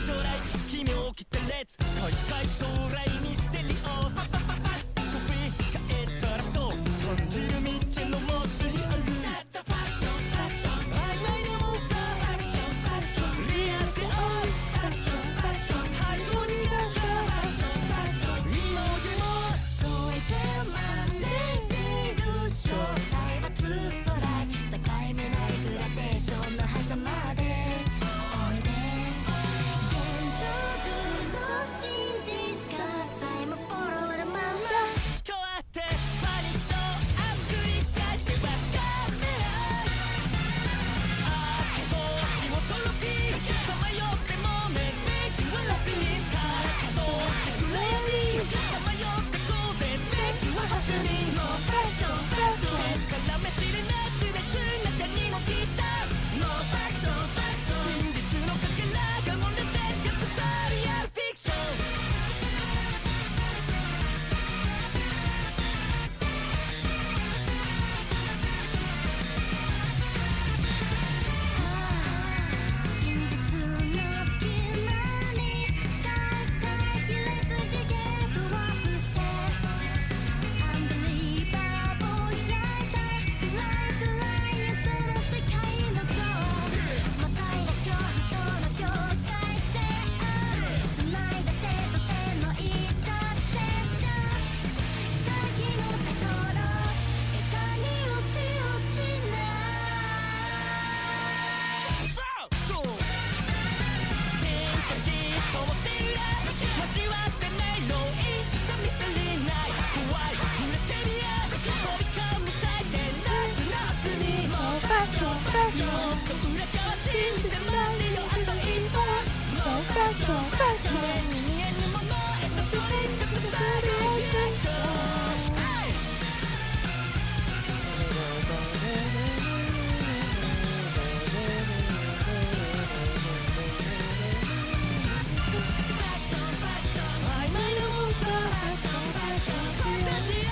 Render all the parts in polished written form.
将来奇妙きてレッツ海外到来ミステリオス飛び変えたらと感じる道のもとにある曖昧なもんさリアルである背後にあった今でも遠い手招いている正体はツーストライ境目ないグラデーションの狭間でおいで現状偶像真実がさえもポロなまま今日あってパリショーあ繰り返ってばっかめないあけぼ気をとろきさまよってもめめきはラピニスからどってくれやりさまよって当然めきはハプニングファッションからめ知れないつれつ中にも来たノーファクション真実のかけらが漏れてかつさリアルフィクション真実の隙間に亀裂次元ドアップしてアンビリーバーを開いた暗い暗いその世界のゴーまたいだ今日人の境界線繋いだ手と手の一直線じゃ鍵のところ床に落ちない交わってないローインさみせりない怖い揺れてみや飛び込みたいてなくにもファッションもっと裏側信じて待ってよあと一歩もうファッション目に見えぬものへと取りつつさりフィクション曖昧なもんさファンタジア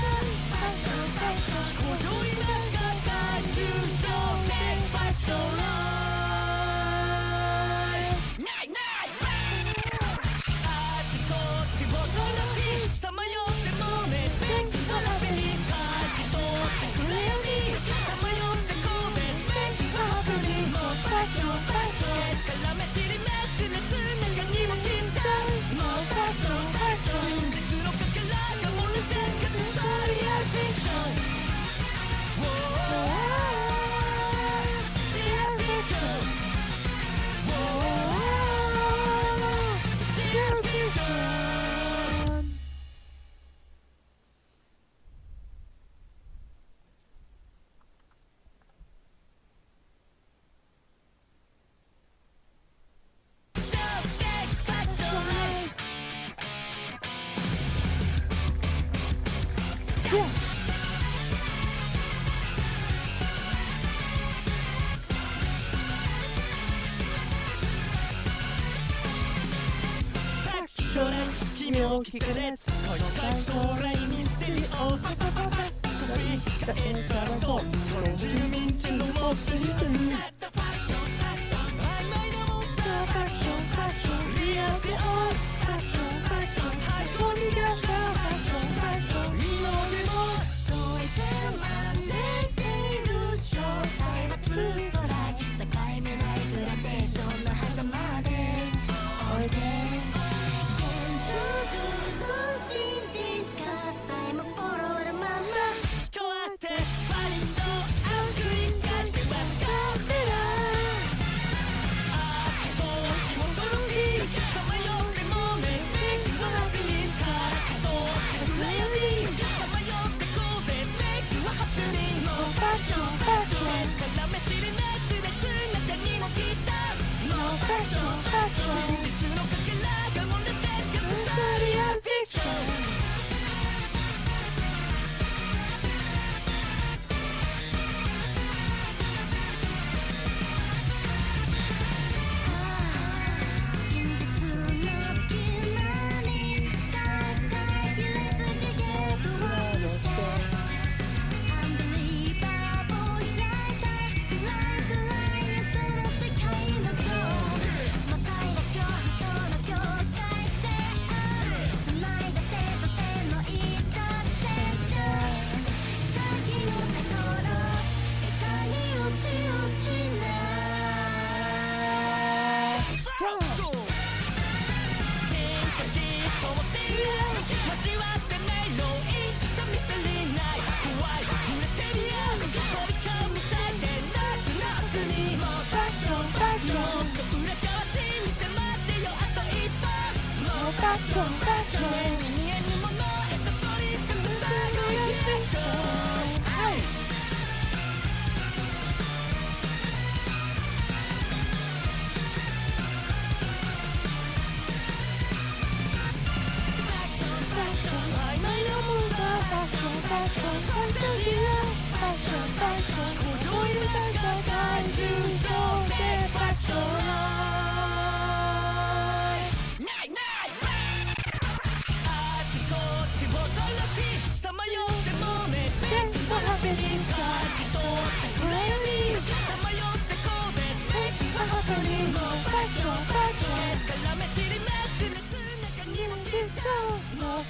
小鳥マスカッ大中小でファッションライないあっちこっちを届きさまよってもめ天気のラベに書いて通ってくれよにさまよってこうぜめきはハプニングファッションからめ知りなつれつ中にも金太もうファッション真実のかけらが漏れてかつさリアルフィクション将来奇妙きてレッツ海外到来ミステリオス飛び変えたらと感じる道のもとにある曖昧なもんさリアルである背後にあった今でも遠い手招いている正体はツーストライ境目ないグラデーションの狭間でおいで現状偶像真実がさえもポロなまま今日あってパリショーあ繰り返ってばっかめないあけぼ気をとろきさまよってもめめきはラピニスからどってくれよりさまよってこうぜめきはハプニングファッションからめ知れないつれつ中にも来たノーファッション真実のかけらが漏れてかつさリアルフィクション真実の fashion, fashion 見えぬものへと取りつつさごいファッションはい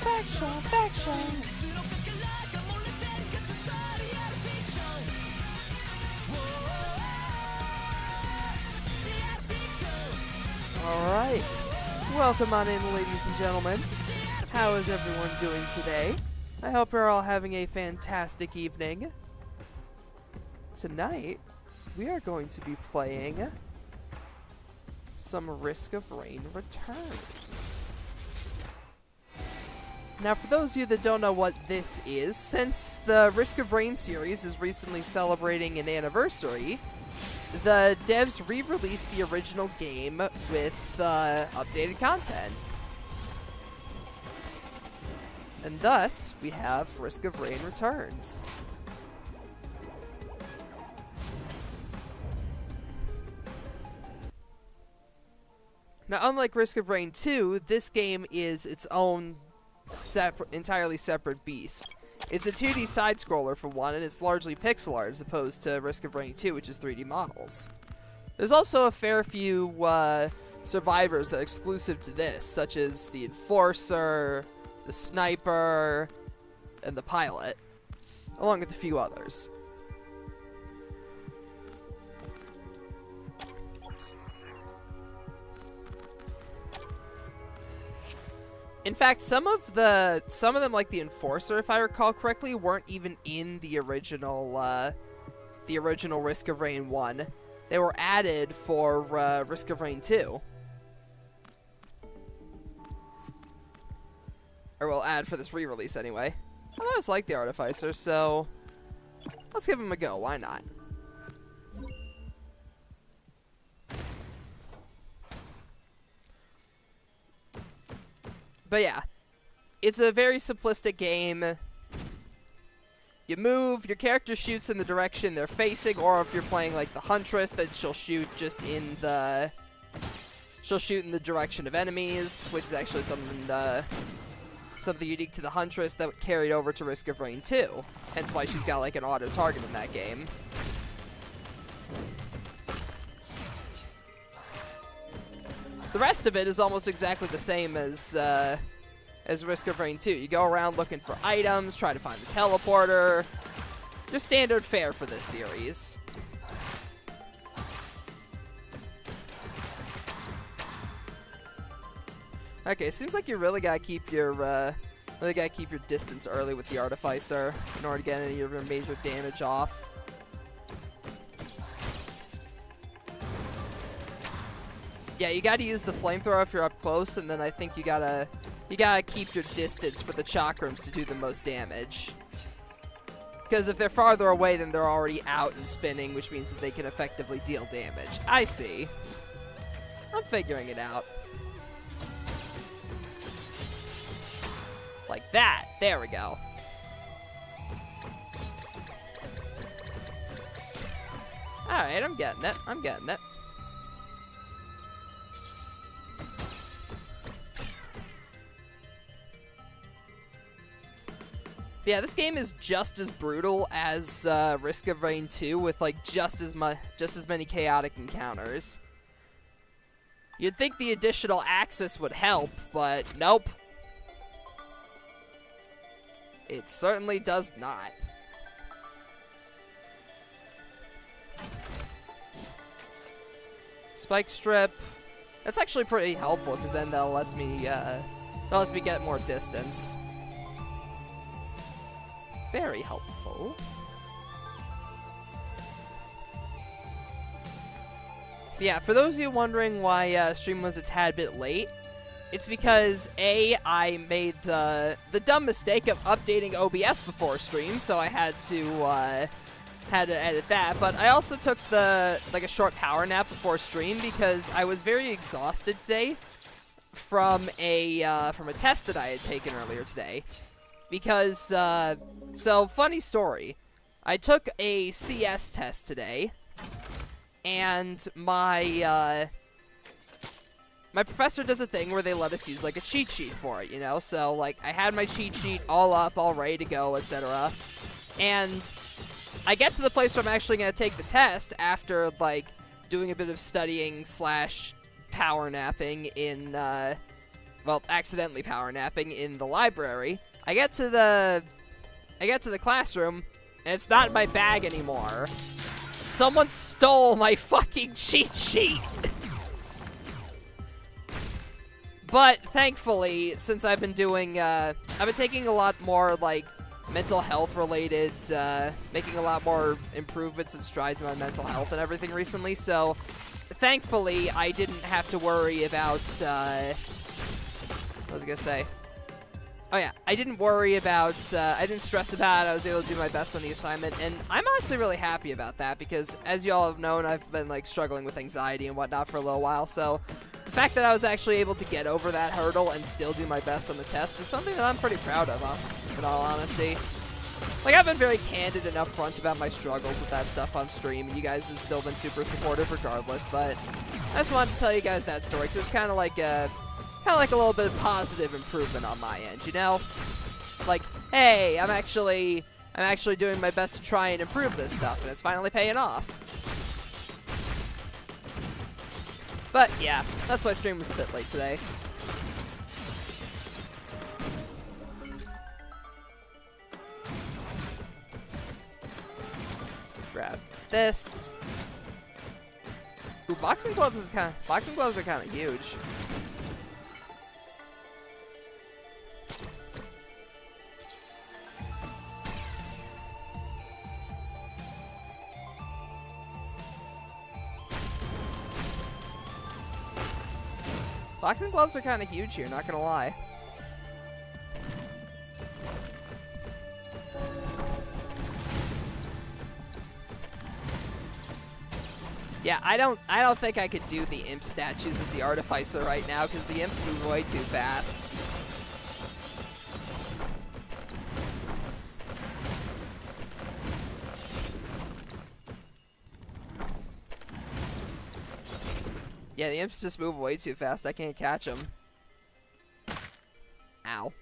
Fashion, fashion. Alright, welcome on in, ladies and gentlemen. How is everyone doing today? I hope you're all having a fantastic evening. Tonight, we are going to be playing some Risk of Rain Returns. Now, for those of you that don't know what this is, since the Risk of Rain series is recently celebrating an anniversary, the devs re-released the original game with updated content. And thus, we have Risk of Rain Returns. Now, unlike Risk of Rain 2, this game is its own entirely separate beast. It's a 2D side-scroller for one, and it's largely pixel art as opposed to Risk of Rain 2, which is 3D models. There's also a fair few survivors that are exclusive to this, such as the Enforcer, the Sniper, and the Pilot, along with a few others. In fact, some of them, like the Enforcer, if I recall correctly, weren't even in the original Risk of Rain 1. They were added for Risk of Rain 2. Or, well, add for this re-release anyway. I always like the Artificer, so let's give him a go. Why not? But yeah, it's a very simplistic game. You move, your character shoots in the direction they're facing, or if you're playing like the Huntress, then she'll shoot just in the... She'll shoot in the direction of enemies, which is actually something unique to the Huntress that carried over to Risk of Rain 2. Hence why she's got like an auto-target in that game. The rest of it is almost exactly the same as Risk of Rain 2. You go around looking for items, try to find the teleporter. Just standard fare for this series. Okay, seems like you really gotta keep your distance early with the Artificer in order to get any of your major damage off. Yeah, you gotta use the flamethrower if you're up close, and then I think you gotta keep your distance for the chakrams to do the most damage. Because if they're farther away, then they're already out and spinning, which means that they can effectively deal damage. I see. I'm figuring it out. Like that. There we go. Alright, I'm getting it. I'm getting it. Yeah, this game is just as brutal as Risk of Rain 2, with like just as many chaotic encounters. You'd think the additional axis would help, but nope. It certainly does not. Spike strip. That's actually pretty helpful because then that lets me get more distance. Very helpful. Yeah, for those of you wondering why stream was a tad bit late, it's because I made the dumb mistake of updating OBS before stream, so I had to edit that. But I also took a short power nap before stream because I was very exhausted today from a test that I had taken earlier today. Because so funny story, I took a CS test today, and my professor does a thing where they let us use like a cheat sheet for it, you know? So like I had my cheat sheet all up, all ready to go, etc. And I get to the place where I'm actually going to take the test after like doing a bit of studying / power napping in well, accidentally power napping in the library. I get to the classroom and it's not in my bag anymore. Someone stole my fucking cheat sheet. But thankfully, since I've been doing, I've been taking a lot more, like, mental health related, making a lot more improvements and strides in my mental health and everything recently, so thankfully I didn't have to worry about, what was I gonna say? Oh yeah, I didn't worry about, I didn't stress about it. I was able to do my best on the assignment, and I'm honestly really happy about that because, as you all have known, I've been, like, struggling with anxiety and whatnot for a little while, so the fact that I was actually able to get over that hurdle and still do my best on the test is something that I'm pretty proud of, in all honesty. Like, I've been very candid and upfront about my struggles with that stuff on stream, and you guys have still been super supportive regardless, but I just wanted to tell you guys that story, because it's kind of like a little bit of positive improvement on my end, you know? Like, hey, I'm actually doing my best to try and improve this stuff, and it's finally paying off. But yeah, that's why stream was a bit late today. Grab this. Ooh, boxing gloves are kind of huge. Boxing gloves are kind of huge here, not gonna lie. Yeah, I don't think I could do the imp statues as the artificer right now because the imps move way too fast. Yeah, the imps just move way too fast. I can't catch them. Ow.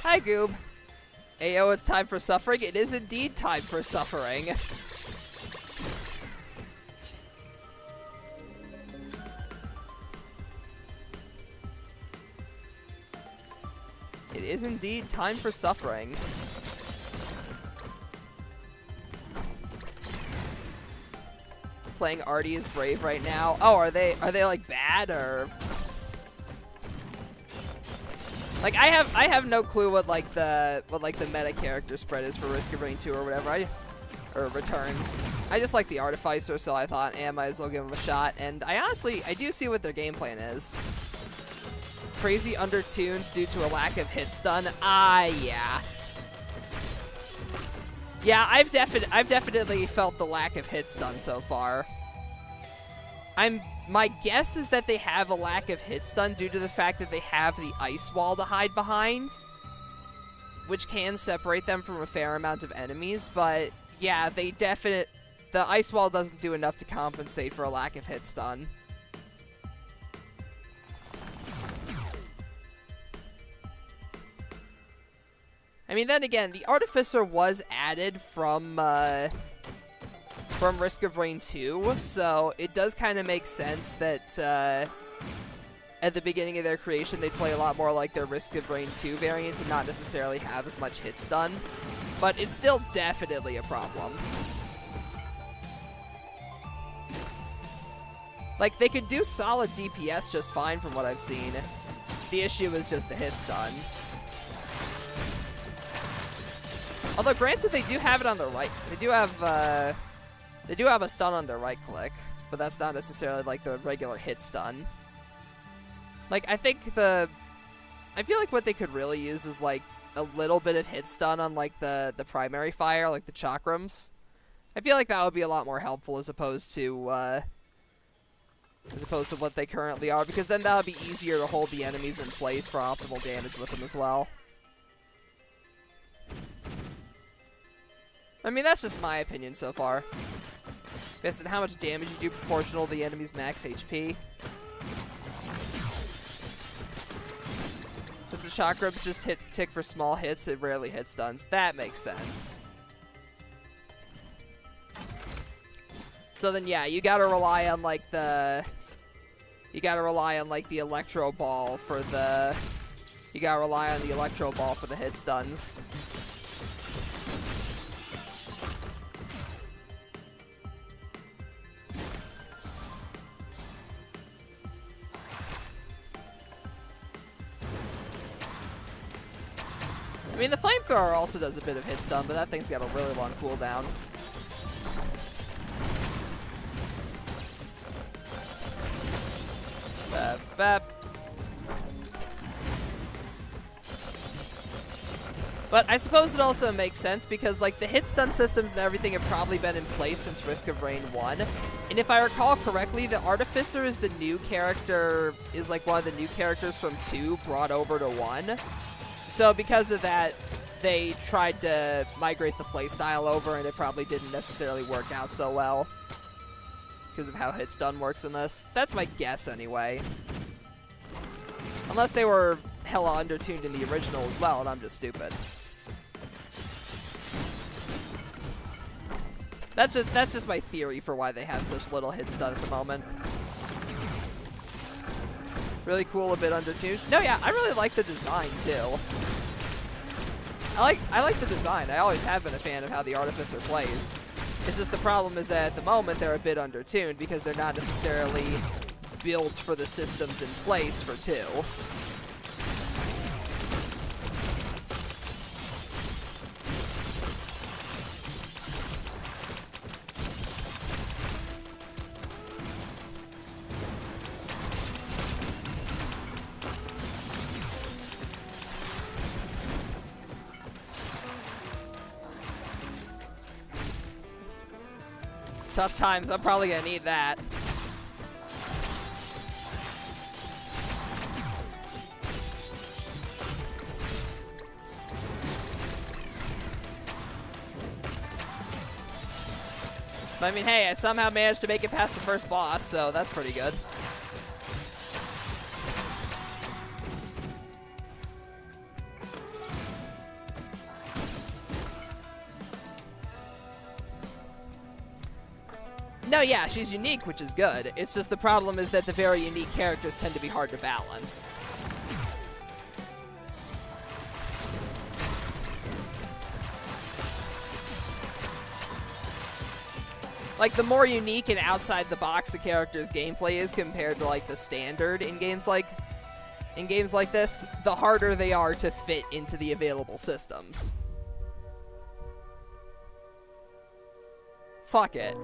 Hi, Goob. Ayo, it's time for suffering. It is indeed time for suffering. It is indeed time for suffering. Playing Artie is Brave right now. Oh, are they like bad or like I have no clue what the meta character spread is for Risk of Rain 2 or whatever. Or Returns. I just like the Artificer, so I thought, might as well give him a shot. And I do see what their game plan is. Crazy undertuned due to a lack of hit stun. Yeah. Yeah, I've definitely felt the lack of hit stun so far. My guess is that they have a lack of hit stun due to the fact that they have the ice wall to hide behind, which can separate them from a fair amount of enemies, but yeah, the ice wall doesn't do enough to compensate for a lack of hit stun. I mean, then again, the Artificer was added from Risk of Rain 2, so it does kind of make sense that at the beginning of their creation, they'd play a lot more like their Risk of Rain 2 variant and not necessarily have as much hit stun, but it's still definitely a problem. Like, they could do solid DPS just fine from what I've seen. The issue is just the hit stun. Although, granted, they do have it on the right. They do have a stun on their right click, but that's not necessarily like the regular hit stun. Like, I feel like what they could really use is like a little bit of hit stun on like the primary fire, like the chakrams. I feel like that would be a lot more helpful as opposed to what they currently are, because then that would be easier to hold the enemies in place for optimal damage with them as well. I mean, that's just my opinion so far. Based on how much damage you do proportional to the enemy's max HP. Since the chakrams just tick for small hits, it rarely hit stuns. That makes sense. So then, yeah, you gotta rely on like the electro ball for the. You gotta rely on the electro ball for the hit stuns. I mean, the flamethrower also does a bit of hit stun, but that thing's got a really long cooldown. Bap. But I suppose it also makes sense because, like, the hit stun systems and everything have probably been in place since Risk of Rain 1. And if I recall correctly, the Artificer is the new character, is like one of the new characters from 2 brought over to 1. So because of that, they tried to migrate the playstyle over, and it probably didn't necessarily work out so well because of how hit stun works in this. That's my guess anyway. Unless they were hella undertuned in the original as well, and I'm just stupid. That's just my theory for why they have such little hit stun at the moment. Really cool, a bit undertuned. No, yeah, I really like the design too. I like the design. I always have been a fan of how the Artificer plays. It's just the problem is that at the moment they're a bit undertuned because they're not necessarily built for the systems in place for 2. Tough times, I'm probably gonna need that. But I mean, hey, I somehow managed to make it past the first boss, so that's pretty good. No, yeah, she's unique, which is good. It's just the problem is that the very unique characters tend to be hard to balance. Like, the more unique and outside the box the character's gameplay is compared to, like, the standard in games like this, the harder they are to fit into the available systems. Fuck it.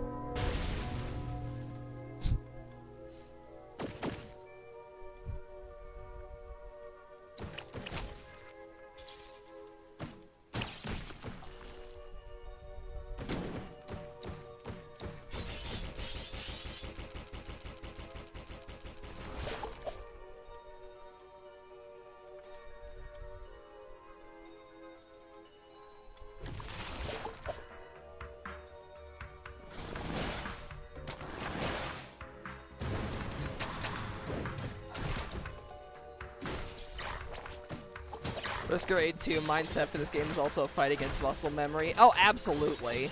Risk of Rain 2 mindset for this game is also a fight against muscle memory. Oh, absolutely.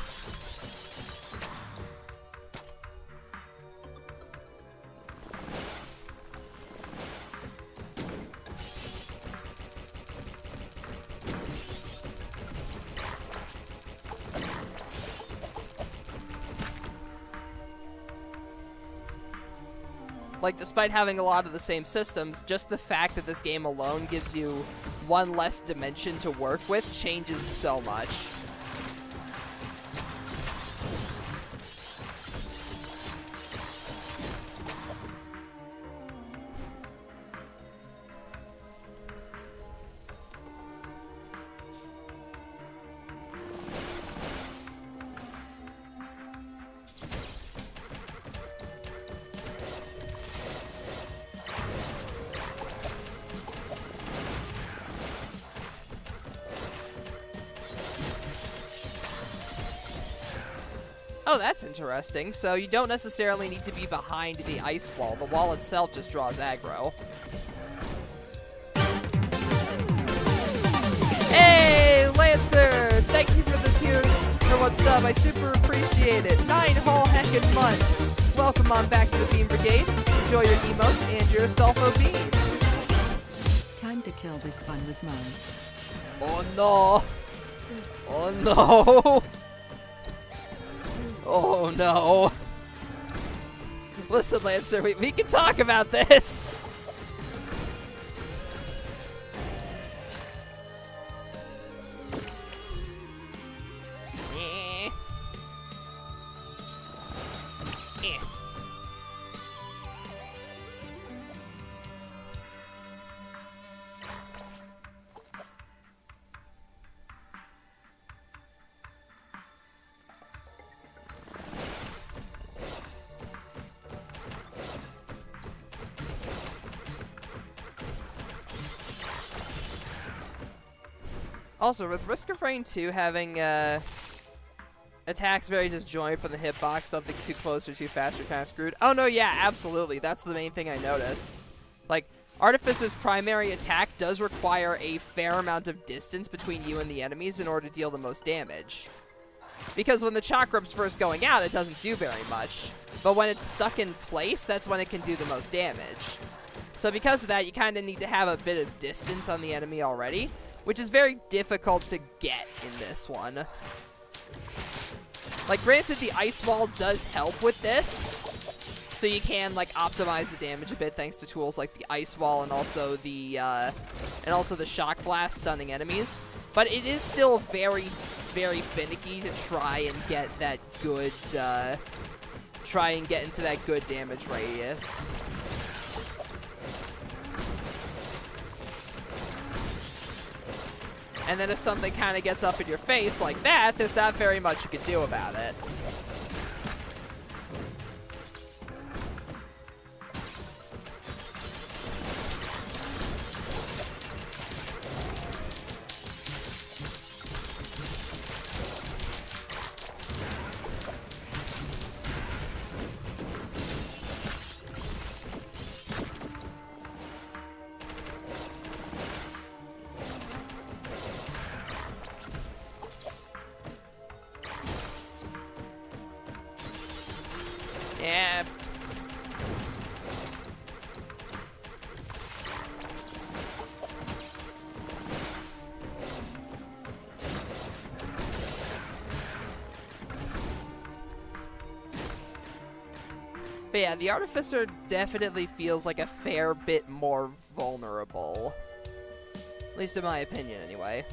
Like, despite having a lot of the same systems, just the fact that this game alone gives you one less dimension to work with changes so much. Oh, that's interesting. So you don't necessarily need to be behind the ice wall. The wall itself just draws aggro. Hey, Lancer! Thank you for the tune. For what's up? I super appreciate it. 9 whole heckin' months. Welcome on back to the Beam Brigade. Enjoy your emotes and your Astolfo beam. Time to kill this fun with Mons. Oh no! Oh no! Oh no. Listen, Lancer, we can talk about this. Eh. Eh. Also, with Risk of Rain 2 having attacks very disjoint from the hitbox, something too close or too fast, you're kind of screwed. Oh no, yeah, absolutely. That's the main thing I noticed. Like, Artificer's primary attack does require a fair amount of distance between you and the enemies in order to deal the most damage. Because when the chakrams first going out, it doesn't do very much. But when it's stuck in place, that's when it can do the most damage. So because of that, you kind of need to have a bit of distance on the enemy already, which is very difficult to get in this one. Like, granted, the ice wall does help with this, so you can, like, optimize the damage a bit thanks to tools like the ice wall and also the shock blast stunning enemies. But it is still very, very finicky to try and get that good, try and get into that good damage radius. And then if something kind of gets up in your face like that, there's not very much you can do about it. Yeah. But yeah, the Artificer definitely feels like a fair bit more vulnerable. At least in my opinion, anyway.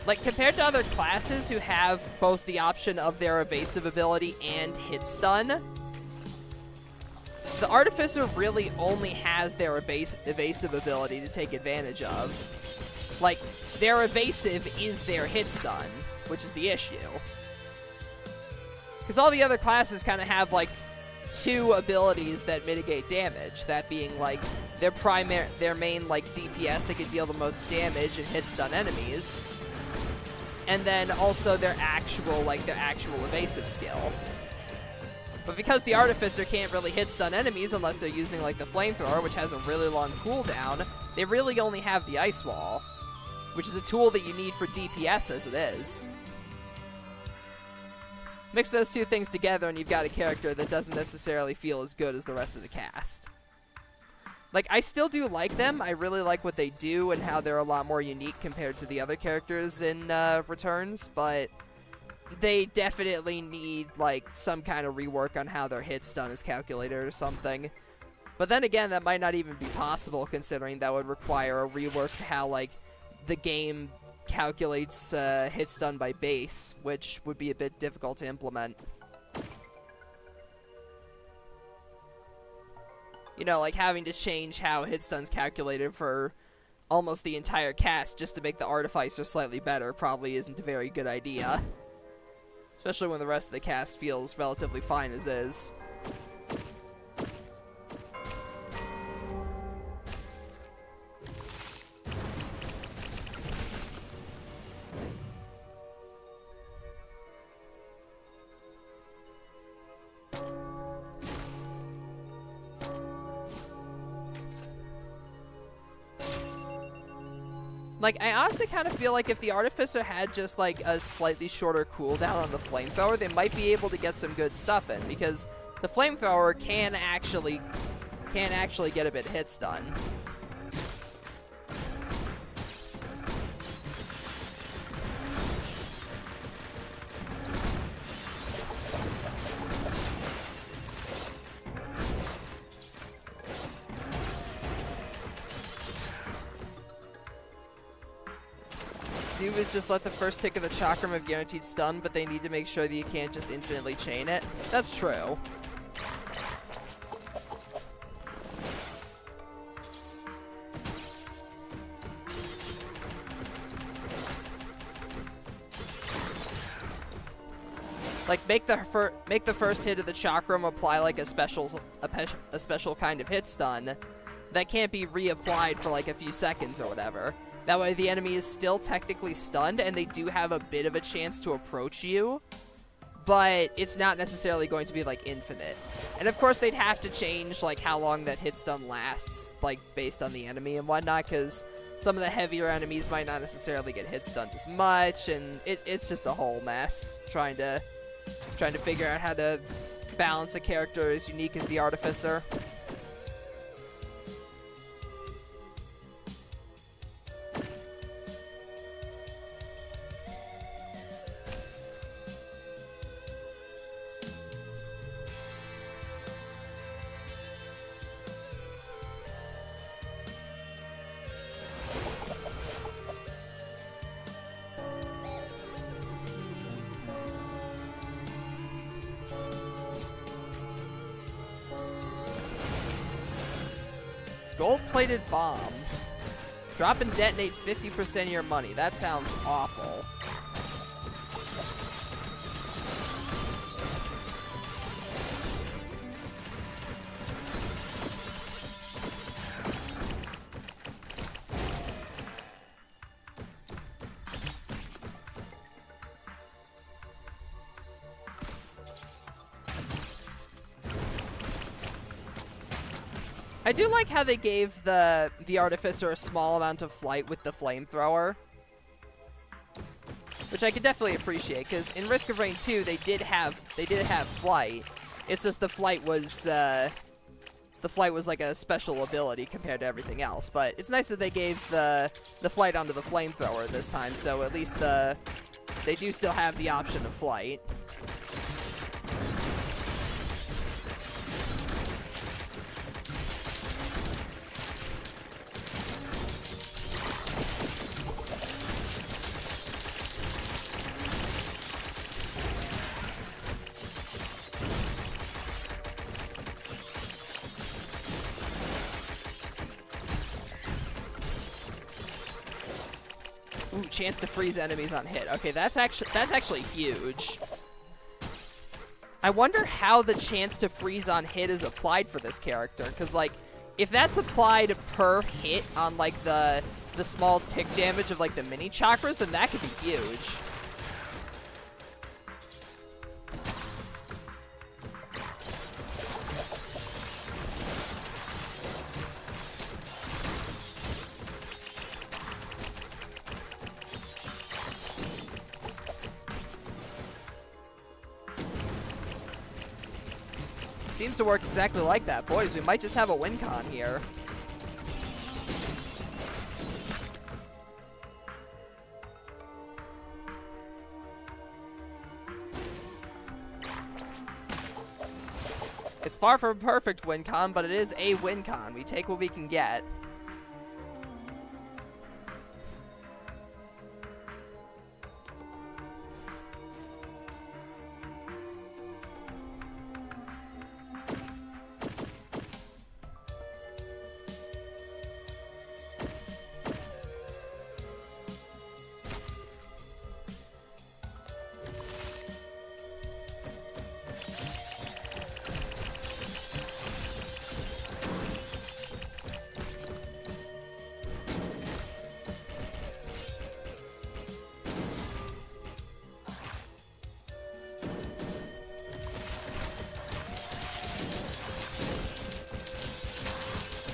Like, compared to other classes who have both the option of their evasive ability and hit stun, the Artificer really only has their evasive ability to take advantage of. Like, their evasive is their hit stun, which is the issue. Because all the other classes kind of have, like, two abilities that mitigate damage, that being, like, their main, like, DPS that can deal the most damage and hit stun enemies, and then also their actual evasive skill. But because the Artificer can't really hit stun enemies unless they're using, like, the Flamethrower, which has a really long cooldown, they really only have the Ice Wall, which is a tool that you need for DPS as it is. Mix those two things together and you've got a character that doesn't necessarily feel as good as the rest of the cast. Like, I still do like them. I really like what they do and how they're a lot more unique compared to the other characters in Returns, but they definitely need, like, some kind of rework on how their hit stun is calculated or something. But then again, that might not even be possible, considering that would require a rework to how, like, the game calculates hit stun by base, which would be a bit difficult to implement. You know, like having to change how hit stun's calculated for almost the entire cast just to make the Artificer slightly better probably isn't a very good idea. Especially when the rest of the cast feels relatively fine as is. Like, I honestly kind of feel like if the Artificer had just, like, a slightly shorter cooldown on the Flamethrower, they might be able to get some good stuff in, because the Flamethrower can actually get a bit hit stun. Do is just let the first tick of the Chakram have guaranteed stun, but they need to make sure that you can't just infinitely chain it. That's true. Like, make the first hit of the Chakram apply like a special kind of hit stun that can't be reapplied for like a few seconds or whatever. That way the enemy is still technically stunned and they do have a bit of a chance to approach you, but it's not necessarily going to be like infinite. And of course they'd have to change like how long that hit stun lasts, like based on the enemy and whatnot, because some of the heavier enemies might not necessarily get hit stunned as much, and it's just a whole mess trying to figure out how to balance a character as unique as the Artificer. Gold-plated bomb. Drop and detonate 50% of your money. That sounds awful. I do like how they gave the Artificer a small amount of flight with the Flamethrower, which I could definitely appreciate, because in Risk of Rain 2 they did have flight. It's just the flight was like a special ability compared to everything else. But it's nice that they gave the flight onto the Flamethrower this time, so at least they do still have the option of flight. Ooh, chance to freeze enemies on hit. Okay, that's actually huge. I wonder how the chance to freeze on hit is applied for this character, because like, if that's applied per hit on like the small tick damage of like the mini chakras, then that could be huge. Seems to work exactly like that. Boys, we might just have a win con here. It's far from a perfect win con, but it is a win con. We take what we can get.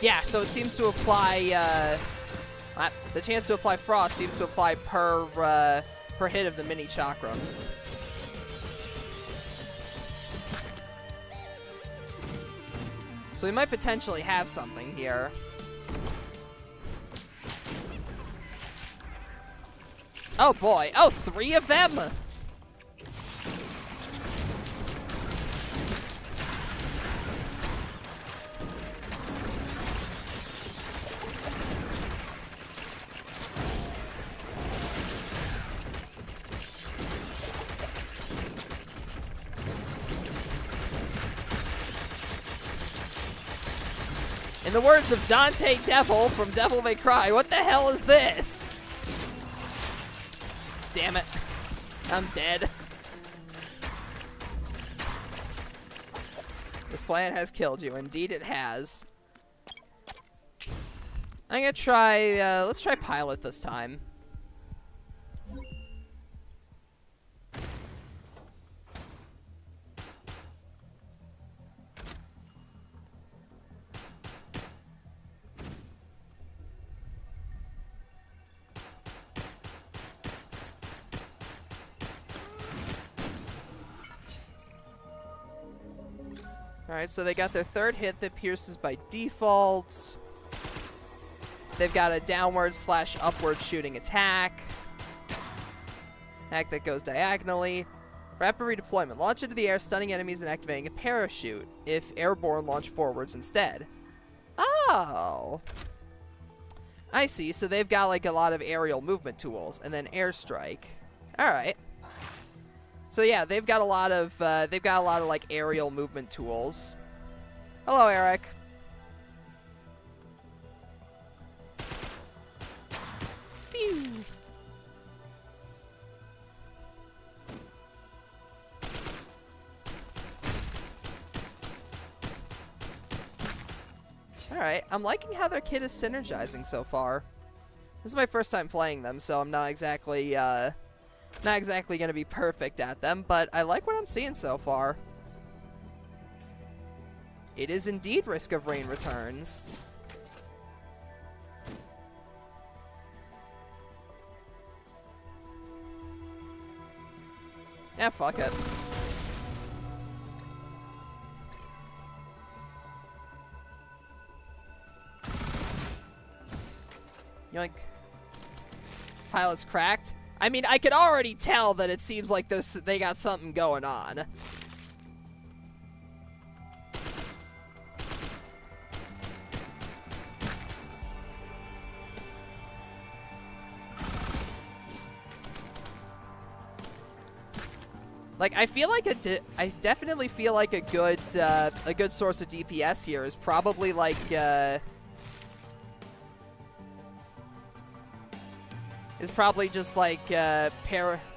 Yeah, so it seems to apply, the chance to apply Frost seems to apply per hit of the mini chakrams. So we might potentially have something here. Oh boy, oh, 3 of them! In the words of Dante Devil from Devil May Cry, what the hell is this? Damn it. I'm dead. This plan has killed you. Indeed it has. I'm gonna try, let's try Pilot this time. Alright, so they got their 3rd hit that pierces by default. They've got a downward/upward shooting attack. Attack that goes diagonally. Rapid redeployment. Launch into the air, stunning enemies and activating a parachute. If airborne, launch forwards instead. Oh. I see, so they've got like a lot of aerial movement tools. And then airstrike. Alright. So yeah, they've got a lot of like aerial movement tools. Hello, Eric. Pew. All right, I'm liking how their kit is synergizing so far. This is my first time playing them, so I'm not exactly going to be perfect at them, but I like what I'm seeing so far. It is indeed Risk of Rain returns. Yeah, fuck it. Yoink. Pilot's cracked. I mean, I could already tell that it seems like they got something going on. Like, I feel like I definitely feel like a good source of DPS here is probably like is probably just like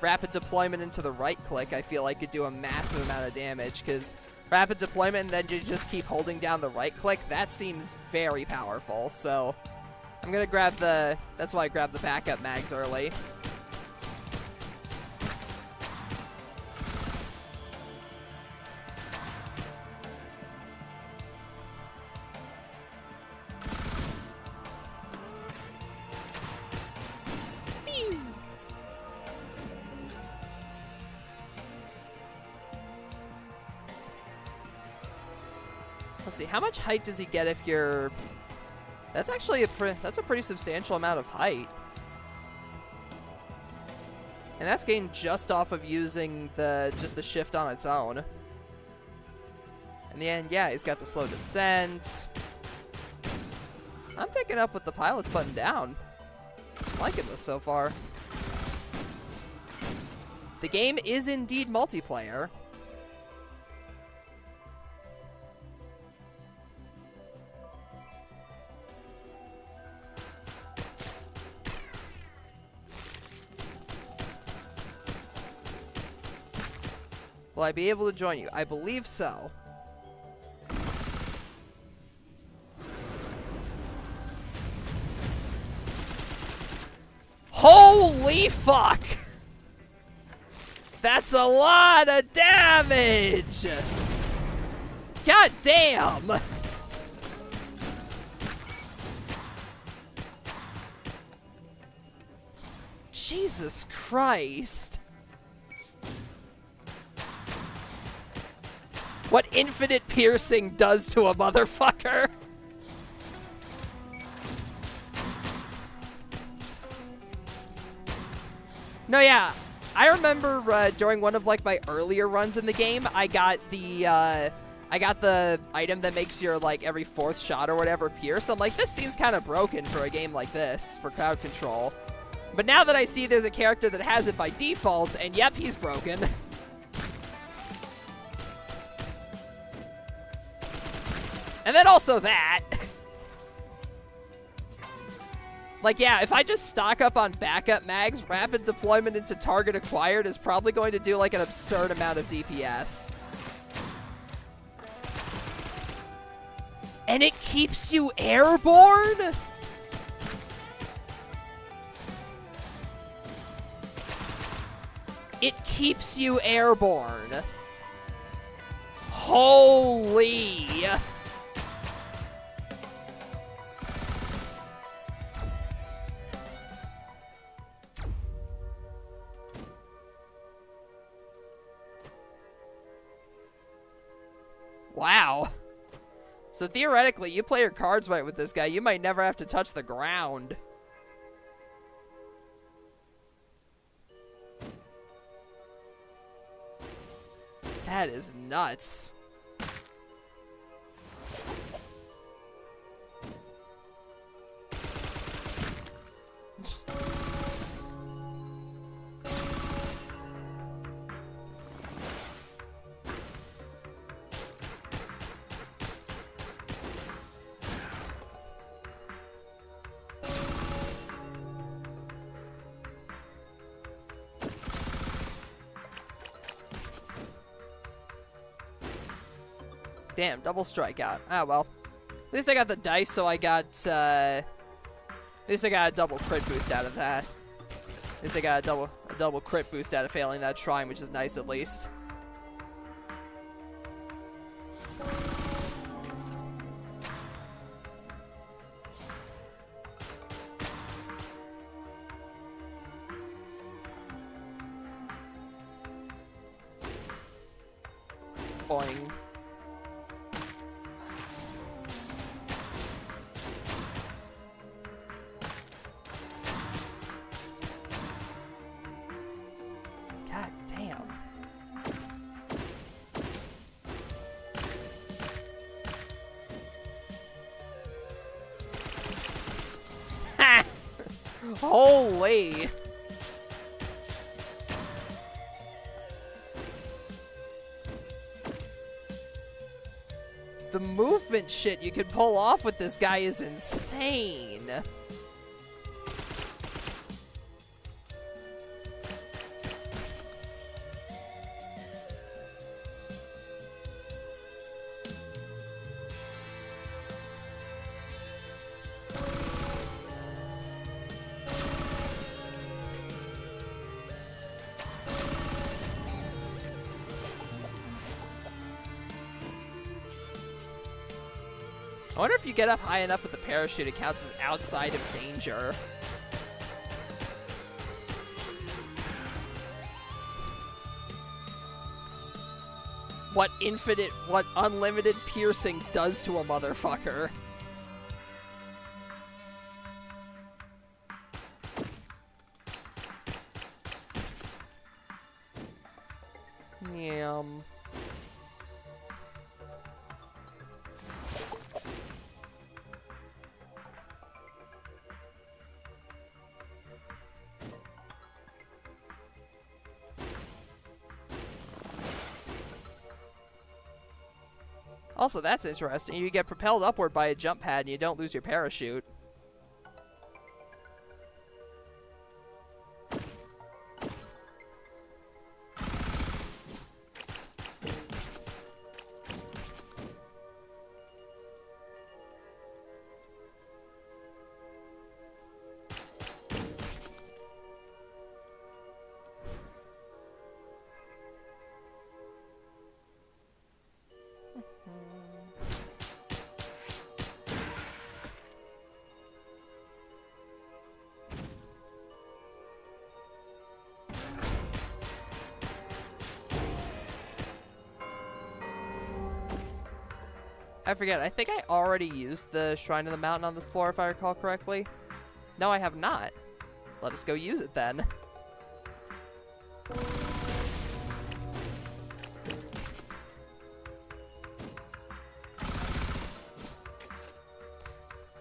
rapid deployment into the right click. I feel like could do a massive amount of damage because rapid deployment and then you just keep holding down the right click. That seems very powerful. So I'm gonna grab that's why I grabbed the backup mags early. Let's see, how much height does he get if you're... That's actually that's a pretty substantial amount of height. And that's gained just off of using just the shift on its own. In the end, yeah, he's got the slow descent. I'm picking up with the pilot's button down. I'm liking this so far. The game is indeed multiplayer. Will I be able to join you? I believe so. Holy fuck! That's a lot of damage! God damn! Jesus Christ. What infinite piercing does to a motherfucker. No, yeah. I remember during one of like my earlier runs in the game, I got the item that makes your like every fourth shot or whatever pierce. I'm like, this seems kind of broken for a game like this for crowd control. But now that I see there's a character that has it by default, and yep, he's broken. And then also that. Like, yeah, if I just stock up on backup mags, rapid deployment into target acquired is probably going to do, like, an absurd amount of DPS. And it keeps you airborne? It keeps you airborne. Holy... Wow. So theoretically, you play your cards right with this guy, you might never have to touch the ground. That is nuts. Damn, double strikeout. Ah, well. At least I got the dice, so I got, at least I got a double crit boost out of that. At least I got a double crit boost out of failing that shrine, which is nice at least. Boing. God damn. Ha! Holy. The movement shit you can pull off with this guy is insane. I wonder if you get up high enough with the parachute, it counts as outside of danger. What unlimited piercing does to a motherfucker. Yum. Also, that's interesting. You get propelled upward by a jump pad and you don't lose your parachute. I forget, I think I already used the Shrine of the Mountain on this floor if I recall correctly. No, I have not. Let us go use it then.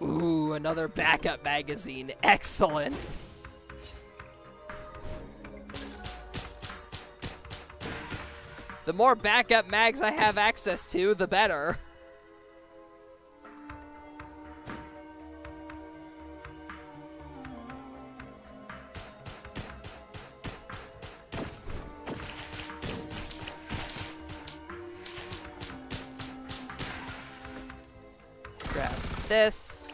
Ooh, another backup magazine. Excellent. The more backup mags I have access to, the better. Grab this.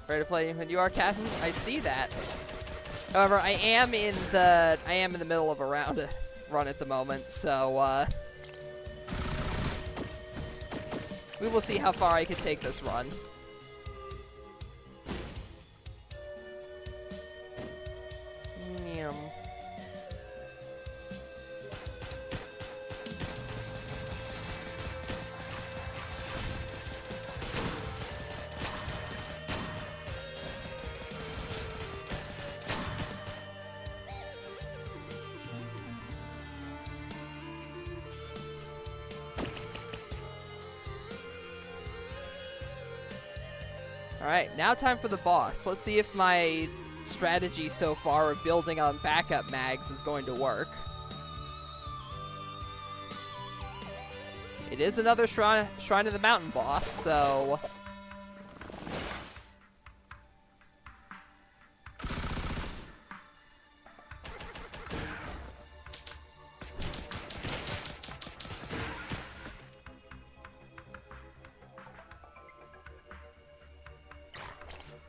Ready to play when you are, Captain? I see that. However, I am in the middle of a run at the moment, so we will see how far I can take this run. Yum. Alright, now time for the boss. Let's see if my strategy so far of building on backup mags is going to work. It is another Shrine of the Mountain boss, so...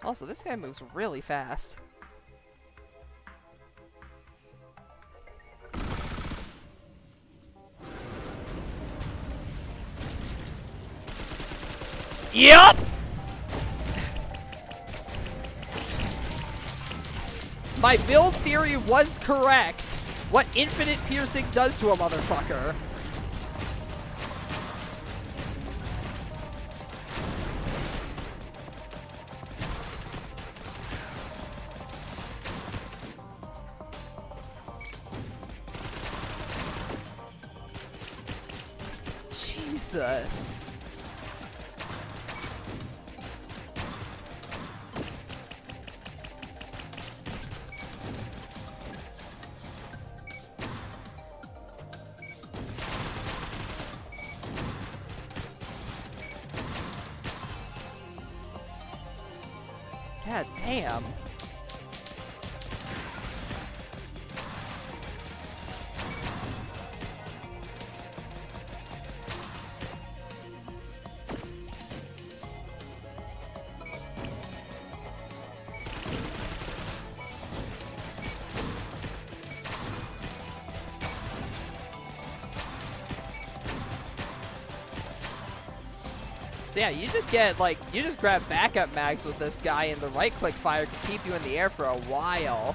Also, this guy moves really fast. Yup! My build theory was correct. What infinite piercing does to a motherfucker. Jesus. God damn. So yeah, you just get, like, you just grab backup mags with this guy, and the right-click fire can keep you in the air for a while.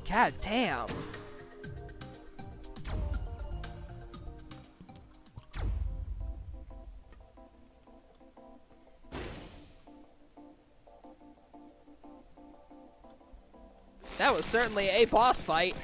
God damn. That was certainly a boss fight.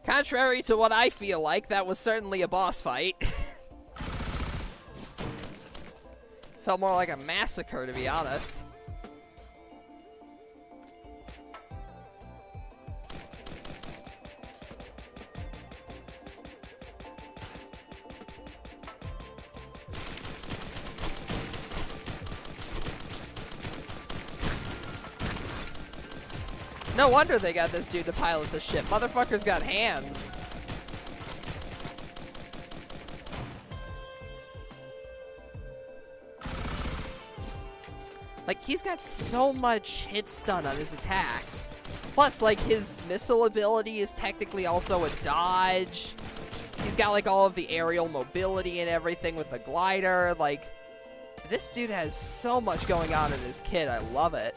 Contrary to what I feel like, that was certainly a boss fight. Felt more like a massacre, to be honest. No wonder they got this dude to pilot the ship. Motherfucker's got hands. Like, he's got so much hit stun on his attacks. Plus, like, his missile ability is technically also a dodge. He's got, like, all of the aerial mobility and everything with the glider. Like, this dude has so much going on in his kit. I love it.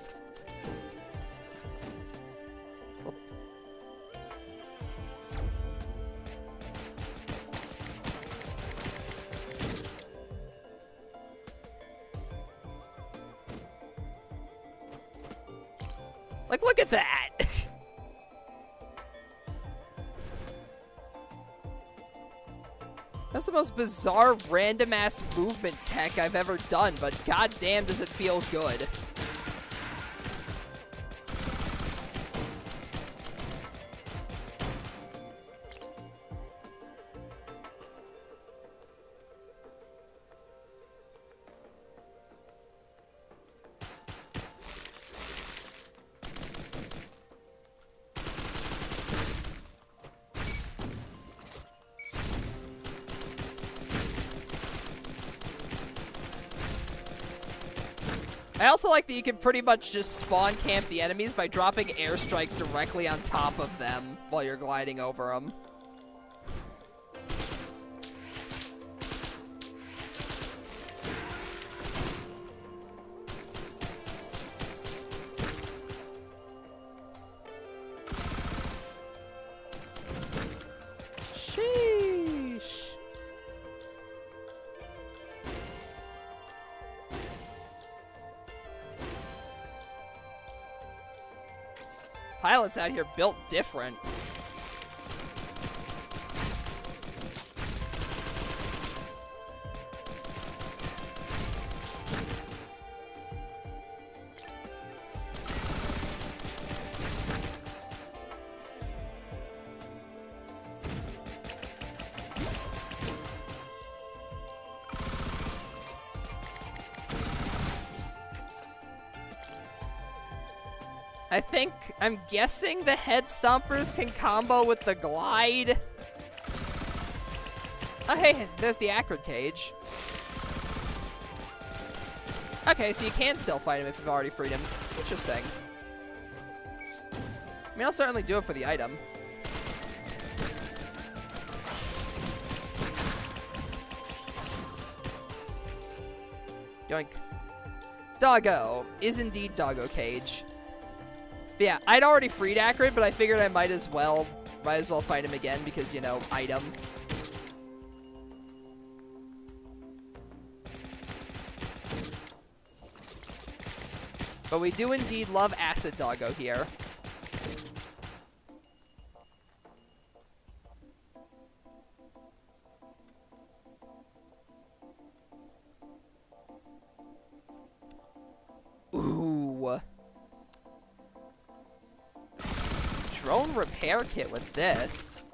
Like, look at that! That's the most bizarre, random-ass movement tech I've ever done, but goddamn does it feel good. I also like that you can pretty much just spawn camp the enemies by dropping airstrikes directly on top of them while you're gliding over them. Sheesh. Pilots out here built different. I'm guessing the head stompers can combo with the glide. Oh, hey, there's the acrid cage. Okay, so you can still fight him if you've already freed him. Interesting. I mean, I'll certainly do it for the item. Yoink. Doggo is indeed Doggo Cage. But yeah, I'd already freed Acrid, but I figured I might as well fight him again because, you know, item. But we do indeed love Acid Doggo here. Ooh. Drone repair kit with this.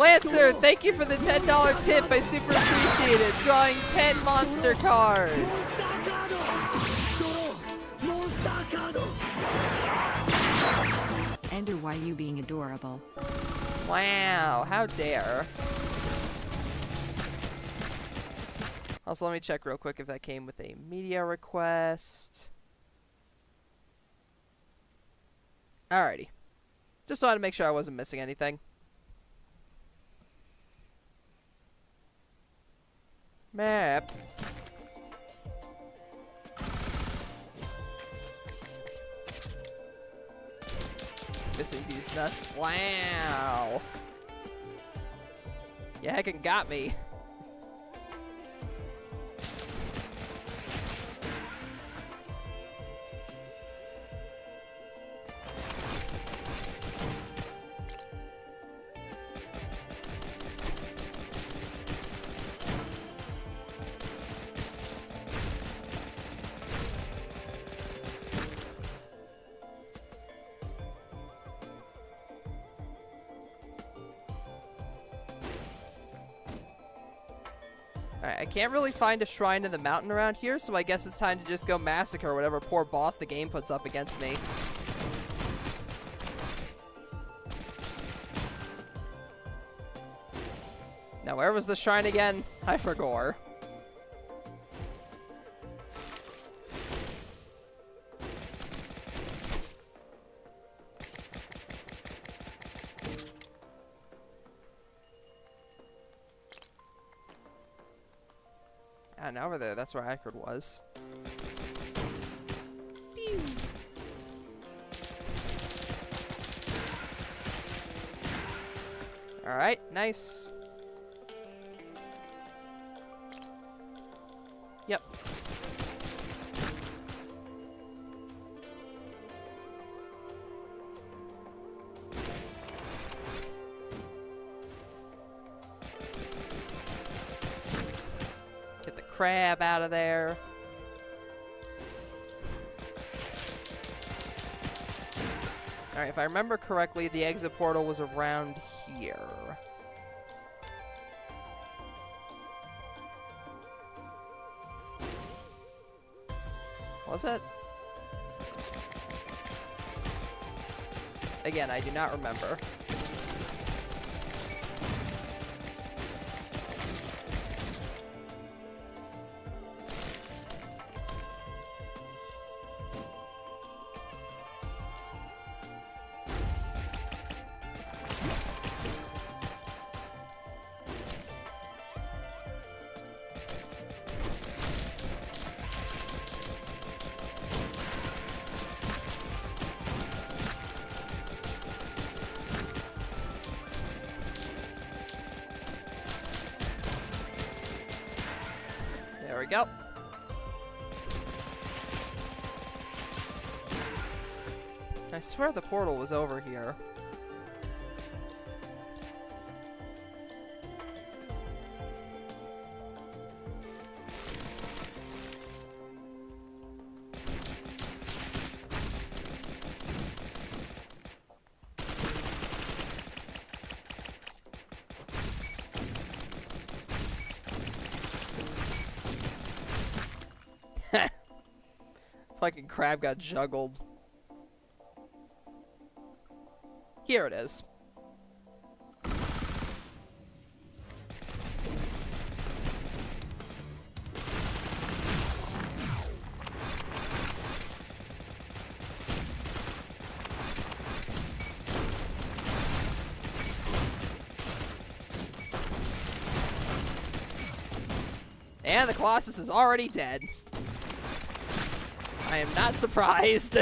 Lancer, thank you for the $10 tip. I super appreciate it. Drawing 10 monster cards. Ender, why you being adorable? Wow, how dare. Also, let me check real quick if that came with a media request. Alrighty. Just wanted to make sure I wasn't missing anything. Map. Missing these nuts. Wow. You heckin' got me. Alright, I can't really find a shrine in the mountain around here, so I guess it's time to just go massacre whatever poor boss the game puts up against me. Now, where was the shrine again? I forgot. And over there, that's where Akard was. Pew. Alright, nice. Yep. Get the crab out of there. Alright, if I remember correctly, the exit portal was around here. Was it? Again, I do not remember. There we go. I swear the portal was over here. Fucking crab got juggled. Here it is. And the Colossus is already dead. I am not surprised.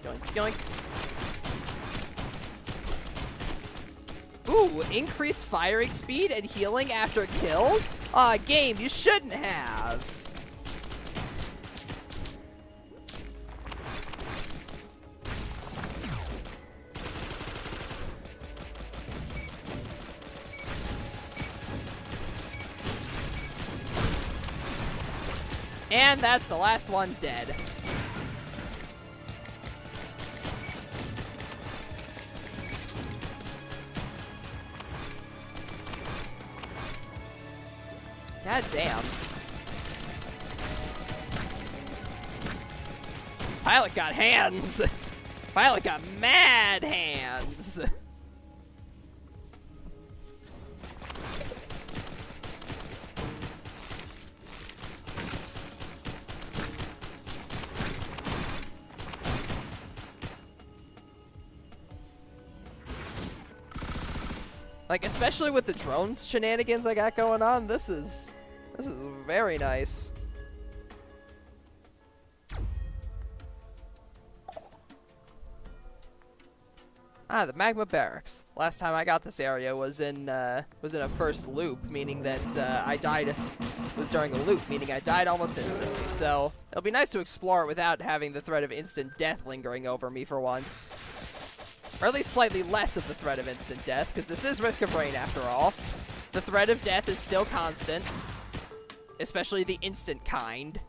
Yoink, yoink. Ooh, increased firing speed and healing after kills? Game, you shouldn't have. And that's the last one dead. God damn. Pilot got hands. Pilot got mad hands. Like, especially with the drone shenanigans I got going on, this is very nice. Ah, the Magma Barracks. Last time I got this area was in a first loop, meaning that I died. Was during a loop, meaning I died almost instantly. So it'll be nice to explore it without having the threat of instant death lingering over me for once. Or at least slightly less of the threat of instant death, because this is Risk of Rain after all. The threat of death is still constant, especially the instant kind.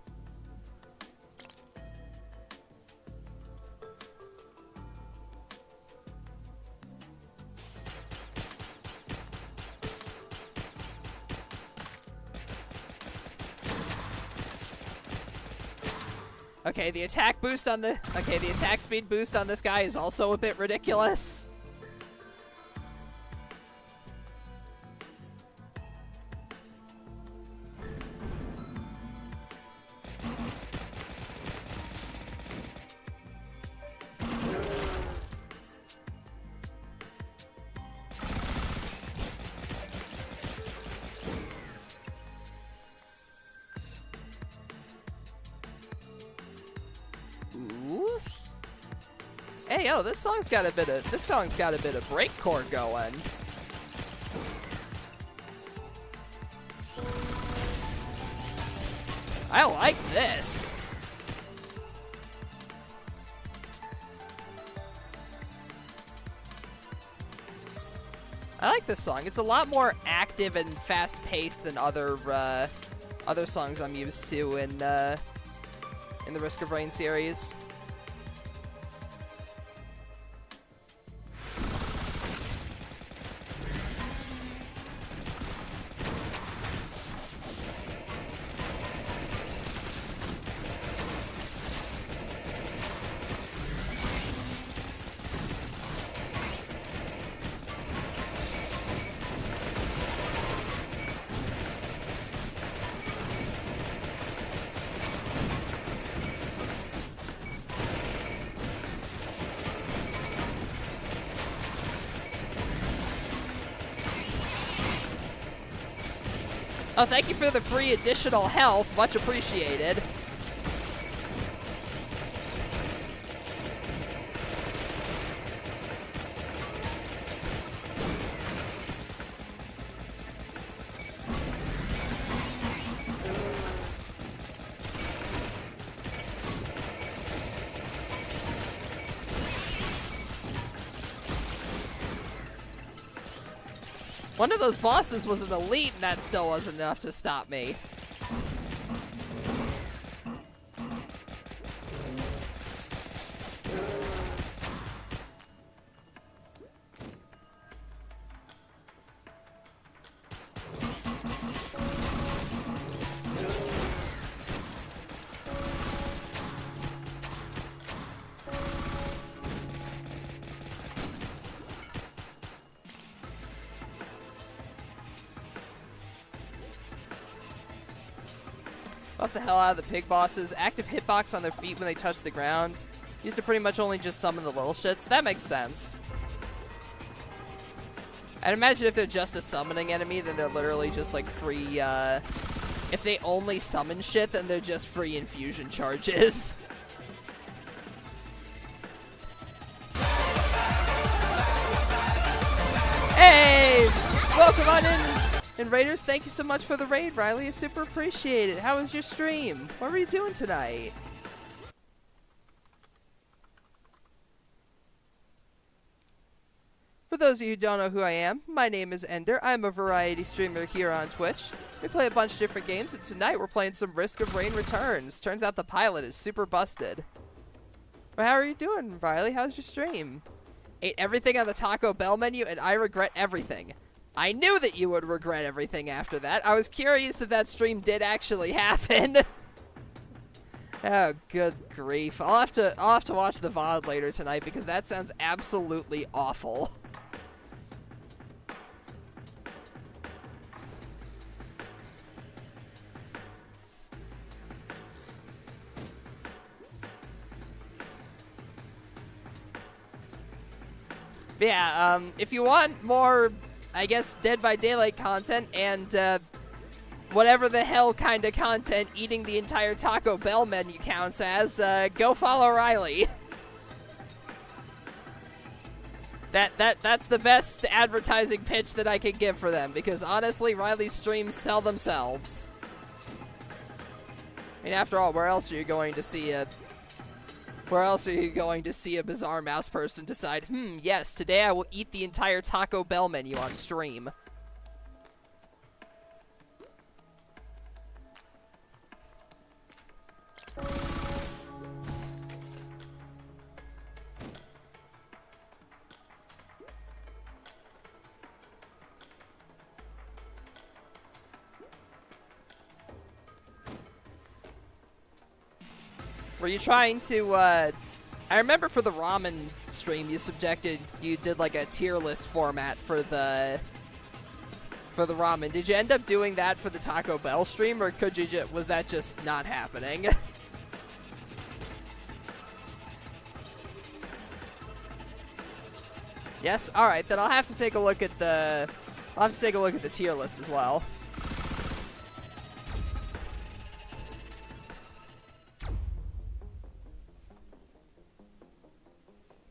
Okay, the attack speed boost on this guy is also a bit ridiculous. Ooh. Hey, yo, this song's got a bit of breakcore going. I like this. I like this song. It's a lot more active and fast-paced than other songs I'm used to in the Risk of Rain series. Oh, thank you for the free additional health. Much appreciated. One of those bosses was an elite, and that still wasn't enough to stop me. Buff the hell out of the pig bosses. Active hitbox on their feet when they touch the ground. Used to pretty much only just summon the little shits. That makes sense. I'd imagine if they're just a summoning enemy, then they're literally just like free, if they only summon shit, then they're just free infusion charges. Hey! Welcome on in! And Raiders, thank you so much for the raid, Riley. I super appreciate it. How was your stream? What were you doing tonight? For those of you who don't know who I am, my name is Ender. I'm a variety streamer here on Twitch. We play a bunch of different games, and tonight we're playing some Risk of Rain Returns. Turns out the pilot is super busted. Well, how are you doing, Riley? How's your stream? Ate everything on the Taco Bell menu, and I regret everything. I knew that you would regret everything after that. I was curious if that stream did actually happen. Oh, good grief. I'll have to watch the VOD later tonight because that sounds absolutely awful. But yeah, if you want more, I guess, Dead by Daylight content and whatever the hell kind of content eating the entire Taco Bell menu counts as, go follow Riley. That's the best advertising pitch that I can give for them, because honestly, Riley's streams sell themselves. I mean, after all, where else are you going to see a bizarre mouse person decide, yes, today I will eat the entire Taco Bell menu on stream? Were you trying to, I remember for the ramen stream you did like a tier list format for the ramen. Did you end up doing that for the Taco Bell stream, or was that just not happening? Yes? Alright, then I'll have to take a look at the tier list as well.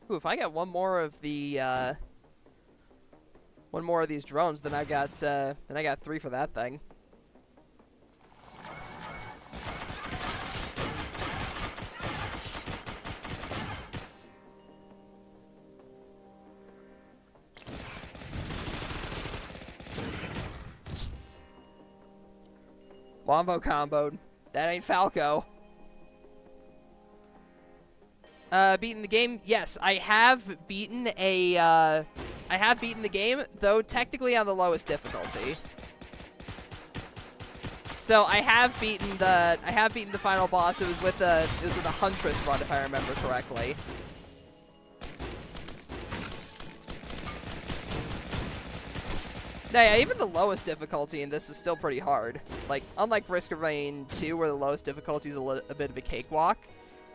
Ooh, if I get one more of these drones, then I got 3 for that thing. Wombo comboed. That ain't Falco. Beaten the game? Yes, I have beaten the game, though technically on the lowest difficulty. So I have beaten the final boss. It was with a Huntress run, if I remember correctly. Now, yeah, even the lowest difficulty in this is still pretty hard. Like, unlike Risk of Rain 2, where the lowest difficulty is a bit of a cakewalk,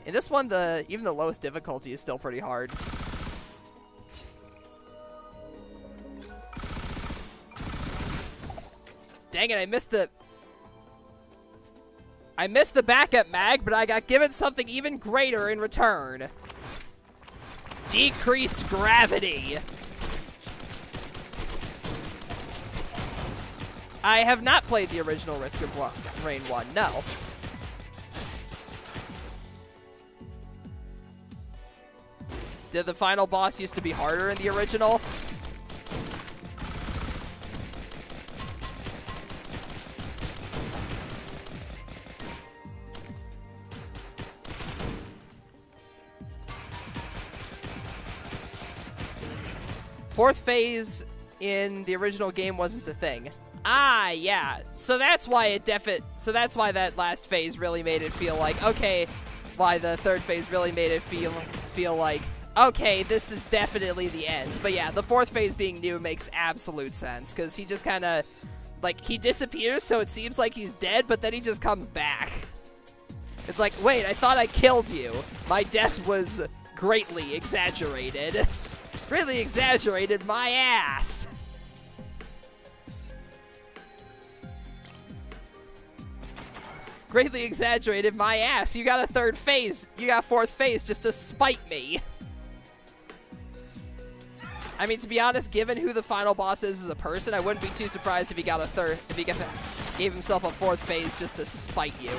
in this one, even the lowest difficulty is still pretty hard. Dang it, I missed the backup mag, but I got given something even greater in return. Decreased gravity. I have not played the original Risk of Rain 1, no. Did the final boss used to be harder in the original? Fourth phase in the original game wasn't the thing. Ah, yeah. So that's why that last phase really made it feel like, okay, why the third phase really made it feel like, okay, this is definitely the end. But yeah, the fourth phase being new makes absolute sense, because he just kind of, like, he disappears, so it seems like he's dead, but then he just comes back. It's like, wait, I thought I killed you. My death was greatly exaggerated. Greatly exaggerated my ass. Greatly exaggerated my ass. You got a third phase. You got fourth phase just to spite me. I mean, to be honest, given who the final boss is as a person, I wouldn't be too surprised if he got gave himself a fourth phase just to spite you.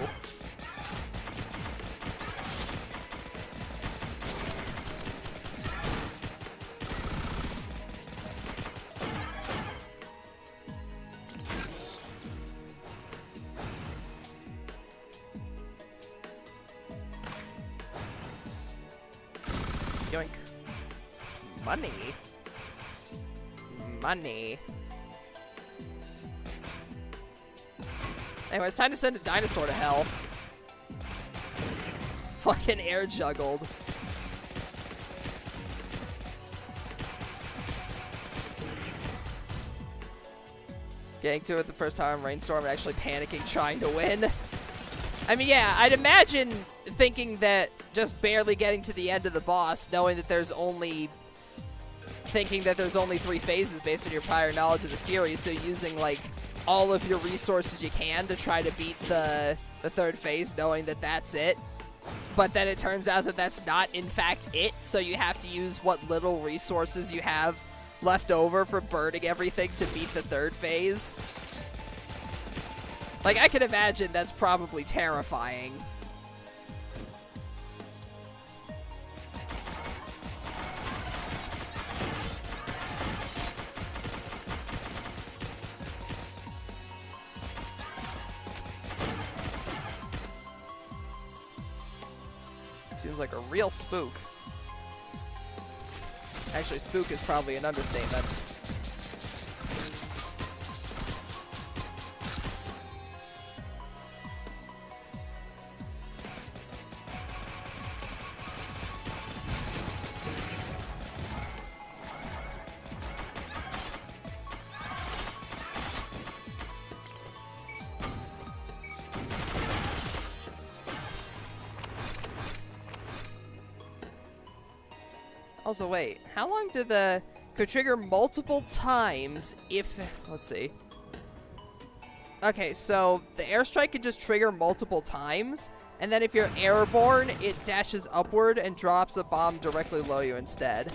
Yoink. Money. Money. Anyway, it's time to send a dinosaur to hell. Fucking air juggled. Getting to it the first time, Rainstorm, and actually panicking, trying to win. I mean, yeah, I'd imagine thinking that just barely getting to the end of the boss, knowing that there's only... thinking that there's only 3 phases based on your prior knowledge of the series, so using, like, all of your resources you can to try to beat the 3rd phase, knowing that that's it. But then it turns out that that's not, in fact, it, so you have to use what little resources you have left over for burning everything to beat the 3rd phase. Like, I can imagine that's probably terrifying. Seems like a real spook. Actually, spook is probably an understatement. Also, wait, how long did the... could trigger multiple times if... let's see. Okay, so the airstrike could just trigger multiple times, and then if you're airborne, it dashes upward and drops a bomb directly below you instead.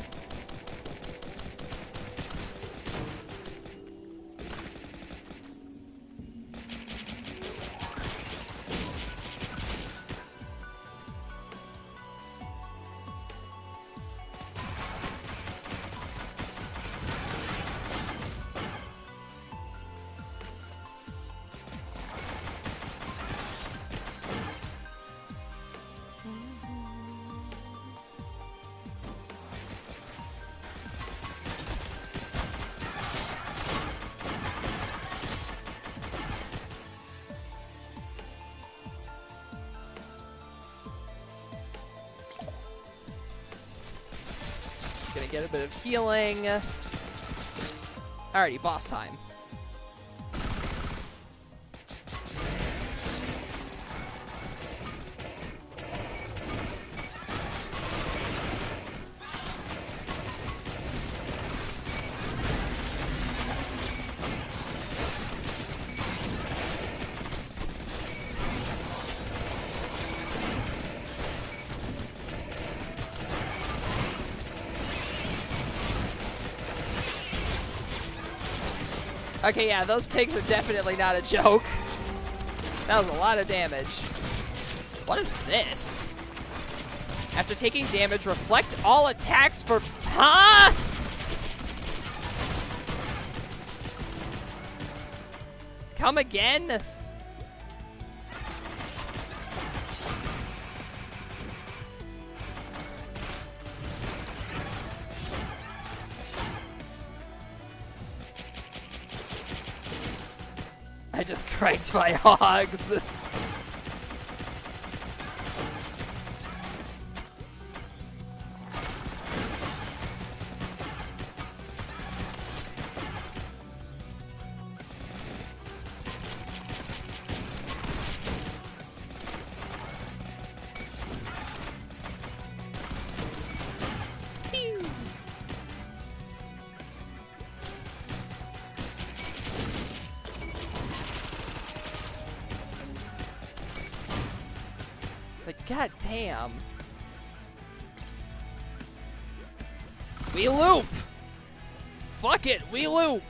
Gonna get a bit of healing. Alrighty, boss time. Okay, yeah, those pigs are definitely not a joke. That was a lot of damage. What is this? After taking damage, reflect all attacks for... Huh? Come again? I just cranked my hogs. Like, god damn. We loop! Fuck it, we loop!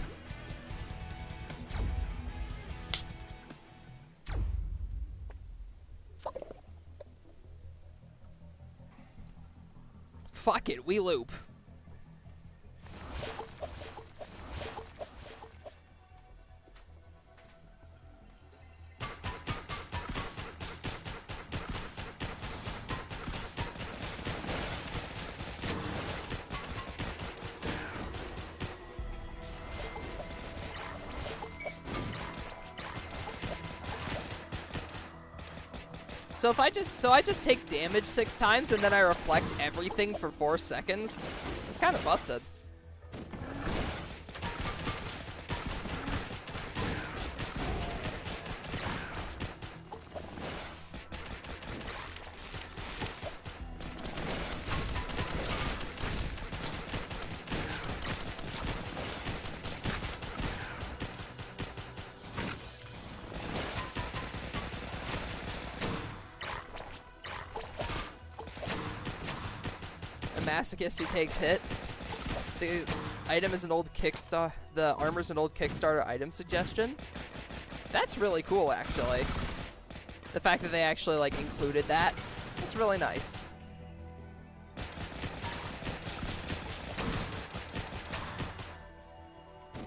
Fuck it, we loop. So if I just take damage 6 times and then I reflect everything for 4 seconds, it's kind of busted. Masochist who takes hit. The item is an old Kickstarter. The armor's an old Kickstarter item suggestion. That's really cool, actually. The fact that they actually like included that. That's really nice.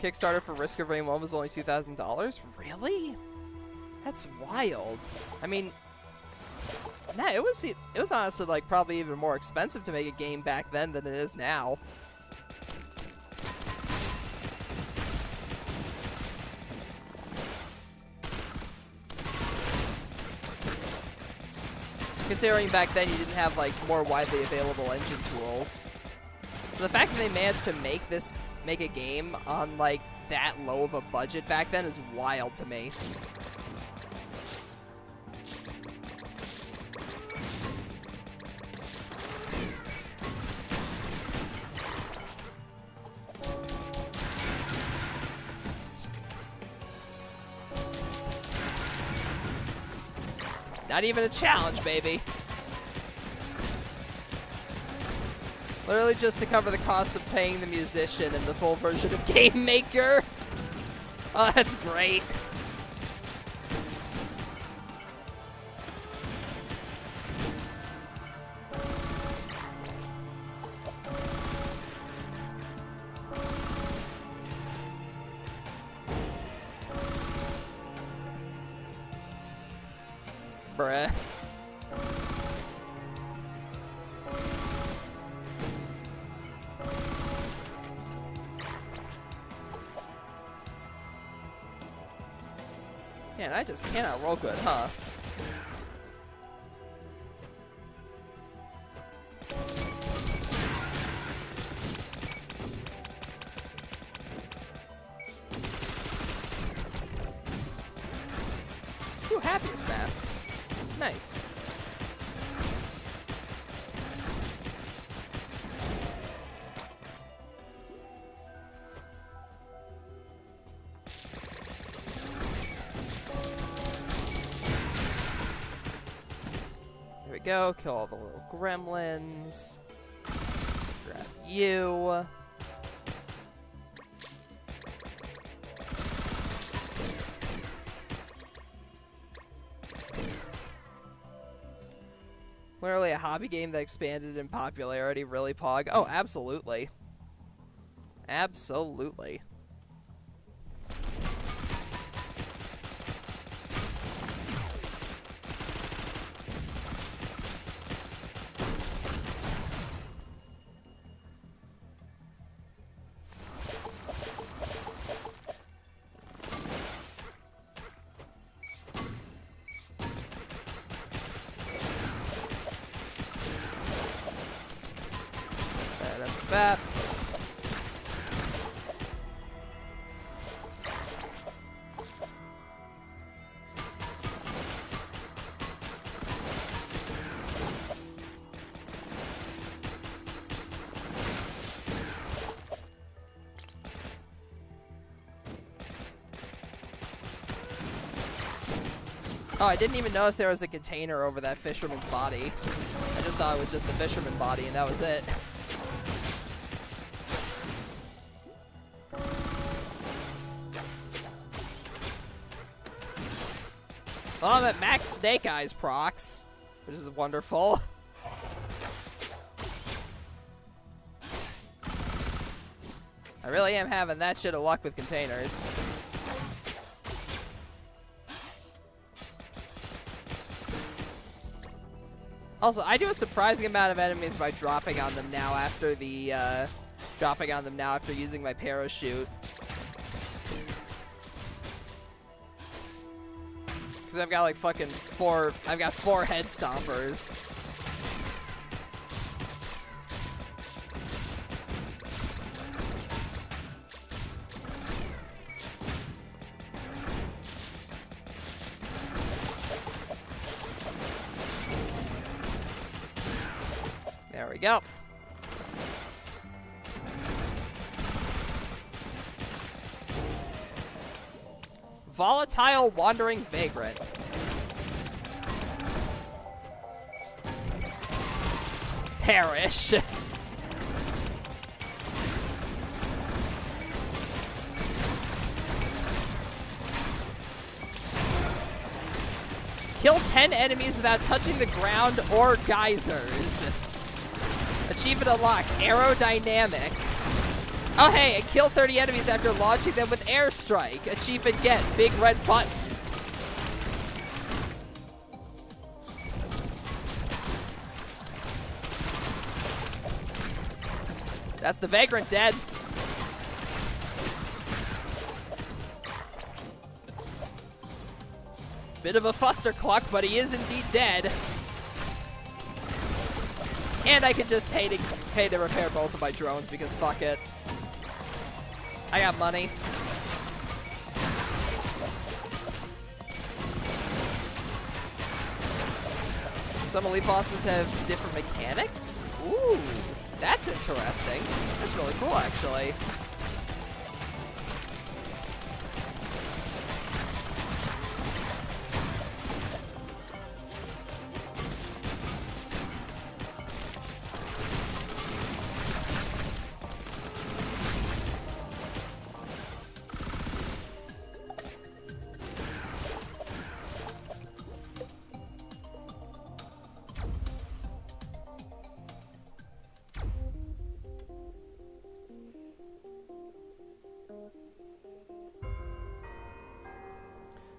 Kickstarter for Risk of Rain 1 was only $2,000. Really? That's wild. I mean. Nah, it was honestly like probably even more expensive to make a game back then than it is now. Considering back then you didn't have like more widely available engine tools. So the fact that they managed to make a game on like that low of a budget back then is wild to me. Not even a challenge, baby. Literally just to cover the cost of paying the musician in the full version of Game Maker. Oh, that's great. Bruh. Man, I just cannot roll good, huh? Ooh, happiest mask. Nice. Here we go. Kill all the little gremlins. Grab you. Literally a hobby game that expanded in popularity, really, Pog? Oh, absolutely. Absolutely. Bap. Oh, I didn't even notice there was a container over that fisherman's body. I just thought it was just the fisherman body and that was it. Well, I'm at max Snake Eyes procs, which is wonderful. I really am having that shit of luck with containers. Also, I do a surprising amount of enemies by dropping on them now after using my parachute. Because I've got like fucking 4. I've got 4 head stompers. There we go. Volatile Wandering Vagrant. Perish. Kill 10 enemies without touching the ground or geysers. Achievement unlocked. Aerodynamic. Oh hey, and kill 30 enemies after launching them with airstrike. Achievement get. Big red button. That's the Vagrant dead. Bit of a fustercluck, but he is indeed dead. And I could just pay to repair both of my drones because fuck it. I got money. Some elite bosses have different mechanics? Ooh, that's interesting. That's really cool, actually.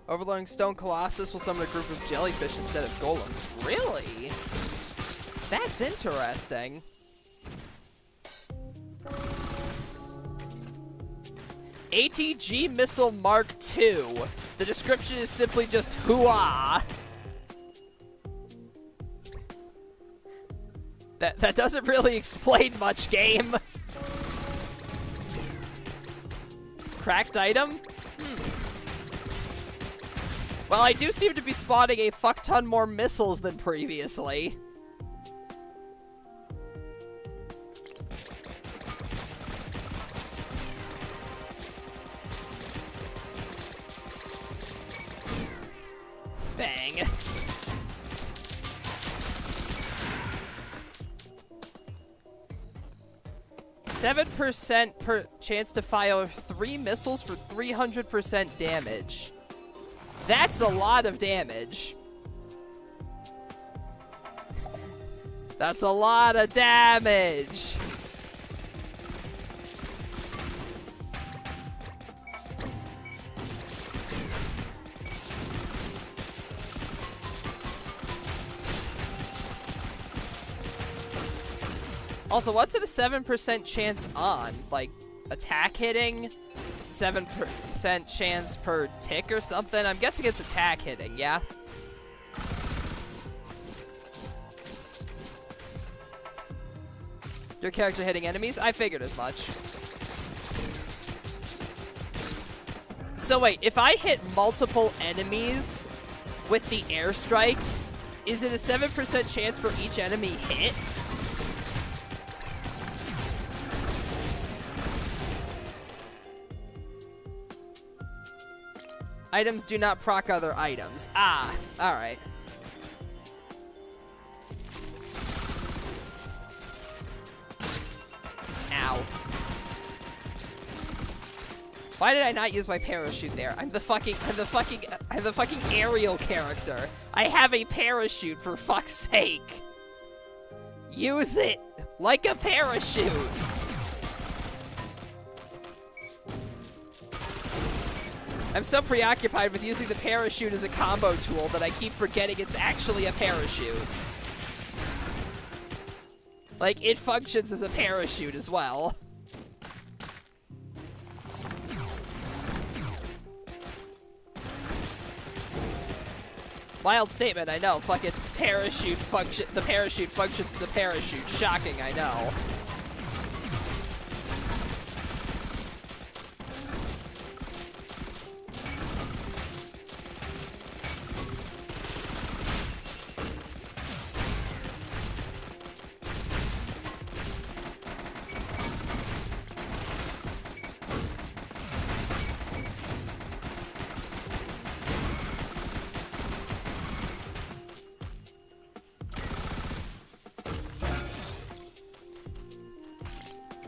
Overlording Stone Colossus will summon a group of jellyfish instead of golems. Really? That's interesting. ATG Missile Mark II. The description is simply just hoo-ah. That doesn't really explain much, game. Cracked item? Well, I do seem to be spotting a fuck ton more missiles than previously. Bang. %7% per chance to fire 3 missiles for 300% damage. That's a lot of damage. That's a lot of damage. Also, what's it a 7% chance on? Like, attack hitting? 7% chance per tick or something? I'm guessing it's attack hitting, yeah? Your character hitting enemies? I figured as much. So wait, if I hit multiple enemies with the airstrike, is it a 7% chance for each enemy hit? Items do not proc other items. Ah, alright. Ow. Why did I not use my parachute there? I'm the fucking aerial character. I have a parachute, for fuck's sake. Use it like a parachute. I'm so preoccupied with using the parachute as a combo tool that I keep forgetting it's actually a parachute. Like, it functions as a parachute as well. Wild statement, I know. Fucking parachute function. The parachute functions as a parachute. Shocking, I know.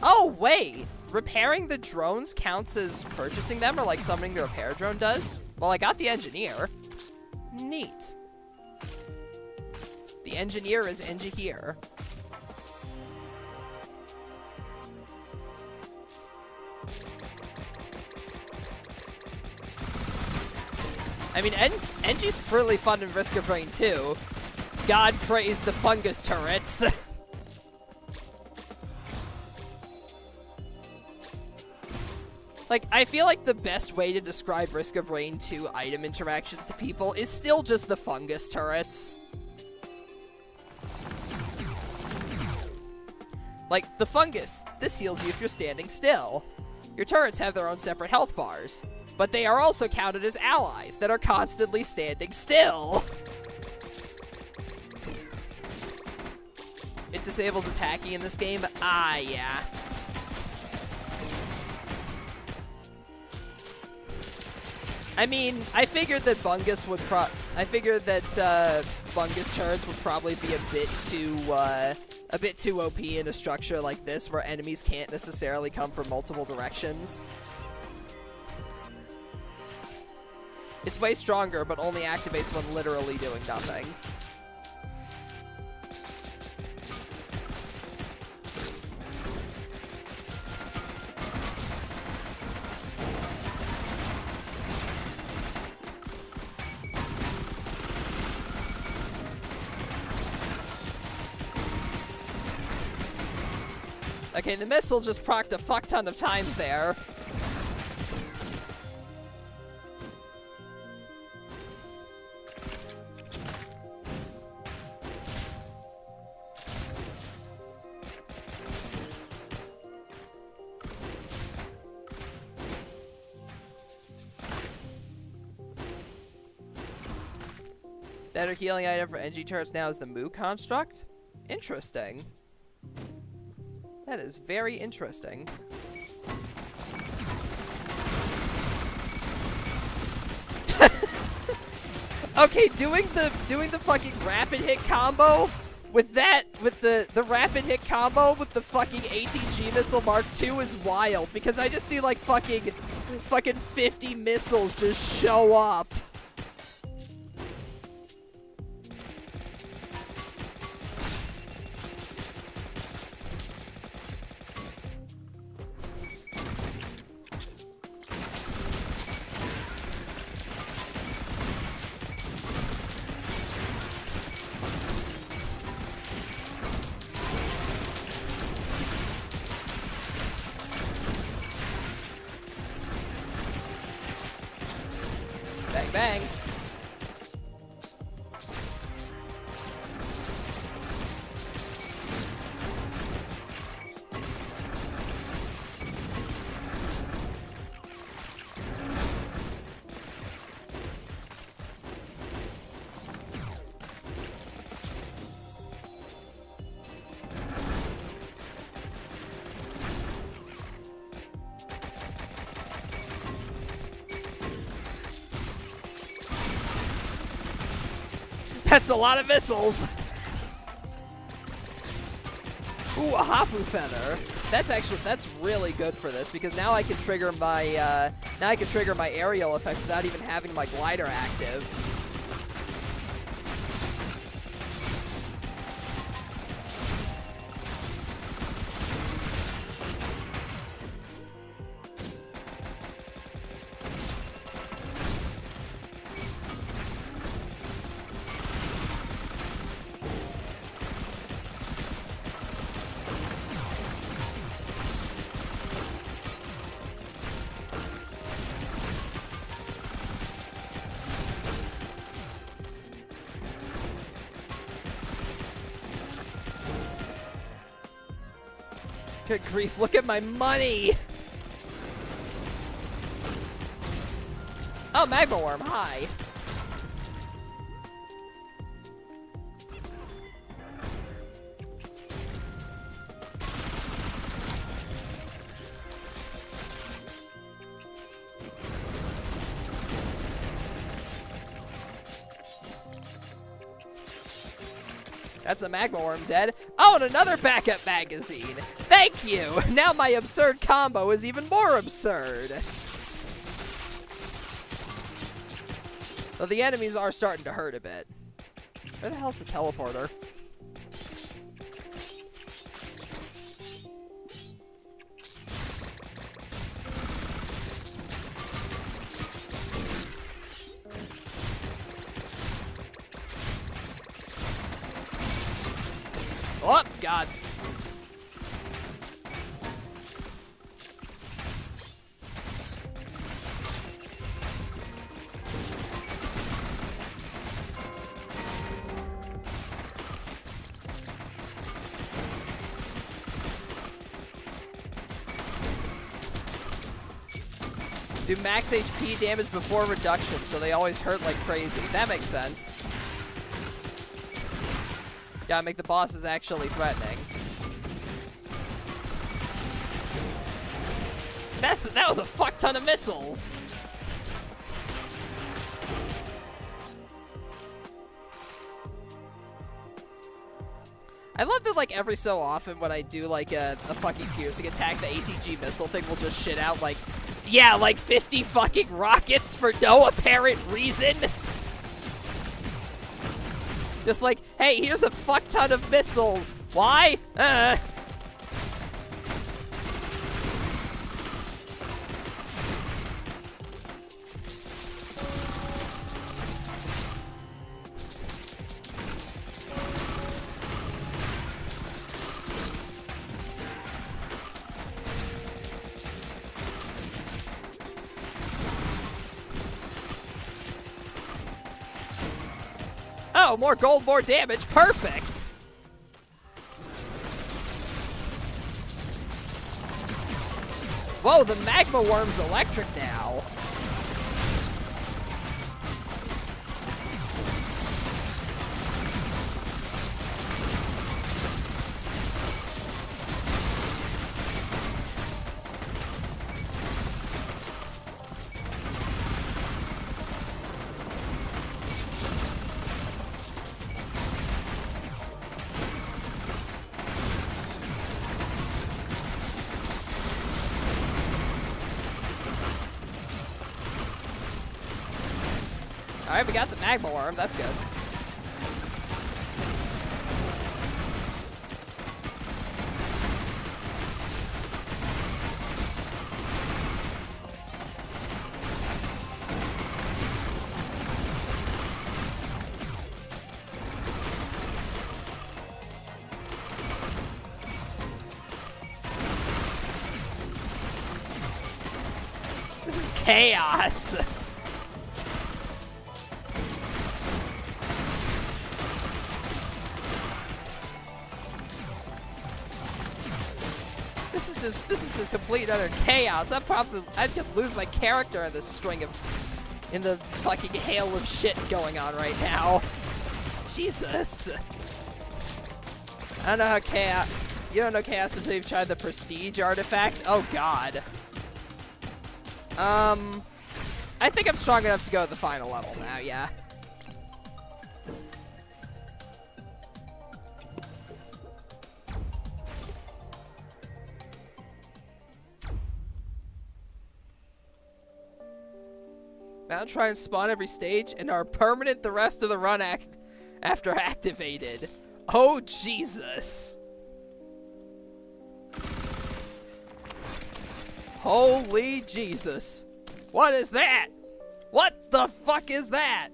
Oh, wait! Repairing the drones counts as purchasing them, or like summoning the repair drone does? Well, I got the engineer. Neat. The engineer is here. I mean, Engi's really fun in Risk of Rain 2. God praise the fungus turrets. Like, I feel like the best way to describe Risk of Rain 2 item interactions to people is still just the fungus turrets. Like, the fungus. This heals you if you're standing still. Your turrets have their own separate health bars, but they are also counted as allies that are constantly standing still. It disables attacking in this game? Ah, yeah. I mean, I figured that Bungus would Bungus turrets would probably be a bit too OP in a structure like this, where enemies can't necessarily come from multiple directions. It's way stronger, but only activates when literally doing nothing. Okay, the missile just procced a fuck ton of times there. Better healing item for NG turrets now is the Moo construct? Interesting. That is very interesting. Okay, doing the fucking rapid hit combo with the rapid hit combo with the fucking ATG missile Mark II is wild, because I just see like fucking 50 missiles just show up. Bang, bang. That's a lot of missiles. Ooh, a Hapu Feather. That's really good for this, because now I can trigger my aerial effects without even having my glider active. Good grief, look at my money! Oh, Magma Worm, hi. That's a Magma Worm dead. Oh, and another backup magazine. Thank you. Now my absurd combo is even more absurd. Though the enemies are starting to hurt a bit. Where the hell's the teleporter? Oh, God. Do max HP damage before reduction, so they always hurt like crazy. That makes sense. Gotta make the bosses actually threatening. That was a fuck ton of missiles. I love that, like, every so often when I do, like, a fucking piercing attack, the ATG missile thing will just shit out, like, yeah, like 50 fucking rockets for no apparent reason. Just like, hey, here's a fuck ton of missiles. Why? Oh, more gold, more damage. Perfect. Whoa, the Magma Worm's electric now. Alright, we got the Magma Worm. That's good. This is chaos. This is just complete utter chaos. I'd lose my character in this in the fucking hail of shit going on right now. Jesus. I don't know how chaos. You don't know chaos until you've tried the prestige artifact. Oh God. I think I'm strong enough to go to the final level now. Yeah. Now try and spawn every stage and are permanent the rest of the run after activated. Oh, Jesus. Holy Jesus. What is that? What the fuck is that?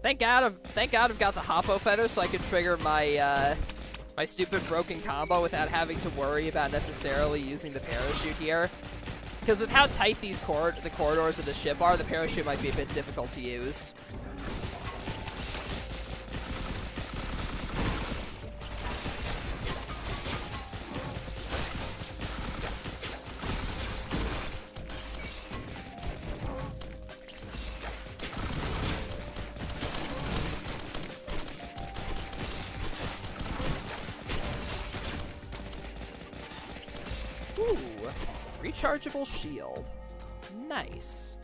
Thank God I've got the Hoppo Feather so I can trigger my my stupid broken combo without having to worry about necessarily using the parachute here. Because with how tight these the corridors of the ship are, the parachute might be a bit difficult to use. Ooh, rechargeable shield. Nice.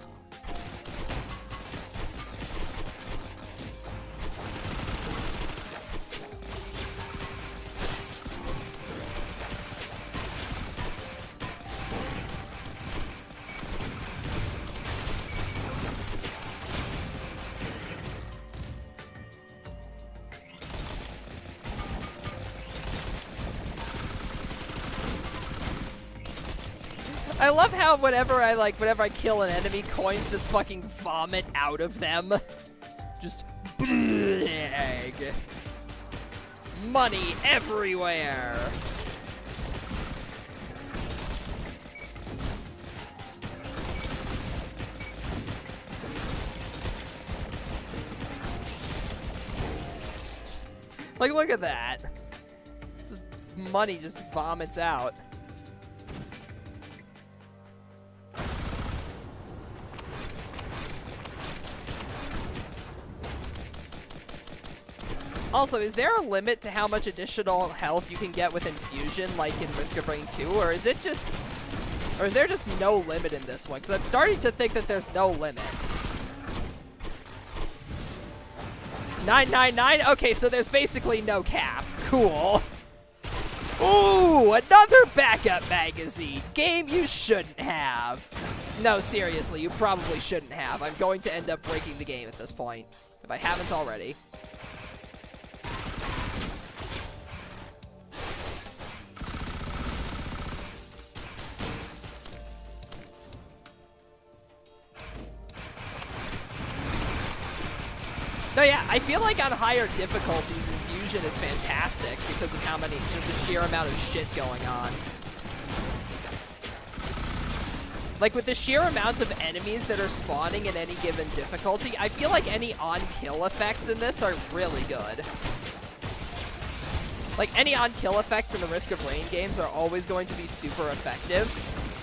I love how whenever I kill an enemy, coins just fucking vomit out of them. Just blag. Money everywhere. Like, look at that. Just money just vomits out. Also, is there a limit to how much additional health you can get with infusion, like in Risk of Rain 2, or is it just, or is there just no limit in this one? Because I'm starting to think that there's no limit. 999? Okay, so there's basically no cap. Cool. Ooh, another backup magazine. Game you shouldn't have. No, seriously, you probably shouldn't have. I'm going to end up breaking the game at this point, if I haven't already. No, yeah, I feel like on higher difficulties, Infusion is fantastic because of how many, just the sheer amount of shit going on. Like, with the sheer amount of enemies that are spawning in any given difficulty, I feel like any on-kill effects in this are really good. Like, any on-kill effects in the Risk of Rain games are always going to be super effective,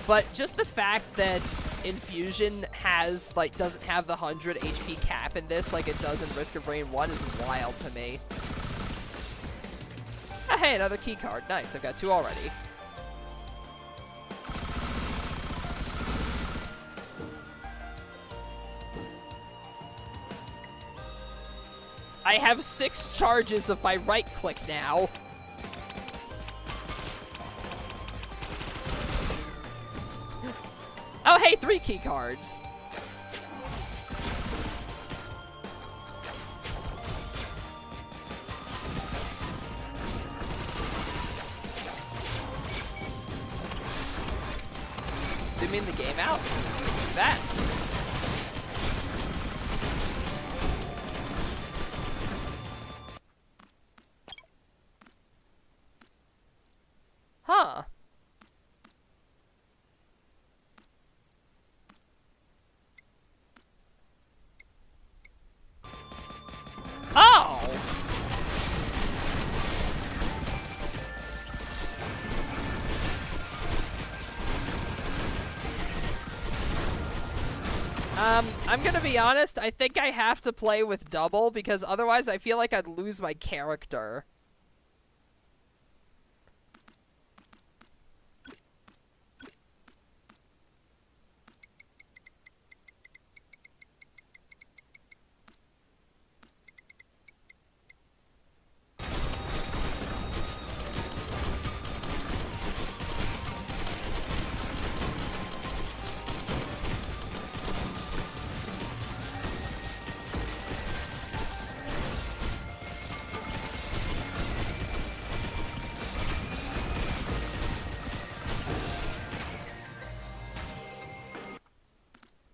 but just the fact that Infusion has, like, doesn't have the 100 HP cap in this like it does in Risk of Rain 1 is wild to me. Ah, hey, another key card. Nice, I've got 2 already. I have 6 charges of my right click now. Oh, hey, 3 key cards. Zooming the game out. Look at that. Huh. Oh! I'm gonna be honest, I think I have to play with double because otherwise I feel like I'd lose my character.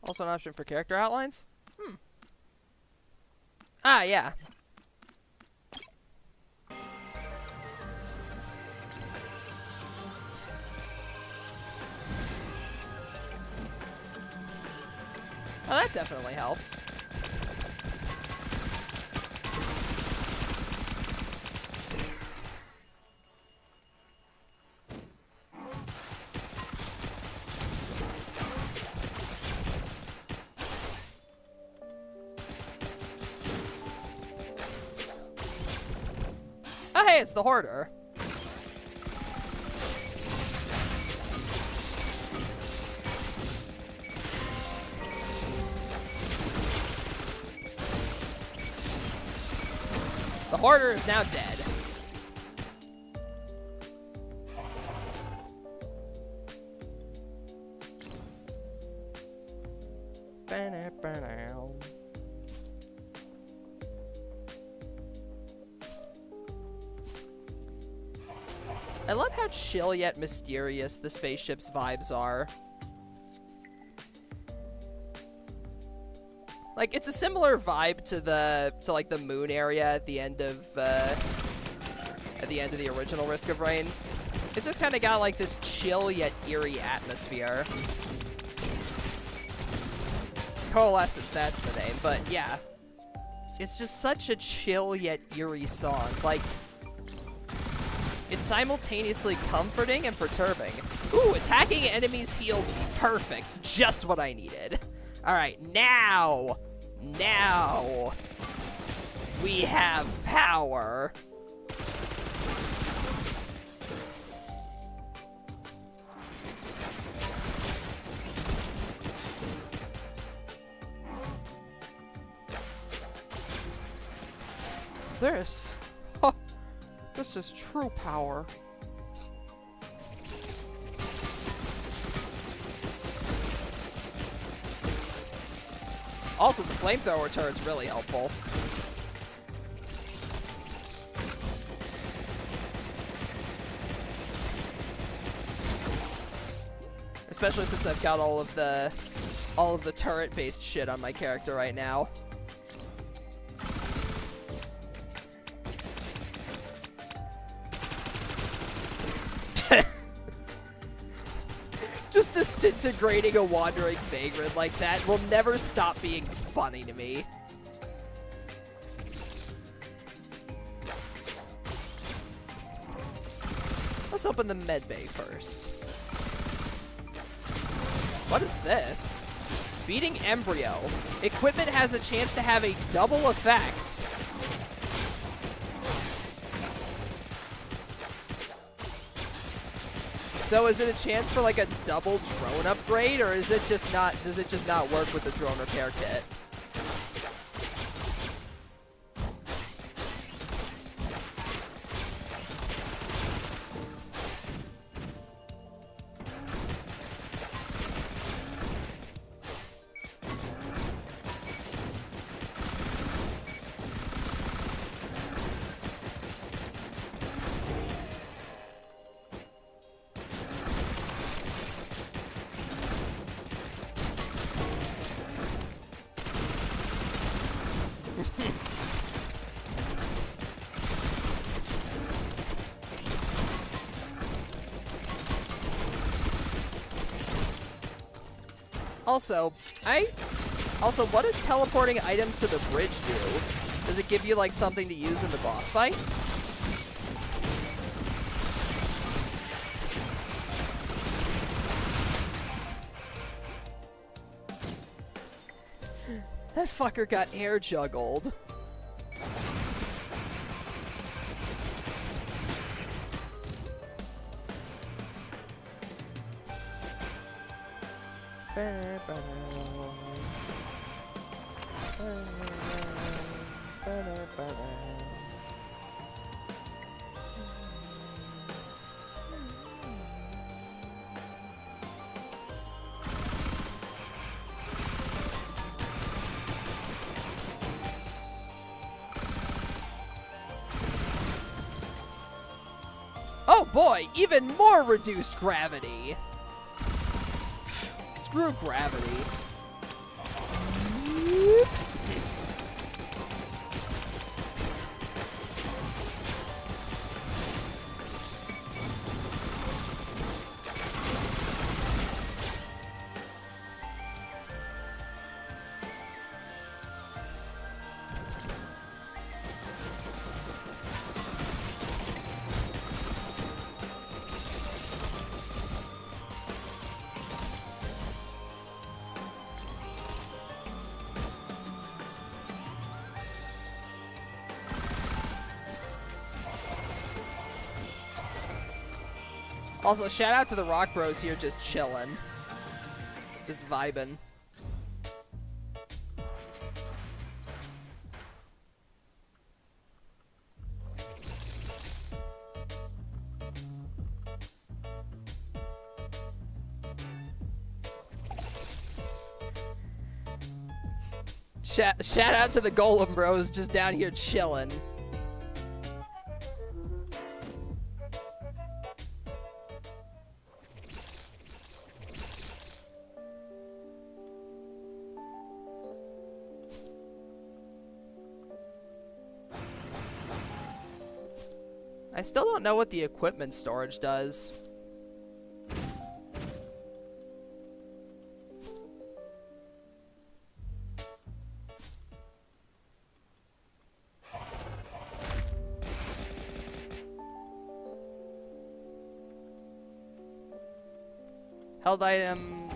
Also an option for character outlines? Ah, yeah. Oh, that definitely helps. Oh, hey, it's the Hoarder. The Hoarder is now dead. I love how chill yet mysterious the spaceship's vibes are. Like, it's a similar vibe to like the moon area at the end of the original Risk of Rain. It's just kind of got like this chill yet eerie atmosphere. Coalescence, that's the name, but yeah. It's just such a chill yet eerie song. Like, it's simultaneously comforting and perturbing. Ooh, attacking enemies heals me. Perfect. Just what I needed. Alright, now we have power. This is true power. Also, the flamethrower turret is really helpful. Especially since I've got all of the turret-based shit on my character right now. Just disintegrating a wandering vagrant like that will never stop being funny to me. Let's open the medbay first. What is this? Feeding embryo. Equipment has a chance to have a double effect. So is it a chance for like a double drone upgrade, or is it just not, does it just not work with the drone repair kit? Also, what does teleporting items to the bridge do? Does it give you, like, something to use in the boss fight? That fucker got air juggled. Oh boy, even more reduced gravity. Screw gravity. Also, shout out to the Rock Bros here just chilling. Just vibing. Shout out to the Golem Bros just down here chilling. I still don't know what the equipment storage does. Held item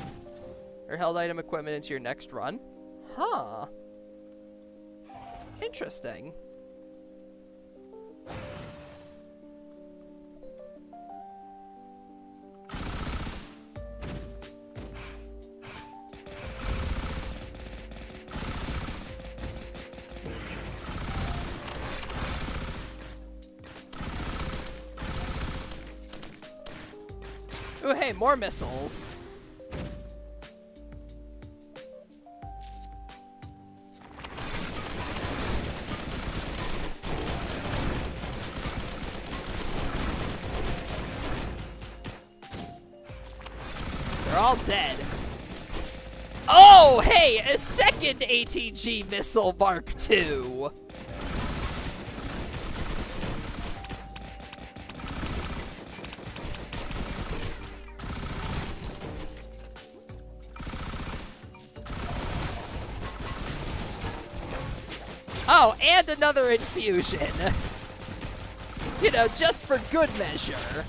or held item equipment into your next run? Huh. Interesting. Ooh, hey, more missiles. They're all dead. Oh, hey, a second ATG missile Mark II. Oh, and another infusion. You know, just for good measure.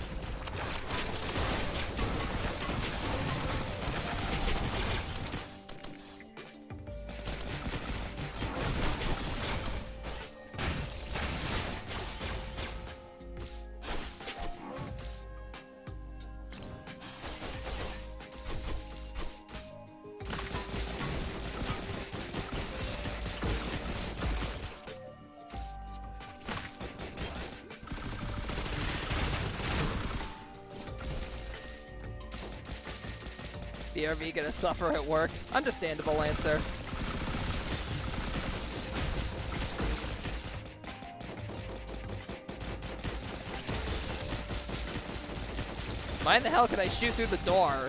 BRB gonna suffer at work. Understandable answer. Why in the hell can I shoot through the door?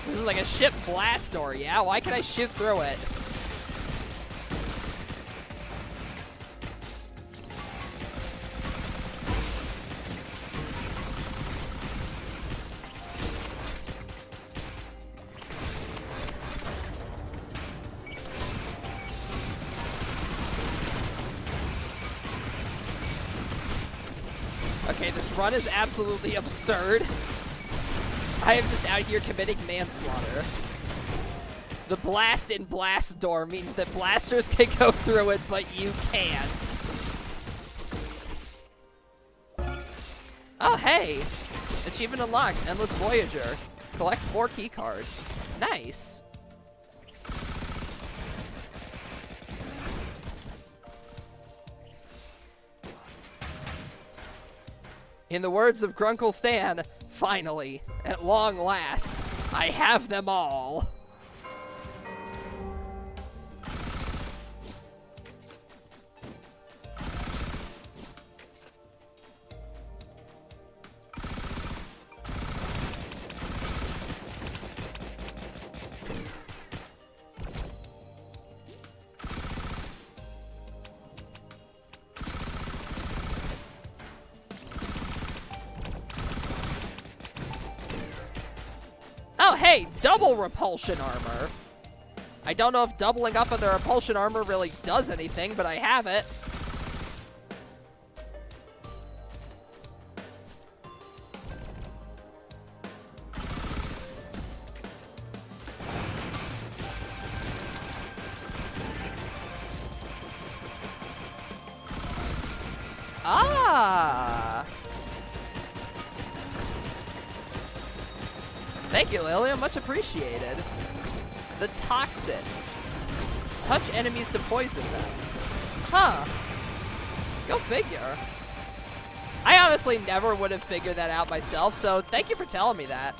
This is like a ship blast door, yeah? Why can I shoot through it? Okay, this run is absolutely absurd. I am just out here committing manslaughter. The blast in blast door means that blasters can go through it, but you can't. Oh, hey! Achievement unlocked, Endless Voyager. Collect 4 key cards. Nice. In the words of Grunkle Stan, finally, at long last, I have them all. Oh, hey, double repulsion armor. I don't know if doubling up on the repulsion armor really does anything, but I have it. Ah! Thank you, Lilia. Much appreciated. The Toxin. Touch enemies to poison them. Huh. Go figure. I honestly never would have figured that out myself, so thank you for telling me that.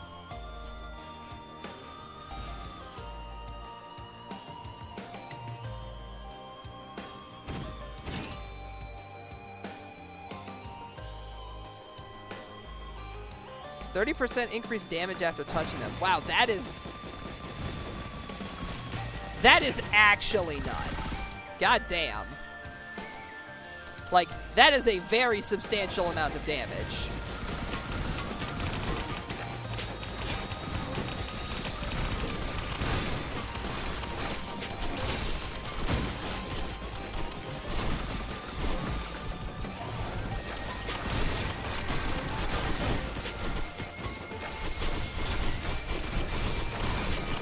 %30 increased damage after touching them. Wow, that is actually nuts. God damn. Like, that is a very substantial amount of damage.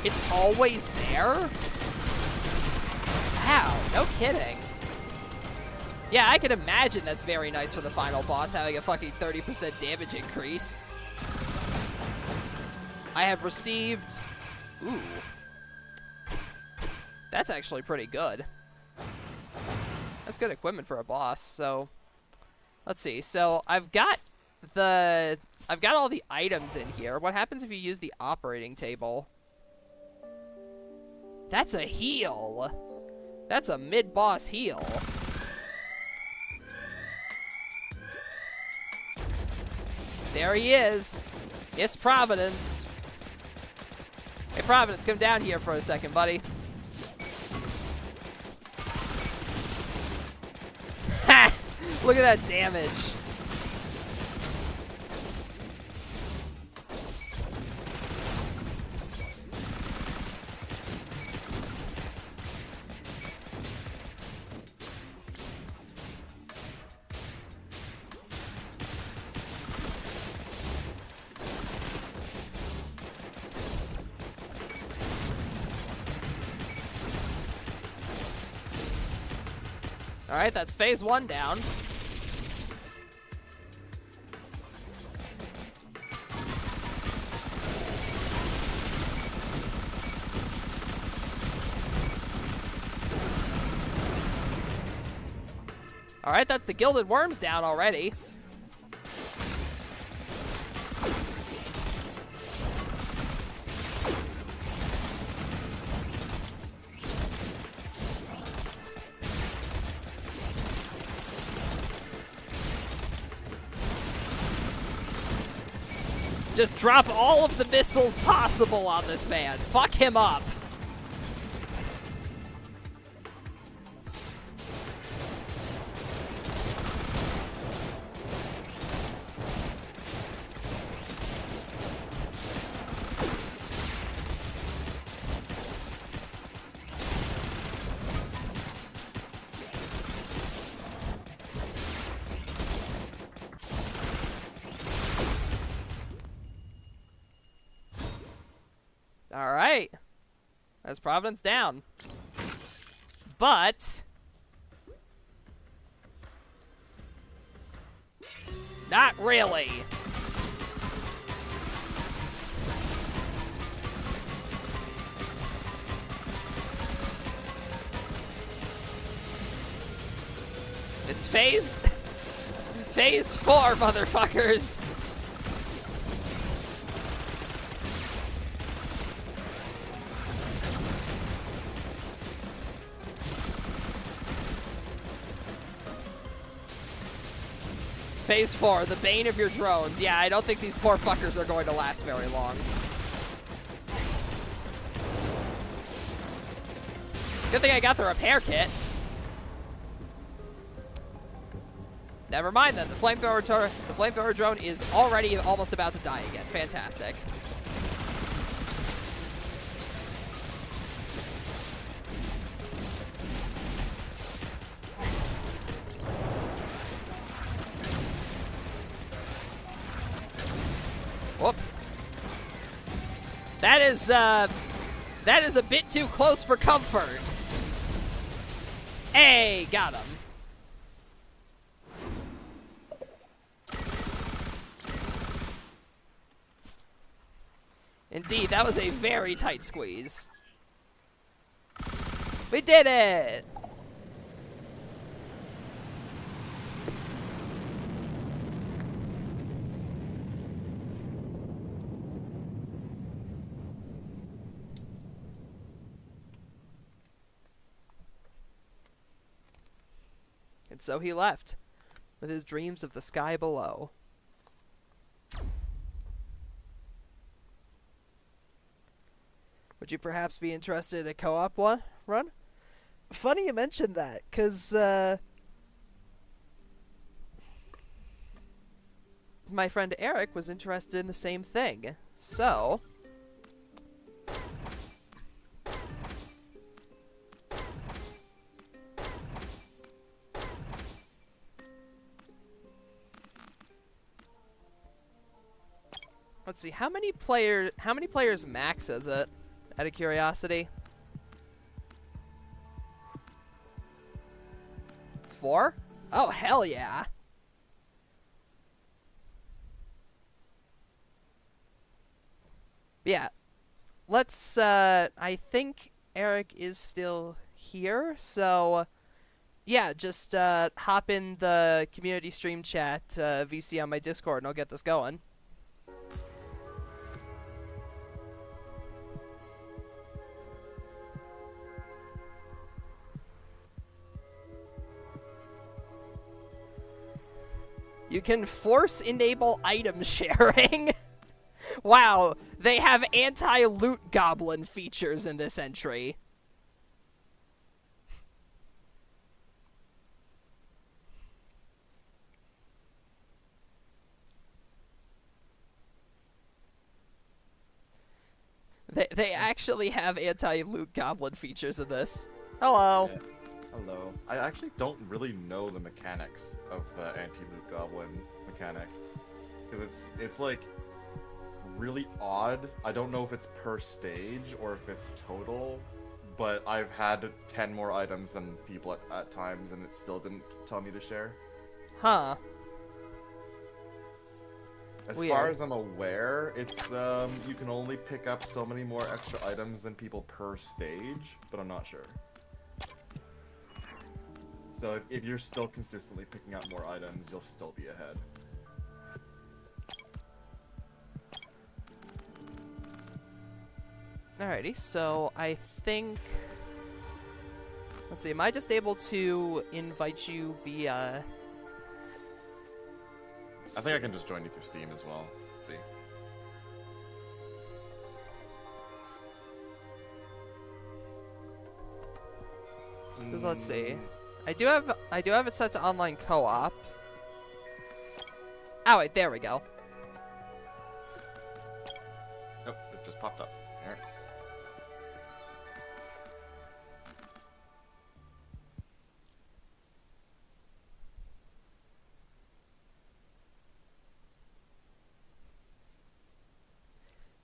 It's always there? Wow, no kidding. Yeah, I can imagine that's very nice for the final boss, having a fucking 30% damage increase. I have received... Ooh. That's actually pretty good. That's good equipment for a boss, so... Let's see, so I've got all the items in here. What happens if you use the operating table? That's a heal. That's a mid-boss heal. There he is. It's Providence. Hey, Providence, come down here for a second, buddy. Ha! Look at that damage. Alright, that's phase 1 down. Alright, that's the Gilded Worms down already. Just drop all of the missiles possible on this man. Fuck him up. Alright. That's Providence down. But... not really. It's phase... phase 4, motherfuckers. Phase 4, the bane of your drones. Yeah, I don't think these poor fuckers are going to last very long. Good thing I got the repair kit. Never mind then, the flamethrower drone is already almost about to die again. Fantastic. Whoop. That is a bit too close for comfort. Hey, got him. Indeed, that was a very tight squeeze. We did it! And so he left, with his dreams of the sky below. Would you perhaps be interested in a co-op run? Funny you mentioned that, because, My friend Eric was interested in the same thing. So, let's see, how many players max is it? Out of curiosity. 4? Oh, hell yeah. Yeah. Let's, I think Eric is still here, so yeah, just hop in the community stream chat, VC on my Discord, and I'll get this going. You can force enable item sharing. Wow, they have anti-loot goblin features in this entry. They actually have anti-loot goblin features in this. Hello. Yeah. Hello. I actually don't really know the mechanics of the anti-loot goblin mechanic, because it's like really odd. I don't know if it's per stage or if it's total, but I've had 10 more items than people at times, and it still didn't tell me to share. Huh. As Weird. far as I'm aware, it's you can only pick up so many more extra items than people per stage, but I'm not sure. So if you're still consistently picking up more items, you'll still be ahead. Alrighty, so I think... Let's see, am I just able to invite you via... I think I can just join you through Steam as well. Let's see. Because let's see. I do have it set to online co-op. Oh wait, there we go. Nope, it just popped up. Here.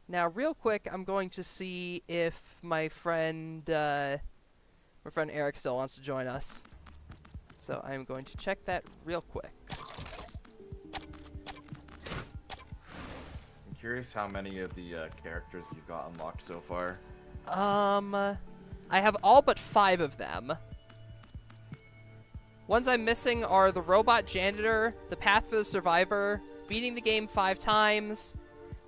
Now, real quick, I'm going to see if my friend Eric still wants to join us. So I'm going to check that real quick. I'm curious how many of the characters you've got unlocked so far. I have all but 5 of them. Ones I'm missing are the robot janitor, the path for the survivor, beating the game 5 times,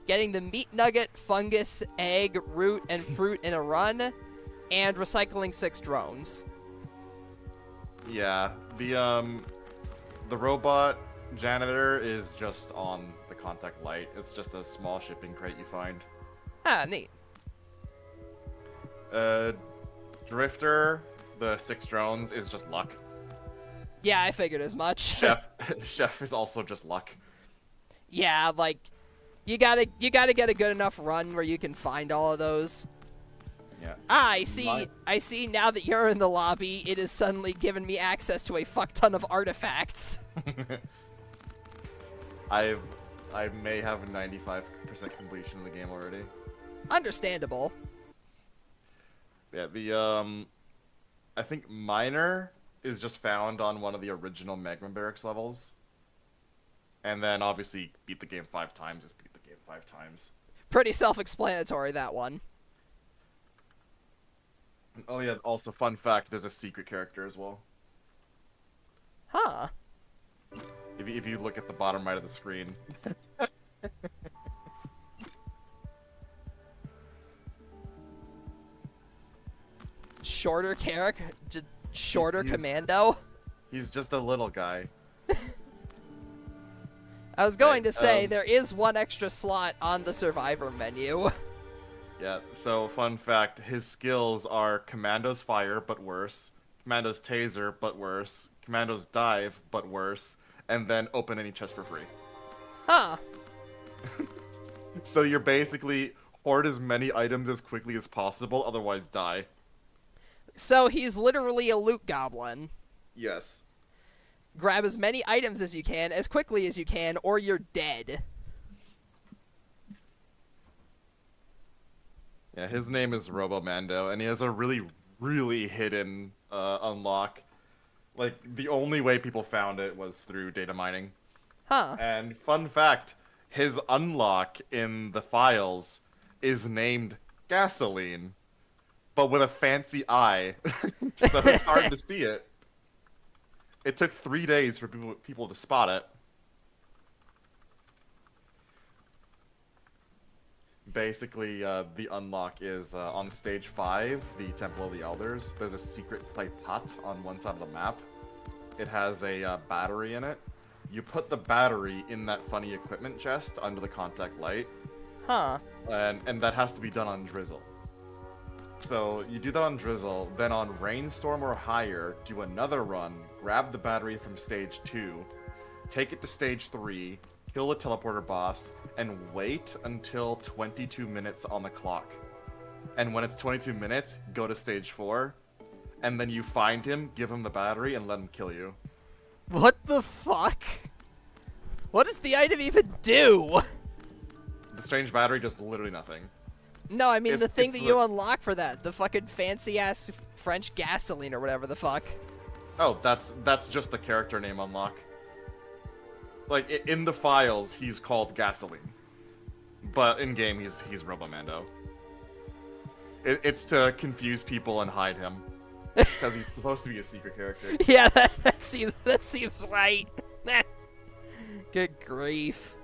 getting the meat nugget, fungus, egg, root, and fruit in a run, and recycling 6 drones. Yeah, the robot janitor is just on the contact light. It's just a small shipping crate you find. Ah, neat. Drifter, the 6 drones, is just luck. Yeah, I figured as much. Chef is also just luck. Yeah, like, you gotta get a good enough run where you can find all of those. Yeah. Ah, I see now that you're in the lobby, it has suddenly given me access to a fuck ton of artifacts. I may have 95% completion of the game already. Understandable. Yeah, I think Miner is just found on one of the original Magma Barracks levels. And then obviously beat the game 5 times is beat the game 5 times. Pretty self-explanatory, that one. Oh yeah, also fun fact, there's a secret character as well. Huh. If you look at the bottom right of the screen. Shorter Carrick? Shorter He's- Commando? He's just a little guy. I was going to say, um, there is one extra slot on the Survivor menu. Yeah, so fun fact, his skills are Commando's Fire, but worse, Commando's Taser, but worse, Commando's Dive, but worse, and then open any chest for free. Huh. So you're basically hoard as many items as quickly as possible, otherwise die. So he's literally a loot goblin. Yes. Grab as many items as you can, as quickly as you can, or you're dead. Yeah, his name is Robomando, and he has a really, really hidden unlock. Like, the only way people found it was through data mining. Huh. And fun fact, his unlock in the files is named Gasoline, but with a fancy eye, so it's hard to see it. It took 3 days for people to spot it. Basically, the unlock is on stage 5, the Temple of the Elders. There's a secret clay pot on one side of the map. It has a battery in it. You put the battery in that funny equipment chest under the contact light, Huh. and that has to be done on Drizzle. So you do that on Drizzle, then on Rainstorm or higher, do another run, grab the battery from stage 2, take it to stage 3, kill the teleporter boss, and wait until 22 minutes on the clock. And when it's 22 minutes, go to stage 4, and then you find him, give him the battery, and let him kill you. What the fuck? What does the item even do? The strange battery does literally nothing. No, I mean It's- the thing it's that you the- unlock for that. The fucking fancy-ass French gasoline or whatever the fuck. Oh, that's just the character name unlock. Like, in the files, he's called Gasoline. But in-game, he's Robomando. It's to confuse people and hide him. Because he's supposed to be a secret character. Yeah, that seems right. Good grief.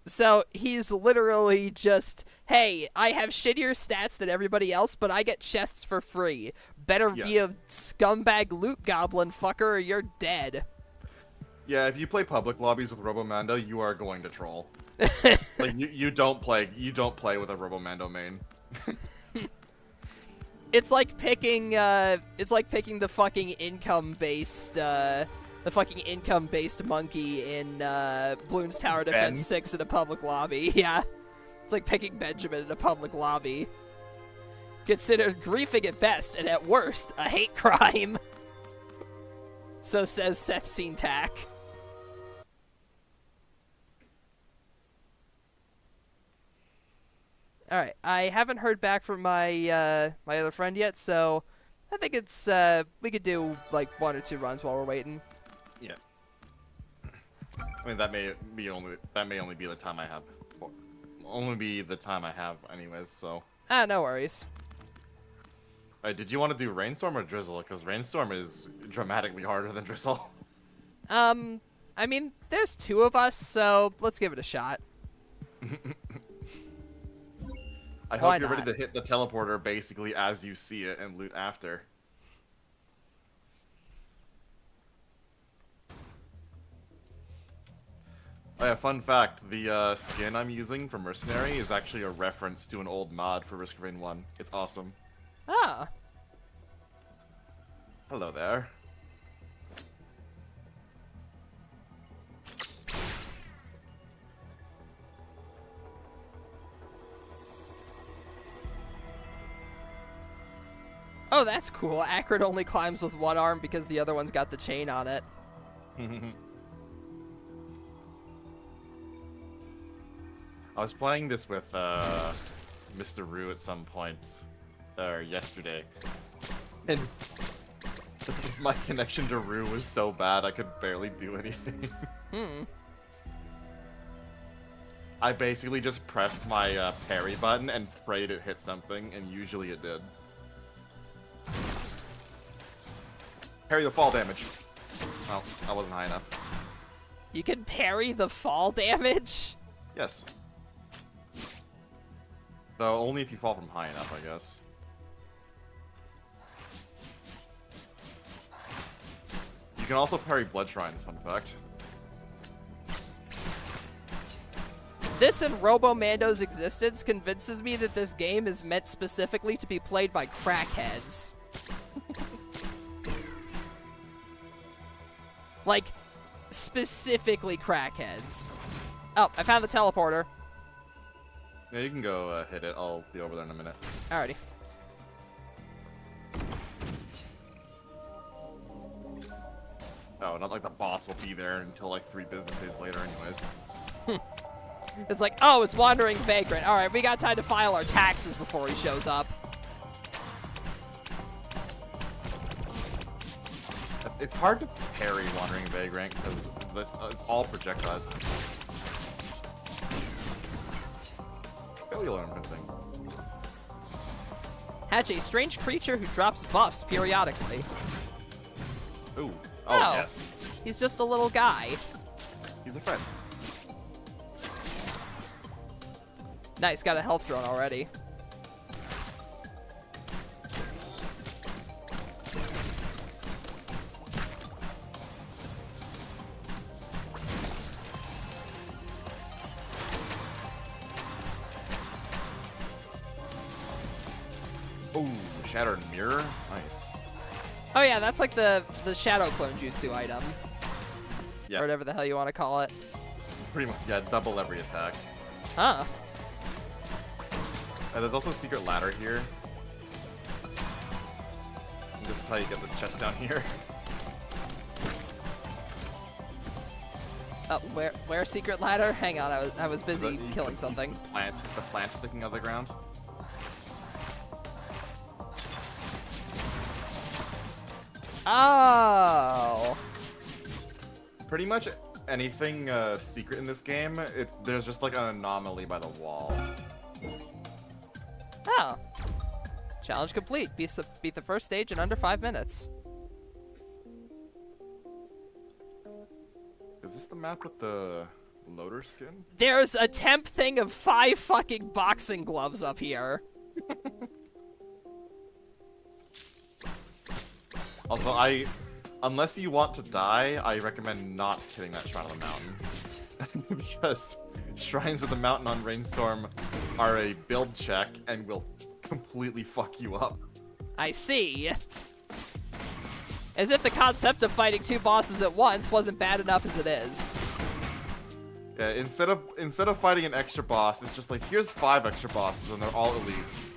So he's literally just, hey, I have shittier stats than everybody else, but I get chests for free. Better be Yes. a scumbag loot goblin fucker or you're dead. Yeah, if you play public lobbies with Robomando, you are going to troll. Like, you don't play with a Robomando main. It's like picking the fucking income-based monkey in Bloons Tower Defense Ben? 6 in a public lobby. Yeah. It's like picking Benjamin in a public lobby. Considered griefing at best, and at worst, a hate crime. So says Seth Seentak. Alright, I haven't heard back from my my other friend yet, so I think it's we could do like 1 or 2 runs while we're waiting. Yeah. I mean, that may only be the time I have. Only be the time I have, anyways. So. Ah, no worries. Did you want to do Rainstorm or Drizzle? Because Rainstorm is dramatically harder than Drizzle. I mean, there's 2 of us, so let's give it a shot. I Why hope you're ready not? to hit the teleporter basically as you see it and loot after. Oh yeah, fun fact, the skin I'm using for Mercenary is actually a reference to an old mod for Risk of Rain 1. It's awesome. Ah. Hello there. Oh, that's cool. Acrid only climbs with one arm because the other one's got the chain on it. I was playing this with Mr. Rue at some point yesterday, and my connection to Rue was so bad I could barely do anything. I basically just pressed my parry button and prayed it hit something, and usually it did. Parry the fall damage. Oh, I wasn't high enough. You can parry the fall damage? Yes. Though only if you fall from high enough, I guess. You can also parry blood shrines, fun fact. This and Robomando's existence convinces me that this game is meant specifically to be played by crackheads. Like, specifically crackheads. Oh, I found the teleporter. Yeah, you can go hit it. I'll be over there in a minute. Alrighty. Oh, not like the boss will be there until like 3 business days later anyways. It's like, oh, it's Wandering Vagrant. Alright, we got time to file our taxes before he shows up. It's hard to parry Wandering Vagrant because it's all projectiles. Failure learn thing. Hatch a strange creature who drops buffs periodically. Ooh. Oh, Oh. yes. He's just a little guy. He's a friend. Nice, got a health drone already. Ooh, Shattered Mirror. Nice. Oh yeah, that's like the Shadow Clone Jutsu item. Yeah. Or whatever the hell you want to call it. Pretty much. Yeah, double every attack. Huh. There's also a secret ladder here. And this is how you get this chest down here. Oh, where secret ladder? Hang on, I was busy You killing see something. the plant sticking out of the ground. Oh. Pretty much anything secret in this game, there's just like an anomaly by the wall. Oh. Challenge complete. Beat the first stage in under 5 minutes. Is this the map with the loader skin? There's a temp thing of 5 fucking boxing gloves up here. Also, unless you want to die, I recommend not hitting that Shrine of the Mountain. Because Shrines of the Mountain on Rainstorm are a build check and will completely fuck you up. I see. As if the concept of fighting 2 bosses at once wasn't bad enough as it is. Yeah, instead of fighting an extra boss, it's just like, here's 5 extra bosses and they're all elites.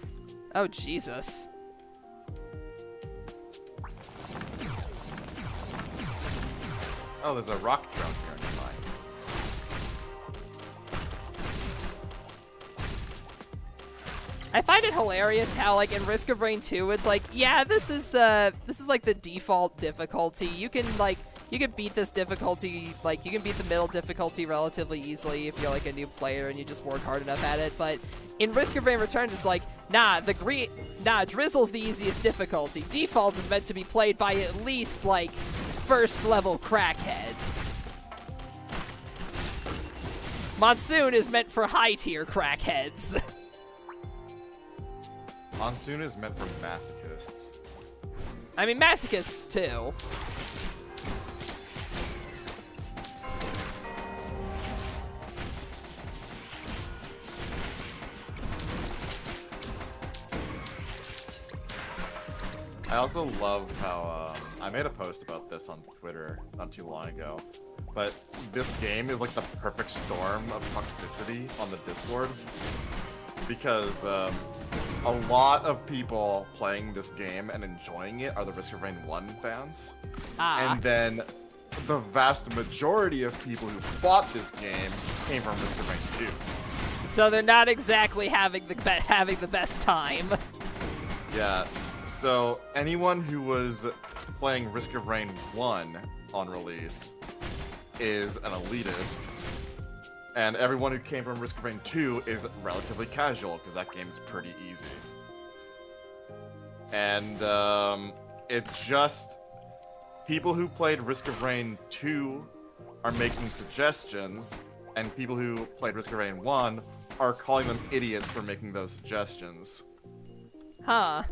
Oh, Jesus. Oh, there's a rock drone here nearby. I find it hilarious how, like, in Risk of Rain 2, it's like, yeah, this is like the default difficulty. You can beat this difficulty, like, you can beat the middle difficulty relatively easily if you're, like, a new player and you just work hard enough at it, but in Risk of Rain Returns, it's like, nah, Drizzle's the easiest difficulty. Default is meant to be played by at least, like, first-level crackheads. Monsoon is meant for high-tier crackheads. Monsoon is meant for masochists. I mean, masochists, too. I also love how, I made a post about this on Twitter not too long ago, but this game is like the perfect storm of toxicity on the Discord, because a lot of people playing this game and enjoying it are the Risk of Rain 1 fans, and then the vast majority of people who bought this game came from Risk of Rain 2. So they're not exactly having the best time. Yeah. So anyone who was playing Risk of Rain 1 on release is an elitist, And everyone who came from Risk of Rain 2 is relatively casual, because that game's pretty easy. And it's just people who played Risk of Rain 2 are making suggestions, and people who played Risk of Rain 1 are calling them idiots for making those suggestions. Huh.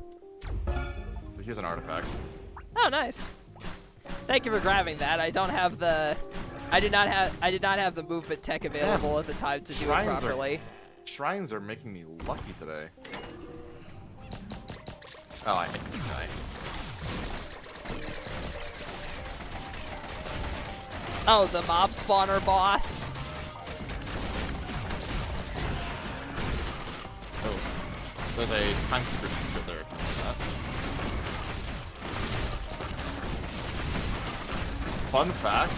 So here's an artifact. Oh, nice. Thank you for grabbing that. I don't have the... I did not have the movement tech available at the time to do it properly. Shrines are making me lucky today. Oh, I hate this guy. Oh, the mob spawner boss. Oh, there's a timekeeper secret there. Fun fact,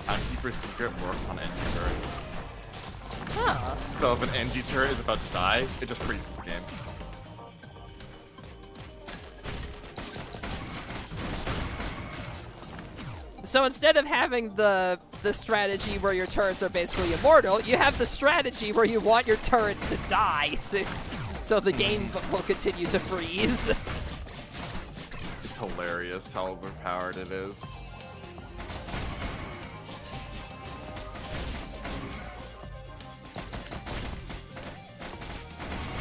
timekeeper secret works on NG turrets. Huh. So if an NG turret is about to die, it just freezes the game. So instead of having the strategy where your turrets are basically immortal, you have the strategy where you want your turrets to die, so the game will continue to freeze. It's hilarious how overpowered it is.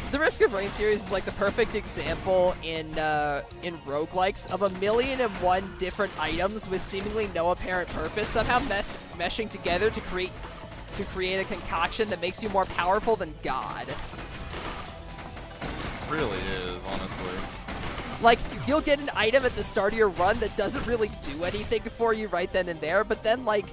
The Risk of Rain series is like the perfect example in roguelikes of 1,000,001 different items with seemingly no apparent purpose somehow meshing together to create a concoction that makes you more powerful than God. It really is, honestly. Like, you'll get an item at the start of your run that doesn't really do anything for you right then and there, but then like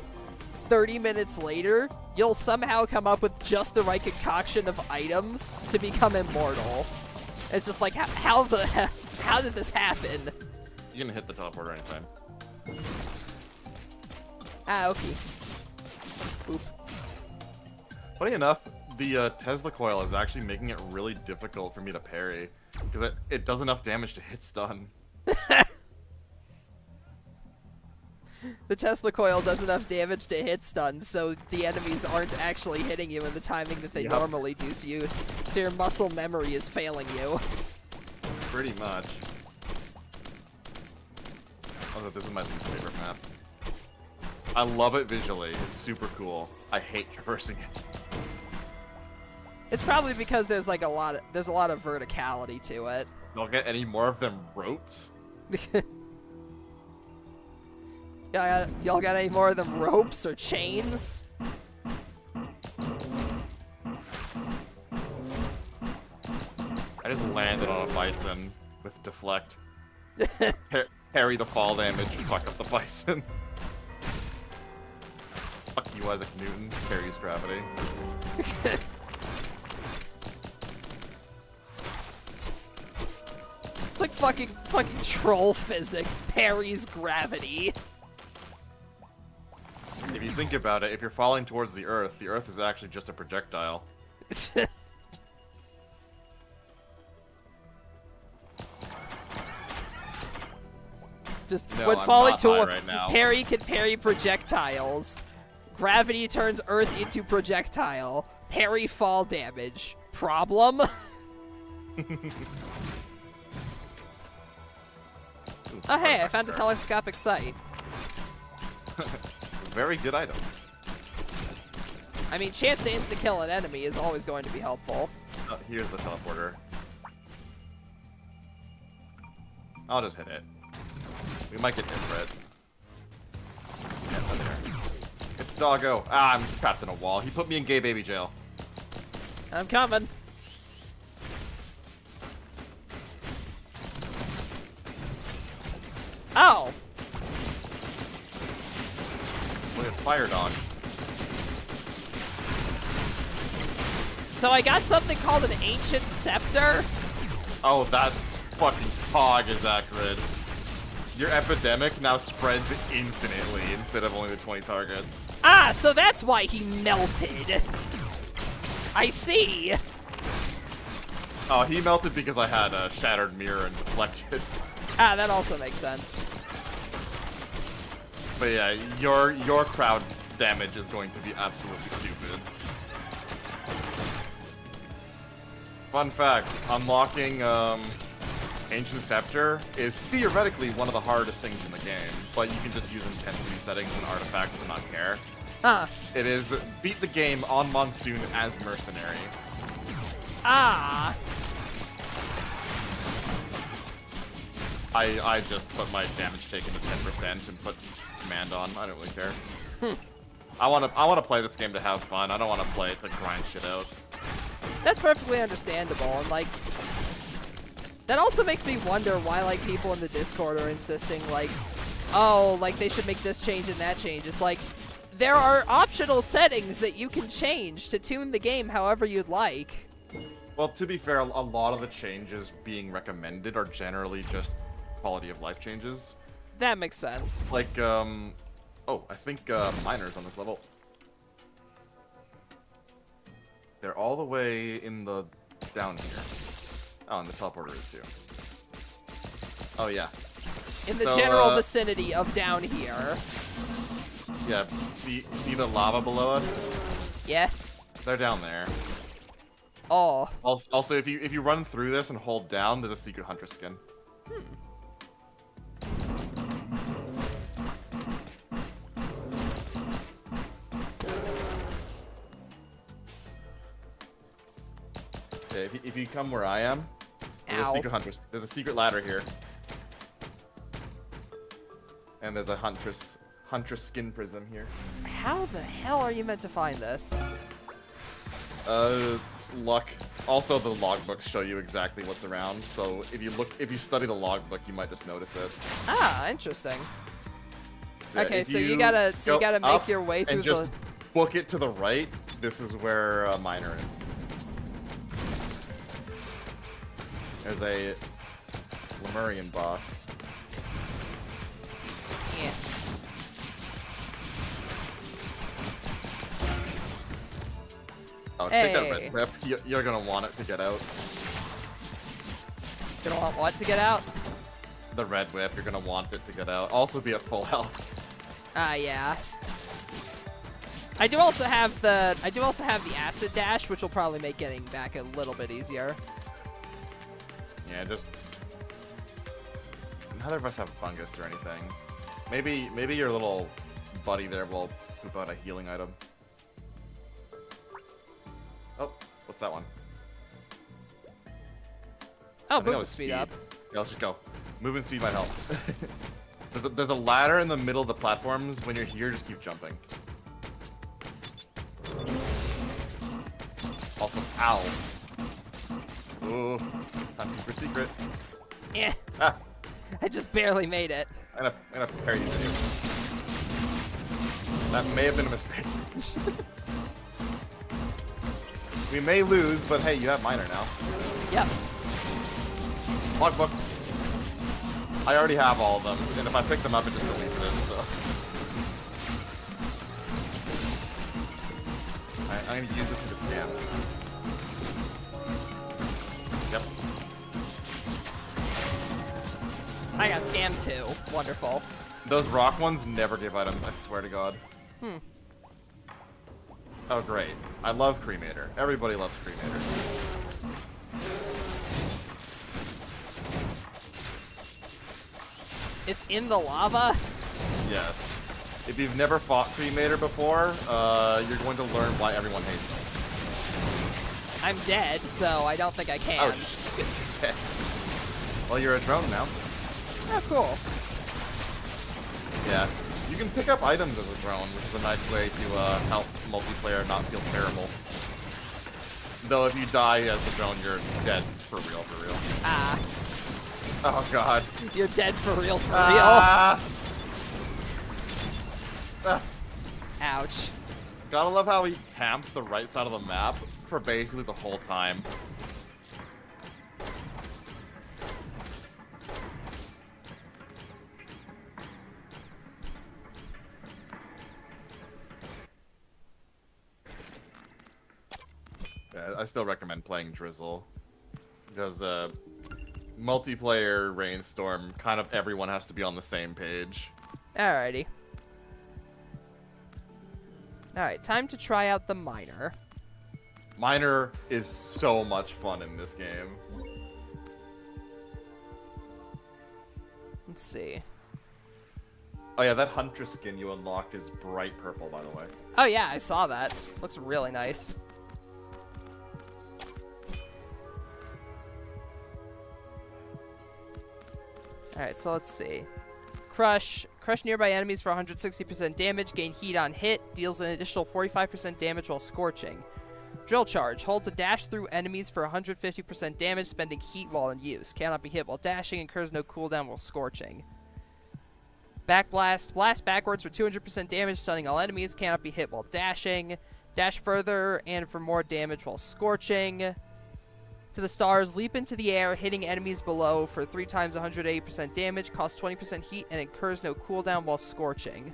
30 minutes later, you'll somehow come up with just the right concoction of items to become immortal. It's just like, how did this happen? You can hit the teleporter anytime. Ah, okay. Oop. Funny enough, the Tesla coil is actually making it really difficult for me to parry, because it does enough damage to hit stun. The Tesla coil does enough damage to hit stun, so the enemies aren't actually hitting you in the timing that they Yep. normally do, so your muscle memory is failing you. Pretty much. Although this is my least favorite map. I love it visually. It's super cool. I hate traversing it. It's probably because there's like a lot of verticality to it. Don't get any more of them ropes. Y'all got any more of them ropes or chains? I just landed on a bison with deflect. Parry the fall damage, fuck up the bison. Fuck you, Isaac Newton. Parries gravity. It's like fucking troll physics, parries gravity. If you think about it, if you're falling towards the Earth is actually just a projectile. Just No, when I'm falling not to high right now. parry can parry projectiles. Gravity turns Earth into projectile. Parry fall damage. Problem? Oh hey, I found a telescopic sight. Very good item. I mean, chance to insta-kill an enemy is always going to be helpful. Oh, here's the teleporter. I'll just hit it. We might get hit for it. Yeah, there. It's Doggo. Ah, I'm trapped in a wall. He put me in gay baby jail. I'm coming. Oh! Look, it's Fire Dog. So I got something called an Ancient Scepter. Oh, that's fucking Pog is accurate. Your epidemic now spreads infinitely instead of only the 20 targets. Ah, so that's why he melted. I see. Oh, he melted because I had a Shattered Mirror and deflected. Ah, that also makes sense. But yeah, your crowd damage is going to be absolutely stupid. Fun fact, unlocking Ancient Scepter is theoretically one of the hardest things in the game, but you can just use intensity settings and artifacts to not care. Huh. It is beat the game on Monsoon as Mercenary. Ah. I just put my damage taken to 10% and put command on. I don't really care. I wanna play this game to have fun. I don't wanna play it to grind shit out. That's perfectly understandable, and like, that also makes me wonder why like people in the Discord are insisting like, oh, like they should make this change and that change. It's like, there are optional settings that you can change to tune the game however you'd like. Well, to be fair, a lot of the changes being recommended are generally just quality of life changes. That makes sense. Like, oh, I think Miner's on this level. They're all the way in the down here. Oh, and the teleporter is too. Oh yeah. In the So, general vicinity of down here. Yeah. See the lava below us? Yeah. They're down there. Oh. Also, if you run through this and hold down, there's a secret hunter skin. Okay, if you come where I am, there's Ow. a secret hunter. There's a secret ladder here, and there's a huntress skin prism here. How the hell are you meant to find this? Luck. Also, the logbooks show you exactly what's around. So if you study the logbook, you might just notice it. Ah, interesting. So, yeah, Okay, if so you gotta go make up your way through and just book it to the right. This is where Miner is. There's a Lemurian boss. Yeah. Oh, take that Hey. red whip. You're gonna want it to get out. Gonna want what to get out? The red whip. You're gonna want it to get out. Also, be at full health. Ah, yeah. I do also have the acid dash, which will probably make getting back a little bit easier. Yeah, just neither of us have fungus or anything. Maybe your little buddy there will poop out a healing item. Oh, what's that one? Oh, I think that movement was speed up. Yeah, let's just go. Movement speed might help. there's a ladder in the middle of the platforms. When you're here, just keep jumping. Also, ow. Ooh, time for secret. Yeah. Ah, I just barely made it. I'm gonna parry you. That may have been a mistake. We may lose, but hey, you have Miner now. Yep. Logbook. I already have all of them, and if I pick them up, it just deletes it, so. Alright, I'm gonna use this to scan. Yep. I got scammed too. Wonderful. Those rock ones never give items, I swear to God. Oh, great. I love Cremator. Everybody loves Cremator. It's in the lava? Yes. If you've never fought Cremator before, you're going to learn why everyone hates them. I'm dead, so I don't think I can. Oh, shit. Dead. Well, you're a drone now. Oh, cool. Yeah. You can pick up items as a drone, which is a nice way to help multiplayer not feel terrible. Though if you die as a drone, you're dead for real. Ah. Oh god. You're dead for real, Ah! Ah. Ouch. Gotta love how he camped the right side of the map for basically the whole time. Yeah, I still recommend playing Drizzle. Because, multiplayer Rainstorm, kind of everyone has to be on the same page. Alrighty. Alright, time to try out the miner. Miner is so much fun in this game. Let's see. Oh yeah, that Huntress skin you unlocked is bright purple, by the way. Oh yeah, I saw that. Looks really nice. Alright, so let's see. Crush. Crush nearby enemies for 160% damage. Gain heat on hit. Deals an additional 45% damage while scorching. Drill charge. Hold to dash through enemies for 150% damage, spending heat while in use. Cannot be hit while dashing. Incurs no cooldown while scorching. Back blast. Blast backwards for 200% damage, stunning all enemies. Cannot be hit while dashing. Dash further and for more damage while scorching. To the stars, leap into the air, hitting enemies below for 3 times 180% damage, costs 20% heat, and incurs no cooldown while scorching.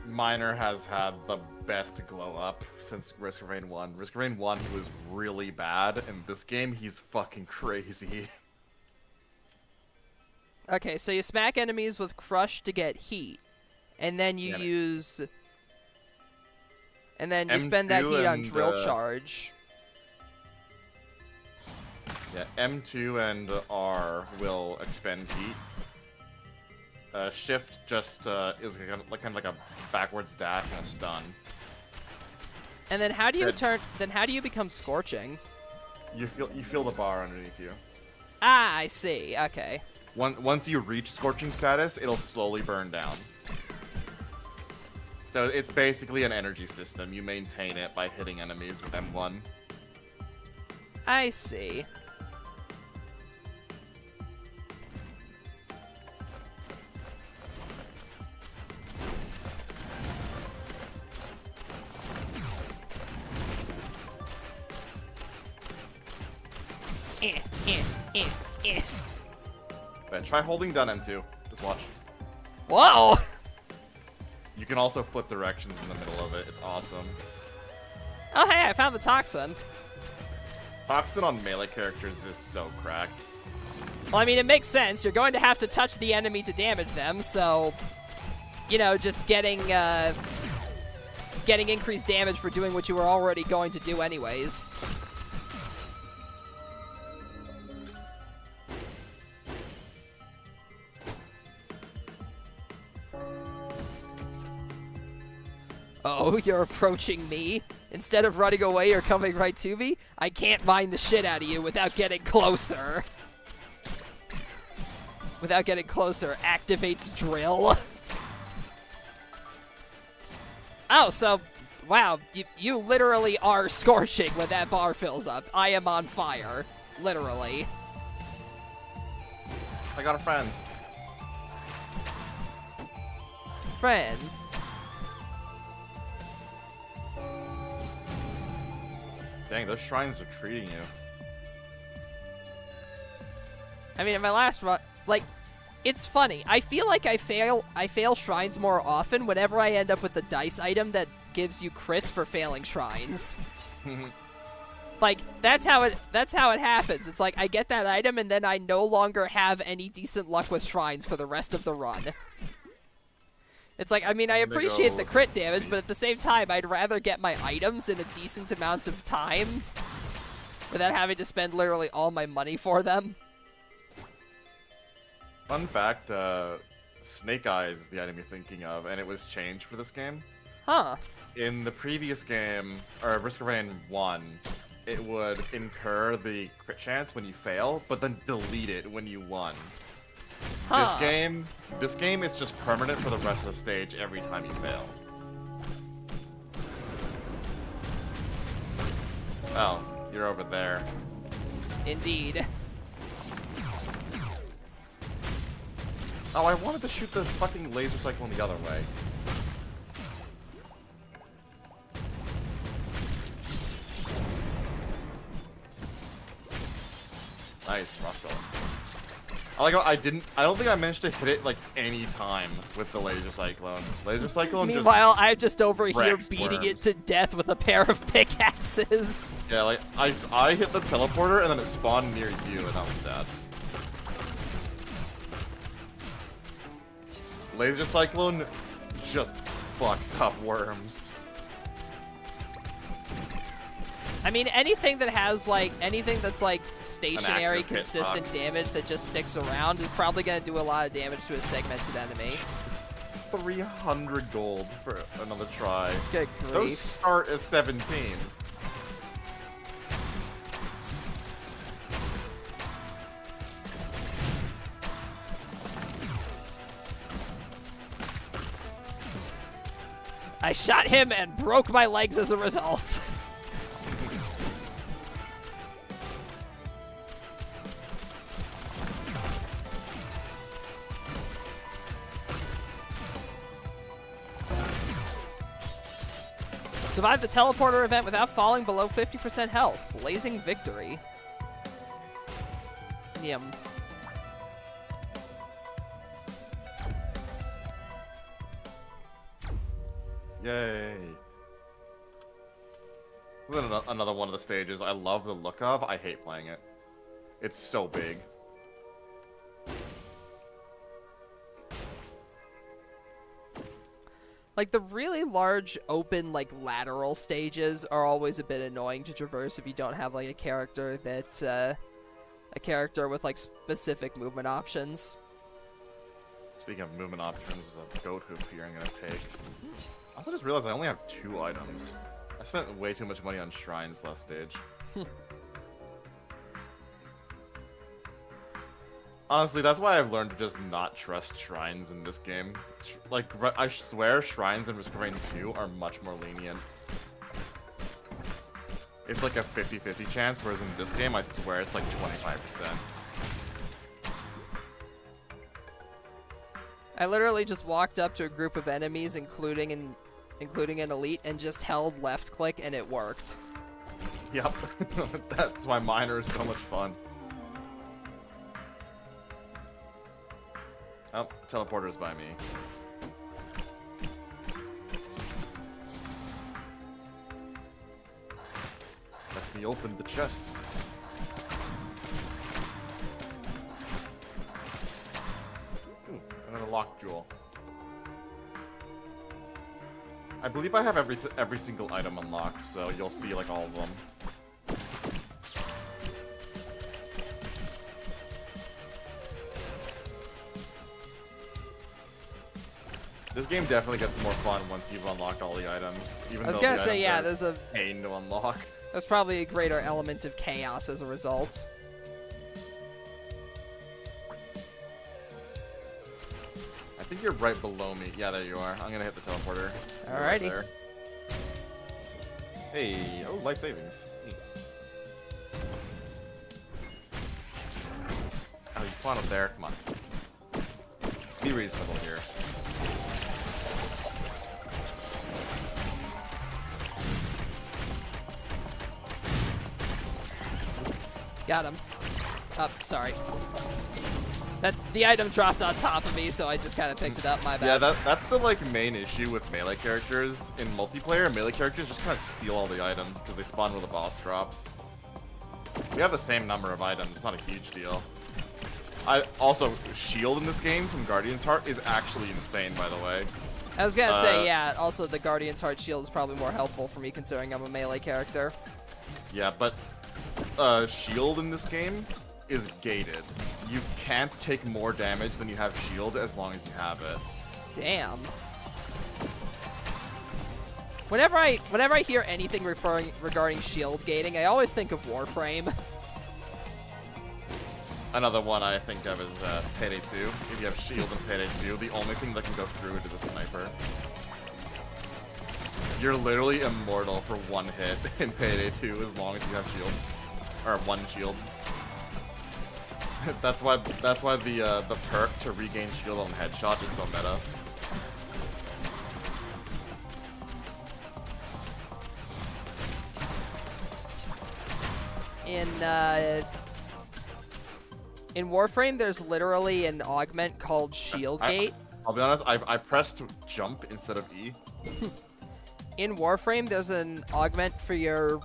Miner has had the best glow up since Risk of Rain 1. Risk of Rain 1, he was really bad. In this game, he's fucking crazy. Okay, so you smack enemies with Crush to get heat, and then you use... And then you spend that M2 heat on and, Drill Charge. Yeah, M2 and R will expend heat. Shift just is kind of like a backwards dash and a stun. And then how do you Good. turn? Then how do you become Scorching? You feel the bar underneath you. Ah, I see. Okay. Once you reach scorching status, it'll slowly burn down. So it's basically an energy system. You maintain it by hitting enemies with M1. I see. But try holding down M2. Just watch. Whoa! You can also flip directions in the middle of it. It's awesome. Oh, hey, I found the Toxin. Toxin on melee characters is so cracked. Well, I mean, it makes sense. You're going to have to touch the enemy to damage them, so... You know, just getting increased damage for doing what you were already going to do anyways. Oh, you're approaching me? Instead of running away or coming right to me, I can't mine the shit out of you without getting closer. Without getting closer, activates drill. Oh, so, wow, you literally are scorching when that bar fills up. I am on fire, literally. I got a friend. Friend. Dang, those shrines are treating you. I mean, in my last run, like, it's funny. I feel like I fail shrines more often whenever I end up with the dice item that gives you crits for failing shrines. Like, that's how it happens. It's like I get that item and then I no longer have any decent luck with shrines for the rest of the run. It's like, I mean, I appreciate the crit damage, but at the same time, I'd rather get my items in a decent amount of time without having to spend literally all my money for them. Fun fact, Snake Eyes is the item you're thinking of, and it was changed for this game. Huh. In the previous game, or Risk of Rain 1, it would incur the crit chance when you fail, but then delete it when you won. Huh. This game is just permanent for the rest of the stage every time you fail. Oh, you're over there. Indeed. Oh, I wanted to shoot the fucking laser cyclone the other way. Nice, Roscoe. I like how I don't think I managed to hit it like any time with the laser cyclone. Laser cyclone Meanwhile, I'm just over here wrecks beating it worms. to death with a pair of pickaxes. Yeah, like I hit the teleporter and then it spawned near you and I was sad. Laser cyclone just fucks up worms. I mean, anything that has like anything that's like stationary, active consistent hitbox. damage that just sticks around is probably gonna do a lot of damage to a segmented enemy. 300 gold for another try. Good Those grief. start as 17. I shot him and broke my legs as a result. Survive the teleporter event without falling below 50% health. Blazing victory. Yum. Yay. Then another one of the stages I love the look of. I hate playing it. It's so big. Like, the really large, open, like, lateral stages are always a bit annoying to traverse if you don't have, like, a character that, a character with, like, specific movement options. Speaking of movement options, there's a goat hoop here I'm gonna take. I also just realized I only have 2 items. I spent way too much money on shrines last stage. Honestly, that's why I've learned to just not trust shrines in this game. Like, I swear shrines in Risk of Rain 2 are much more lenient. It's like a 50-50 chance, whereas in this game, I swear it's like 25%. I literally just walked up to a group of enemies, including an elite, and just held left click, and it worked. Yep. That's why miner is so much fun. Oh, teleporter's by me. Let me open the chest. Ooh, another lock jewel. I believe I have every single item unlocked, so you'll see like all of them. This game definitely gets more fun once you've unlocked all the items. Even I was though gonna the say, yeah, items there's are pain to unlock. probably a greater element of chaos as a result. I think you're right below me. Yeah, there you are. I'm gonna hit the teleporter. You're Alrighty. right there. Hey, oh, life savings. Neat. Oh, you spawn up there. Come on. Be reasonable here. Got him. Oh, sorry. The item dropped on top of me, so I just kind of picked it up. My bad. Yeah, that's the like main issue with melee characters in multiplayer. Melee characters just kind of steal all the items because they spawn where the boss drops. We have the same number of items. It's not a huge deal. Also, shield in this game from Guardian's Heart is actually insane, by the way. I was gonna say, yeah. Also, the Guardian's Heart shield is probably more helpful for me considering I'm a melee character. Yeah, but shield in this game is gated. You can't take more damage than you have shield as long as you have it. Damn. Whenever I hear anything regarding shield gating, I always think of Warframe. Another one I think of is Payday 2. If you have shield in Payday 2, the only thing that can go through it is a sniper. You're literally immortal for one hit in Payday 2 as long as you have shield. Or one shield. that's why the perk to regain shield on headshot is so meta. In Warframe, there's literally an augment called Shield Gate. I'll be honest, I pressed jump instead of E. In Warframe, there's an augment for your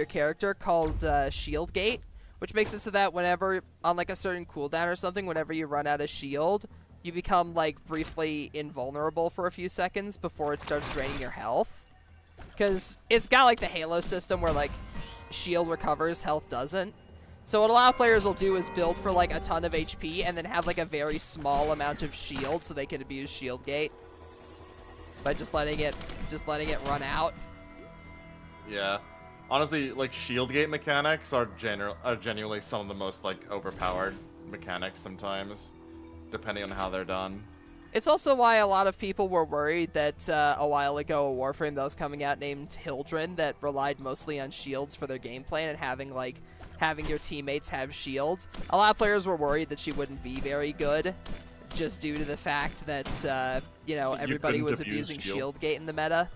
character called Shield Gate, which makes it so that whenever on like a certain cooldown or something, whenever you run out of shield, you become like briefly invulnerable for a few seconds before it starts draining your health. Because it's got like the Halo system where like shield recovers, health doesn't. So what a lot of players will do is build for like a ton of HP and then have like a very small amount of shield so they can abuse shield gate by just letting it run out. Yeah. Honestly, like shield gate mechanics are genuinely some of the most like overpowered mechanics sometimes, depending on how they're done. It's also why a lot of people were worried that a while ago a Warframe that was coming out named Hildren that relied mostly on shields for their gameplay and having your teammates have shields. A lot of players were worried that she wouldn't be very good, just due to the fact that you know, everybody was abusing shield gate in the meta,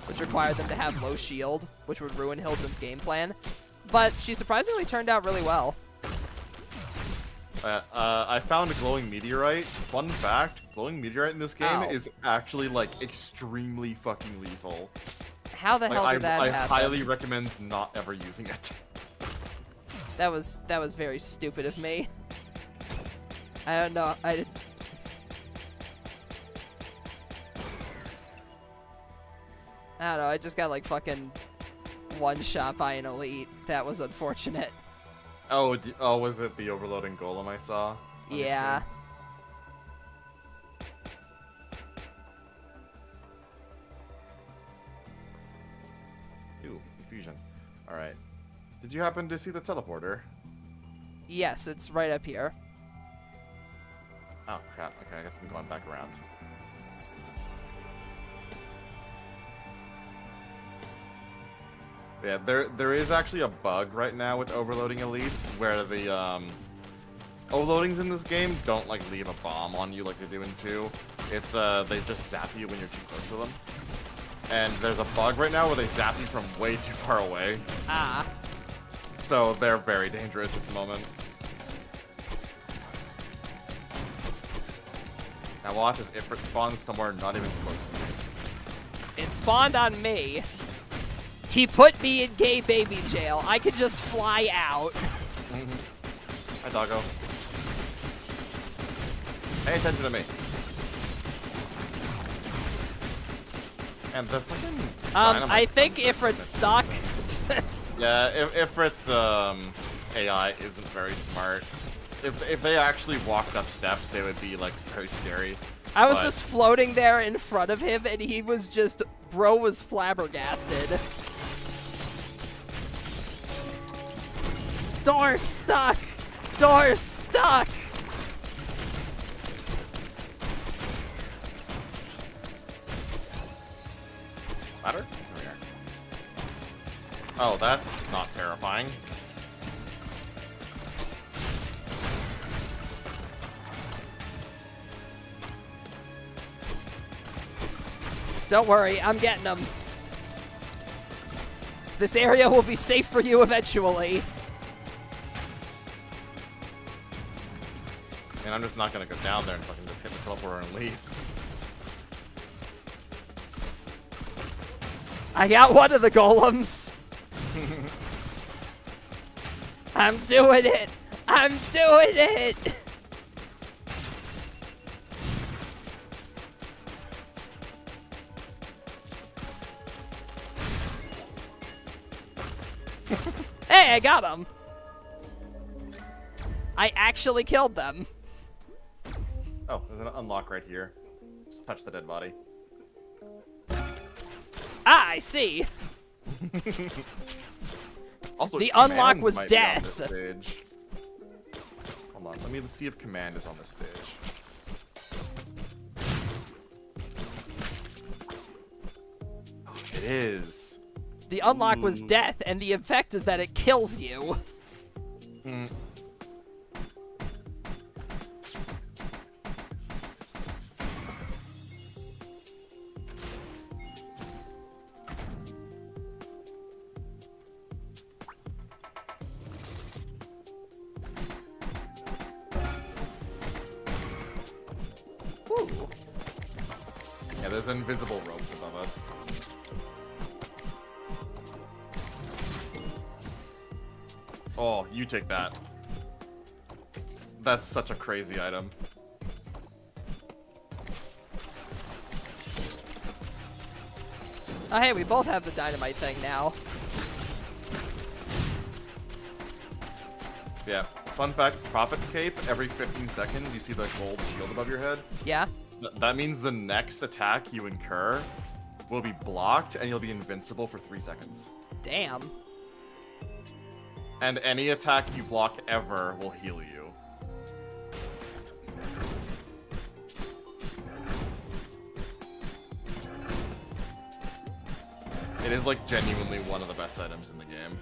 which required them to have low shield, which would ruin Hildren's game plan. But she surprisingly turned out really well. I found a glowing meteorite. Fun fact, glowing meteorite in this game Ow. is actually like extremely fucking lethal. How the Like, hell did that I happen? highly recommend not ever using it. That was very stupid of me. I don't know. I don't know. I just got like fucking one shot by an elite. That was unfortunate. Oh, was it the overloading golem I saw? on the Yeah. stream? Ooh, fusion. All right. Did you happen to see the teleporter? Yes, it's right up here. Oh crap. Okay, I guess I'm going back around. Yeah, there is actually a bug right now with overloading elites where the overloadings in this game don't like leave a bomb on you like they do in 2. It's they just zap you when you're too close to them. And there's a bug right now where they zap you from way too far away. Ah. So they're very dangerous at the moment. Now watch as Ifrit spawns somewhere not even close to me. It spawned on me. He put me in gay baby jail. I could just fly out. Hi, doggo. Pay attention to me. And the fucking I dynamite think comes Ifrit's from stuck. Yeah, Ifrit's AI isn't very smart. If they actually walked up steps, they would be like very scary. I was But- just floating there in front of him, and he was just, bro was flabbergasted. Door stuck! Door stuck! Ladder? Over here. Oh, that's not terrifying. Don't worry, I'm getting him. This area will be safe for you eventually. And I'm just not gonna go down there and fucking just hit the teleporter and leave. I got one of the golems. I'm doing it. I'm doing it. Hey, I got him. I actually killed them. Oh, there's an unlock right here. Just touch the dead body. Ah, I see. Also, The Command unlock was might be on death. this stage. Hold on, let me see if Command is on this stage. Oh, it is. The unlock was Ooh. death, and the effect is that it kills you. Hmm. Ooh. Yeah, there's invisible ropes above us. Oh, you take that. That's such a crazy item. Oh, hey, we both have the dynamite thing now. Yeah. Fun fact, Prophet's Cape, every 15 seconds you see the gold shield above your head. Yeah? That means the next attack you incur will be blocked and you'll be invincible for 3 seconds. Damn. And any attack you block ever will heal you. It is like genuinely one of the best items in the game.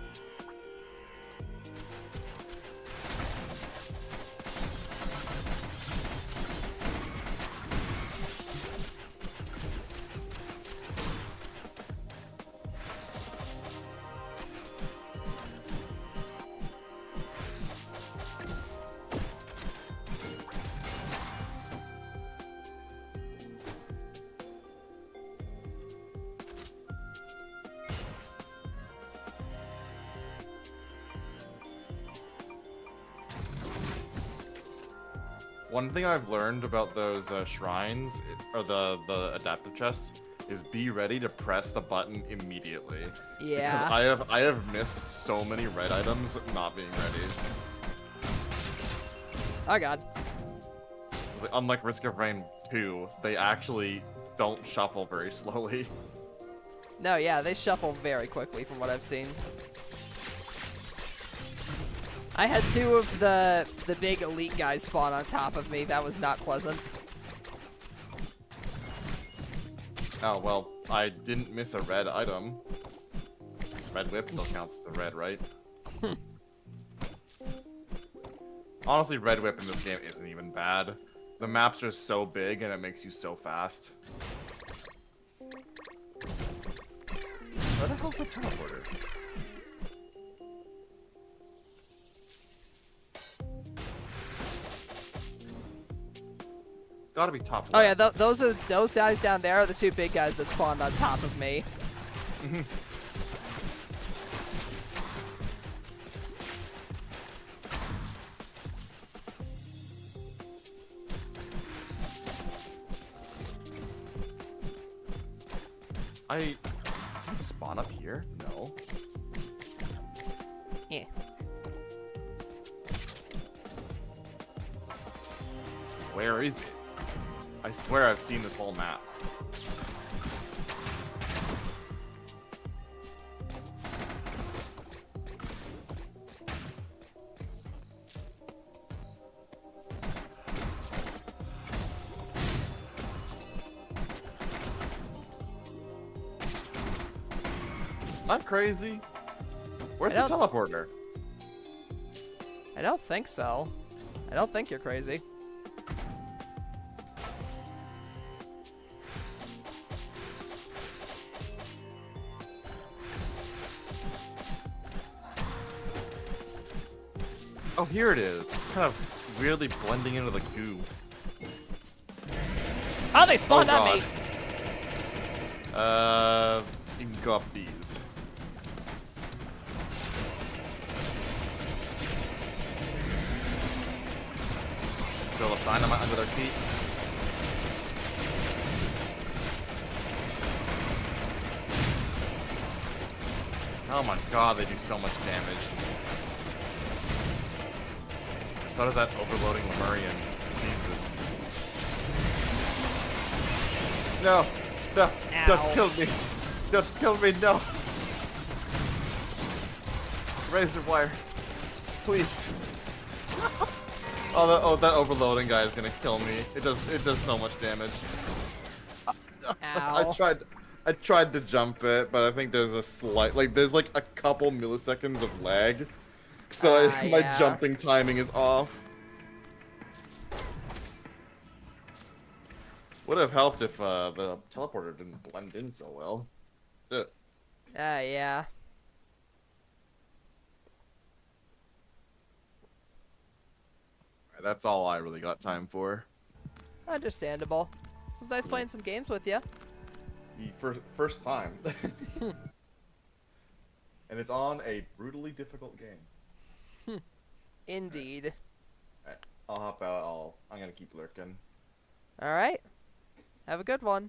One thing I've learned about those shrines, or the adaptive chests, is be ready to press the button immediately. Yeah. Because I have missed so many red items not being ready. Oh god. Unlike Risk of Rain 2, they actually don't shuffle very slowly. No, yeah, they shuffle very quickly from what I've seen. I had 2 of the big elite guys spawn on top of me. That was not pleasant. Oh, well, I didn't miss a red item. Red whip still counts as a red, right? Honestly, red whip in this game isn't even bad. The map's just so big and it makes you so fast. Where the hell's the teleporter? It's gotta be top Oh yeah, left. those guys down there are the 2 big guys that spawned on top of me. I spawn up here? No. Yeah. Where is it? I swear I've seen this whole map. I'm crazy. Where's the I don't- teleporter? I don't think so. I don't think you're crazy. Oh, here it is. It's kind of weirdly blending into the goo. Oh, they spawned on God. me! You can go up these. Fill up dynamite under their feet. Oh my god, they do so much damage. So does that overloading Lemurian. Jesus. No! No! Ow. Don't kill me! Don't kill me, no! Razor wire. Please. Oh, that overloading guy is gonna kill me. It does so much damage. Ow. I tried to jump it, but I think there's a slight, there's like a couple milliseconds of lag. So my yeah. jumping timing is off. Would have helped if the teleporter didn't blend in so well. Yeah. That's all I really got time for. Understandable. It was nice playing some games with you. The first time. And it's on a brutally difficult game. Indeed. Alright, I'll hop out. I'm gonna keep lurking. Alright. Have a good one.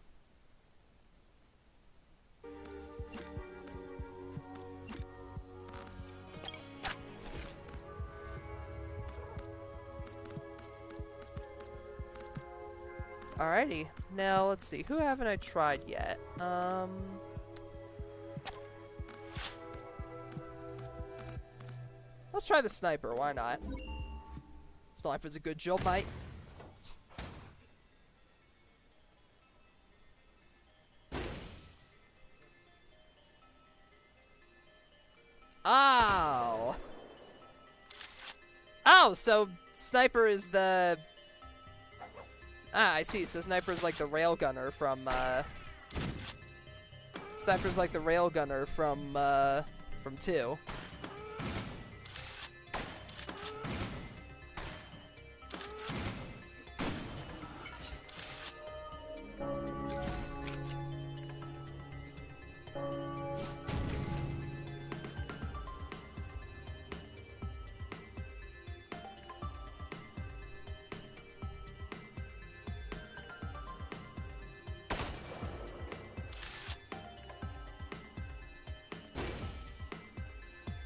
Alrighty. Now, let's see. Who haven't I tried yet? Let's try the sniper. Why not? Sniper's a good job, mate. Oh. Oh, so sniper is the... Ah, I see. So sniper's like the railgunner from, Sniper's like the railgunner from 2.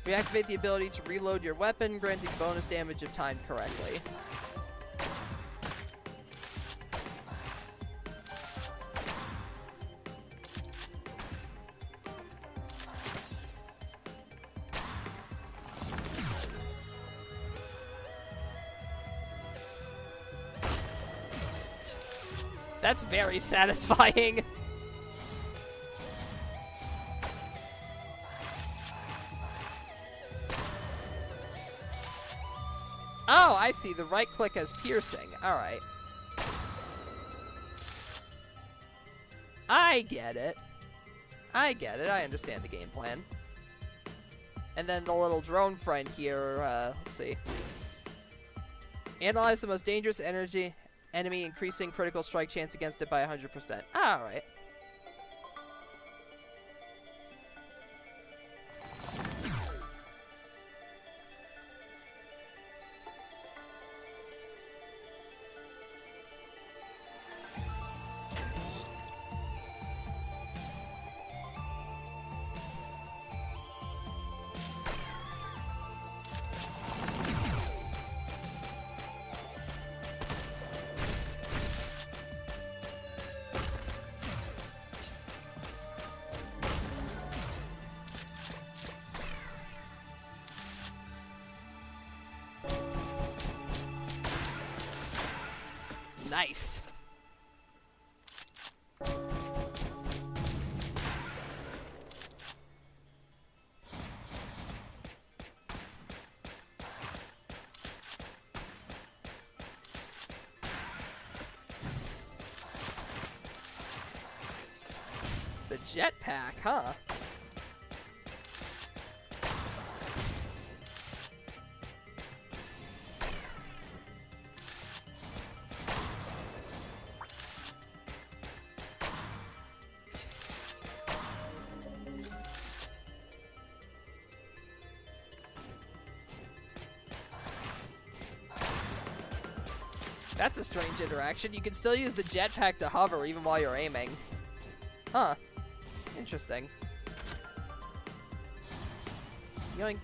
Reactivate the ability to reload your weapon, granting bonus damage if timed correctly. That's very satisfying. Oh, I see. The right click has piercing. Alright. I get it. I get it. I understand the game plan. And then the little drone friend here, let's see. Analyze the most dangerous enemy, increasing critical strike chance against it by 100%. Alright. Nice. The jetpack, huh? That's a strange interaction. You can still use the jetpack to hover even while you're aiming. Huh. Interesting. Yoink.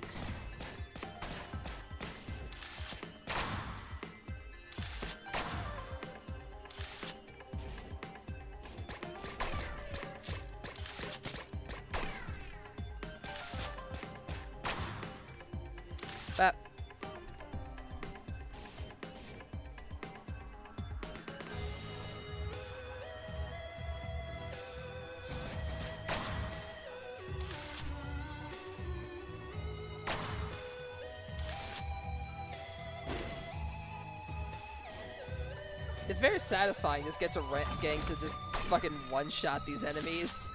That. It's very satisfying just getting to just fucking one-shot these enemies.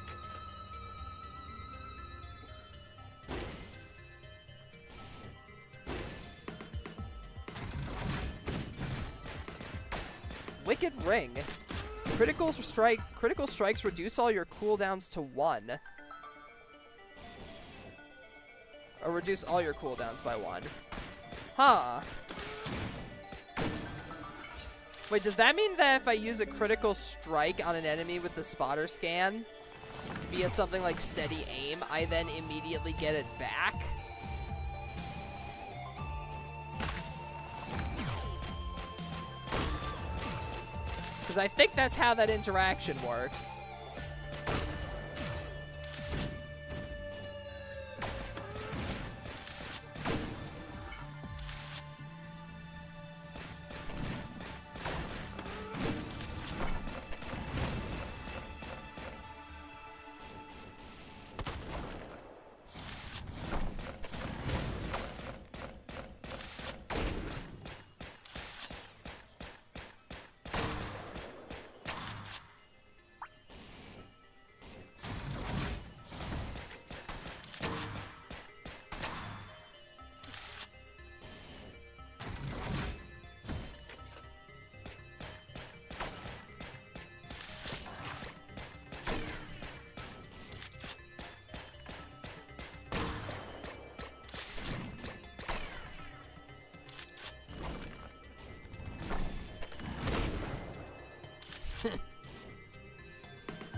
Wicked Ring. Critical strikes reduce all your cooldowns to 1. Or reduce all your cooldowns by 1. Huh. Wait, does that mean that if I use a critical strike on an enemy with the spotter scan via something like steady aim, I then immediately get it back? Because I think that's how that interaction works.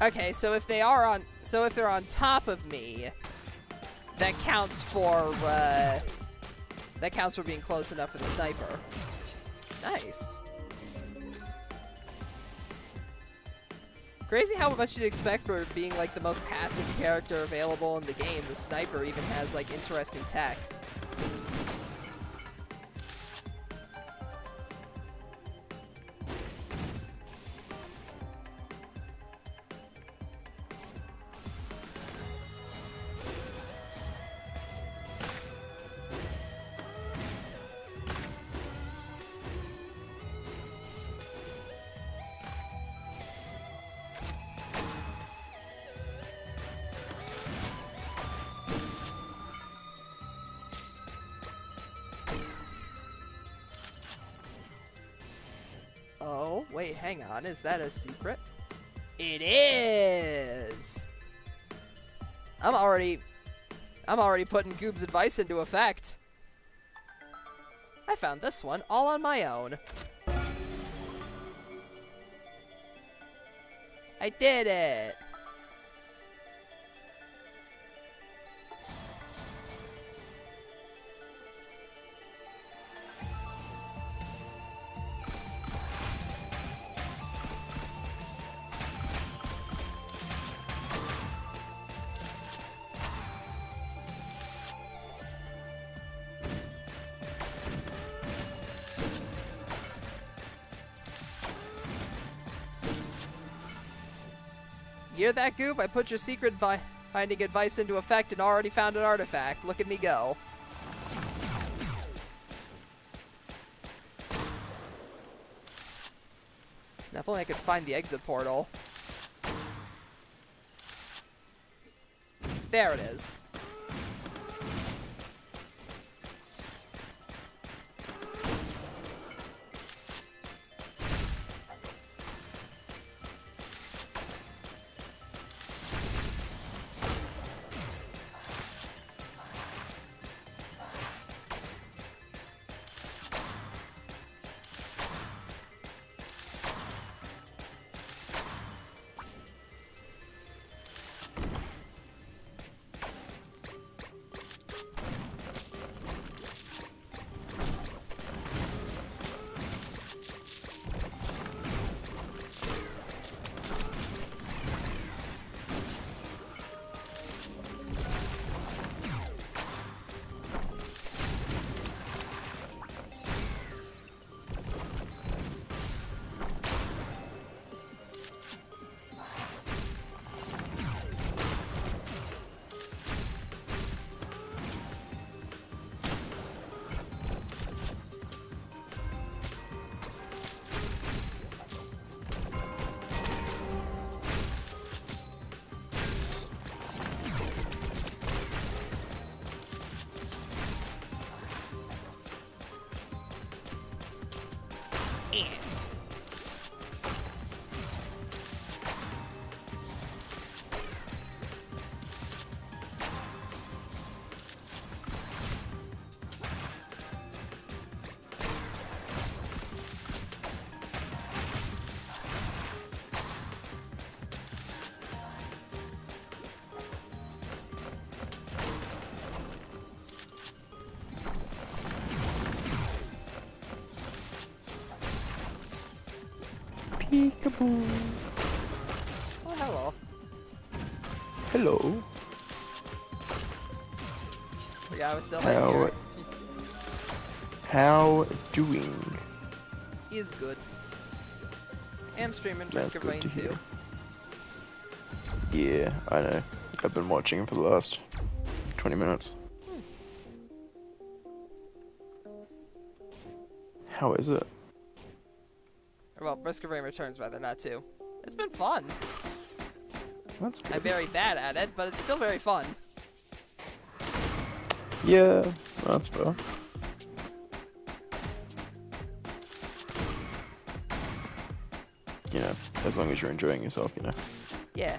Okay, so if they're on top of me, that counts for being close enough for the sniper. Nice. Crazy how much you'd expect for being like the most passive character available in the game. The sniper even has like interesting tech. Oh, wait, hang on. Is that a secret? It is! I'm already putting Goob's advice into effect. I found this one all on my own. I did it! You hear that, Goob? I put your secret finding advice into effect and already found an artifact. Look at me go. Now, if only I could find the exit portal. There it is. Peekaboo. Oh, hello. Hello. Yeah, I was still How- here. How doing? He is good. I'm streaming That's Risk of good Rain to 2. hear. Yeah, I know. I've been watching him for the last 20 minutes. How is it? Well, Risk of Rain Returns, rather, not 2. It's been fun. That's I'm good. very bad at it, but it's still very fun. Yeah, that's fair. You know, as long as you're enjoying yourself, you know. Yeah.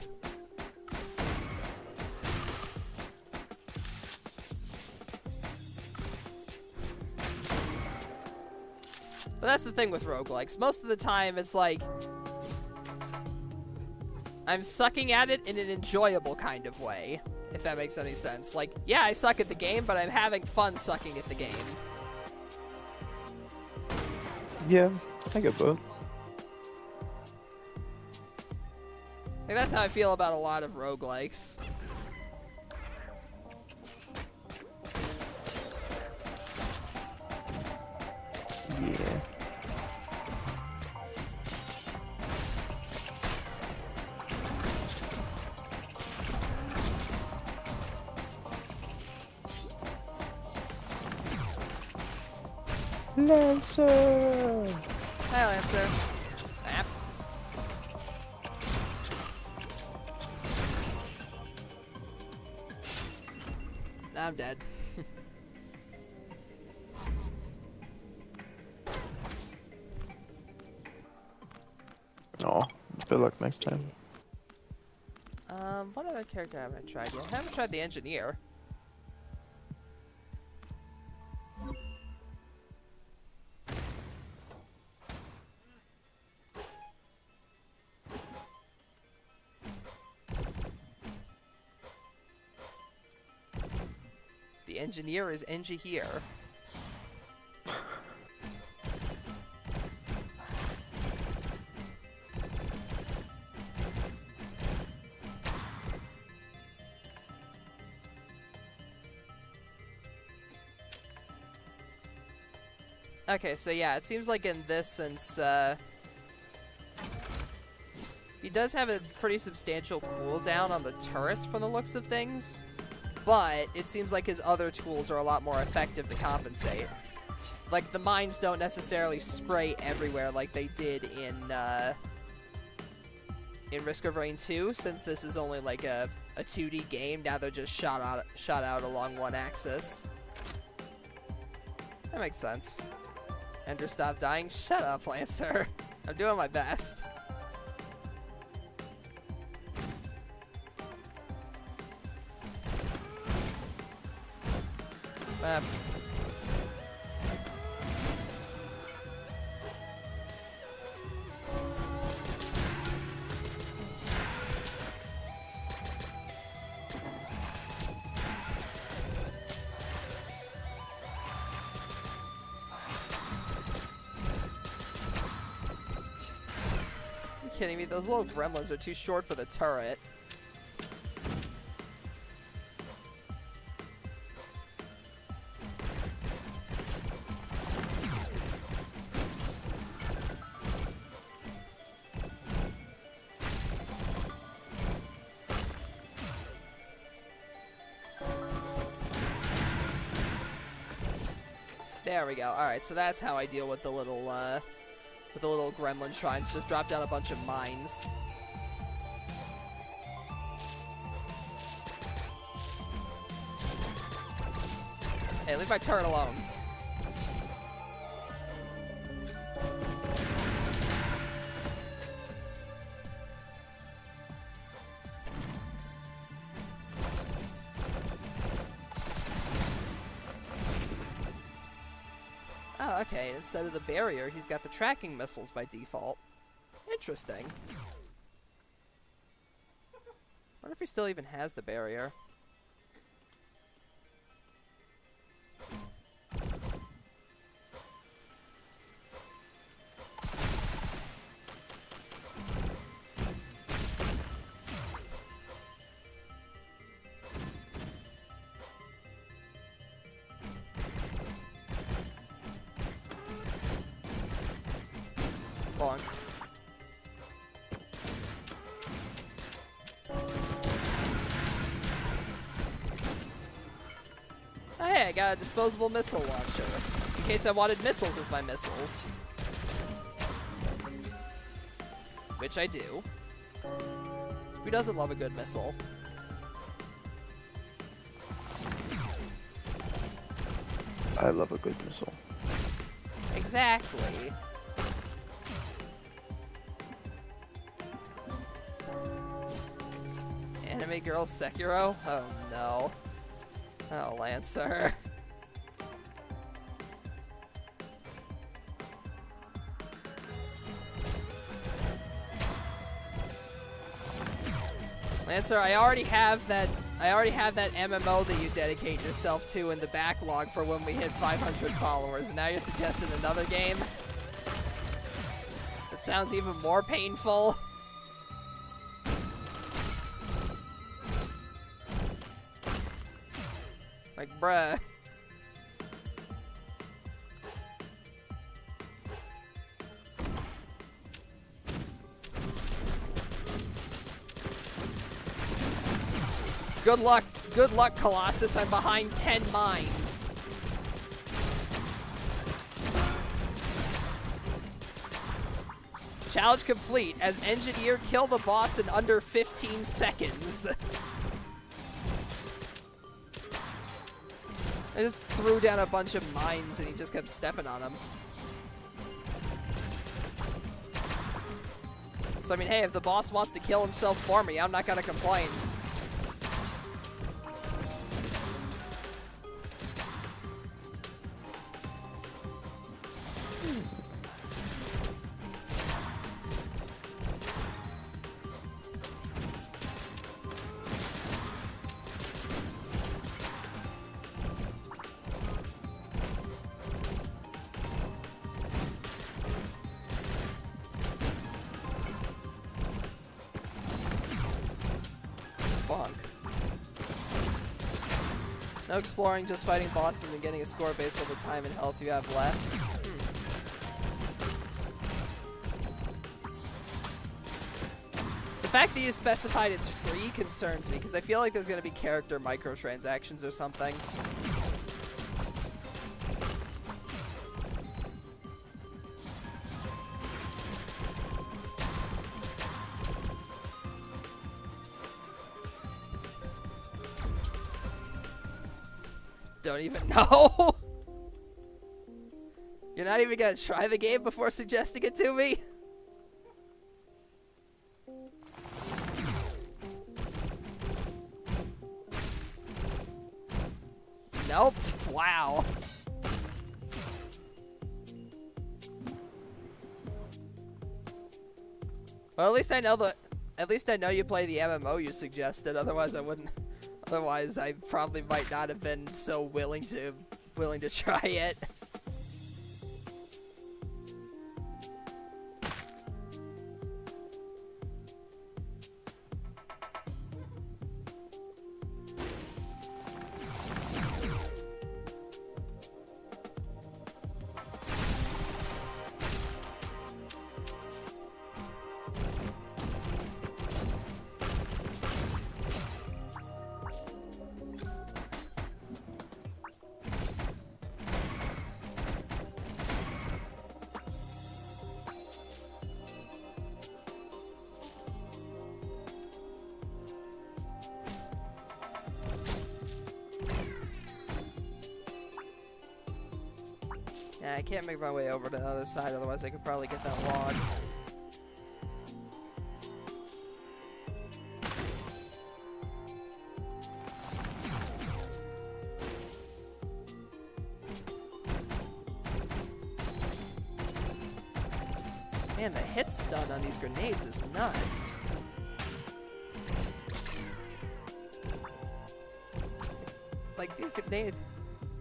But that's the thing with roguelikes. Most of the time, it's like I'm sucking at it in an enjoyable kind of way, if that makes any sense. Like, yeah, I suck at the game, but I'm having fun sucking at the game. Yeah, I get that. Like, that's how I feel about a lot of roguelikes. Yeah. Lancer! Hi, Lancer. Snap. I'm dead. Oh, good luck next time. What other character haven't I tried yet? I haven't tried the engineer. The engineer is Engie here. Okay, so yeah, it seems like in this, since he does have a pretty substantial cooldown on the turrets from the looks of things, but it seems like his other tools are a lot more effective to compensate. Like, the mines don't necessarily spray everywhere like they did in Risk of Rain 2, since this is only like a 2D game. Now they're just shot out along one axis. That makes sense. Ender, stop dying. Shut up, Lancer. I'm doing my best. You kidding me? Those little gremlins are too short for the turret. There we go. Alright, so that's how I deal with the little gremlin shrines. Just drop down a bunch of mines. Hey, leave my turret alone. Oh, okay. Instead of the barrier, he's got the tracking missiles by default. Interesting. Wonder if he still even has the barrier. Bonk. Oh, hey, I got a disposable missile launcher. In case I wanted missiles with my missiles. Which I do. Who doesn't love a good missile? I love a good missile. Exactly. Anime girl Sekiro? Oh no. Oh, Lancer. Lancer, I already have that MMO that you dedicate yourself to in the backlog for when we hit 500 followers, and now you're suggesting another game? That sounds even more painful. Like, bruh. Good luck, Colossus. I'm behind 10 mines. Challenge complete. As engineer, kill the boss in under 15 seconds. I just threw down a bunch of mines and he just kept stepping on them. So I mean, hey, if the boss wants to kill himself for me, I'm not gonna complain. Bonk. No exploring, just fighting bosses and getting a score based on the time and health you have left. The fact that you specified it's free concerns me, because I feel like there's going to be character microtransactions or something. Don't even know. You're not even gonna try the game before suggesting it to me? Nope. Wow. Well, at least I know you play the MMO you suggested. Otherwise, I wouldn't. Otherwise, I probably might not have been so willing to try it. Yeah, I can't make my way over to the other side, otherwise I could probably get that log. Man, the hit stun on these grenades is nuts. Like, these grenades...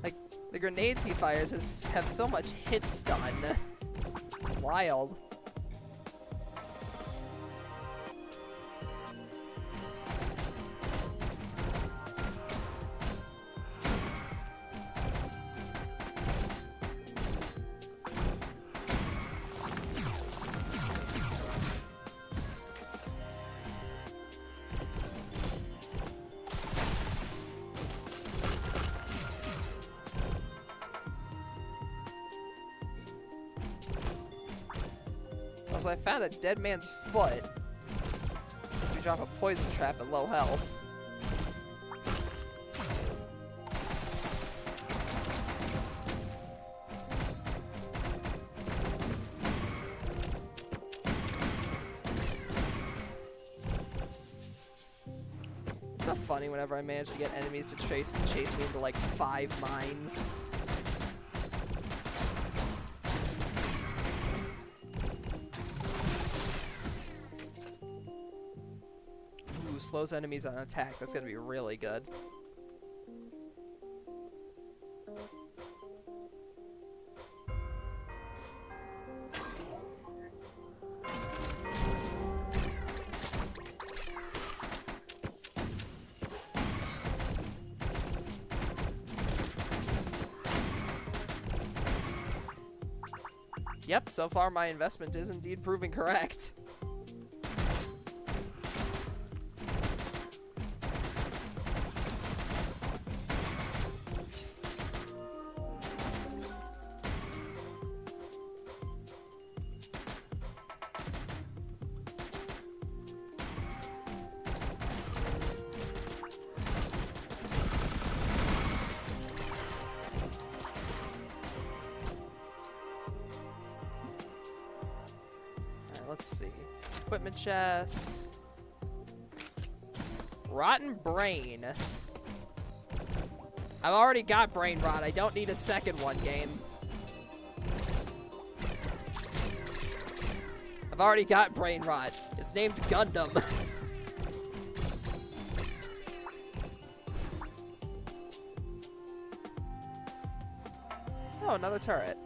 Like, the grenades he fires have so much hit stun. Wild. Also, I found a dead man's foot. We drop a poison trap at low health. It's so funny whenever I manage to get enemies to chase me into like 5 mines. Ooh, slows enemies on attack. That's gonna be really good. Yep, so far my investment is indeed proving correct. Let's see. Equipment chest. Rotten brain. I've already got brain rot. I don't need a second one, game. I've already got brain rot. It's named Gundam. Oh, another turret.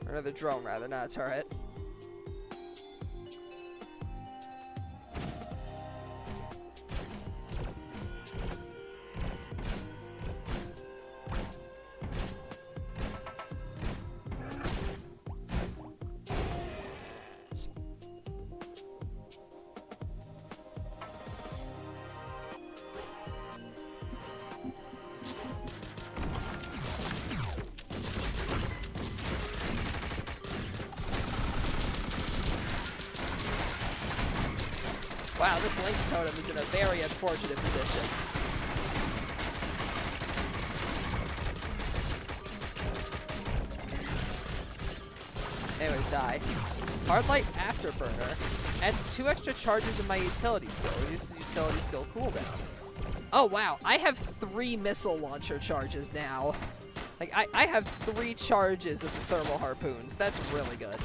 Another drone, rather, not a turret. Wow, this Lynx totem is in a very unfortunate position. Anyways, die. Hardlight Afterburner adds 2 extra charges in my utility skill. Reduces utility skill cooldown. Oh wow, I have 3 missile launcher charges now. Like, I have 3 charges of the thermal harpoons. That's really good.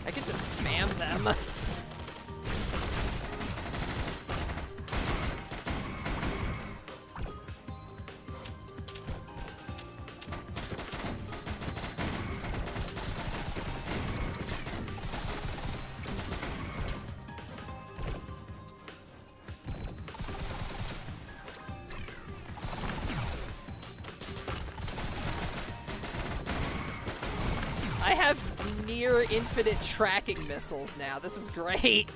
I can just spam them. I have near infinite tracking missiles now. This is great.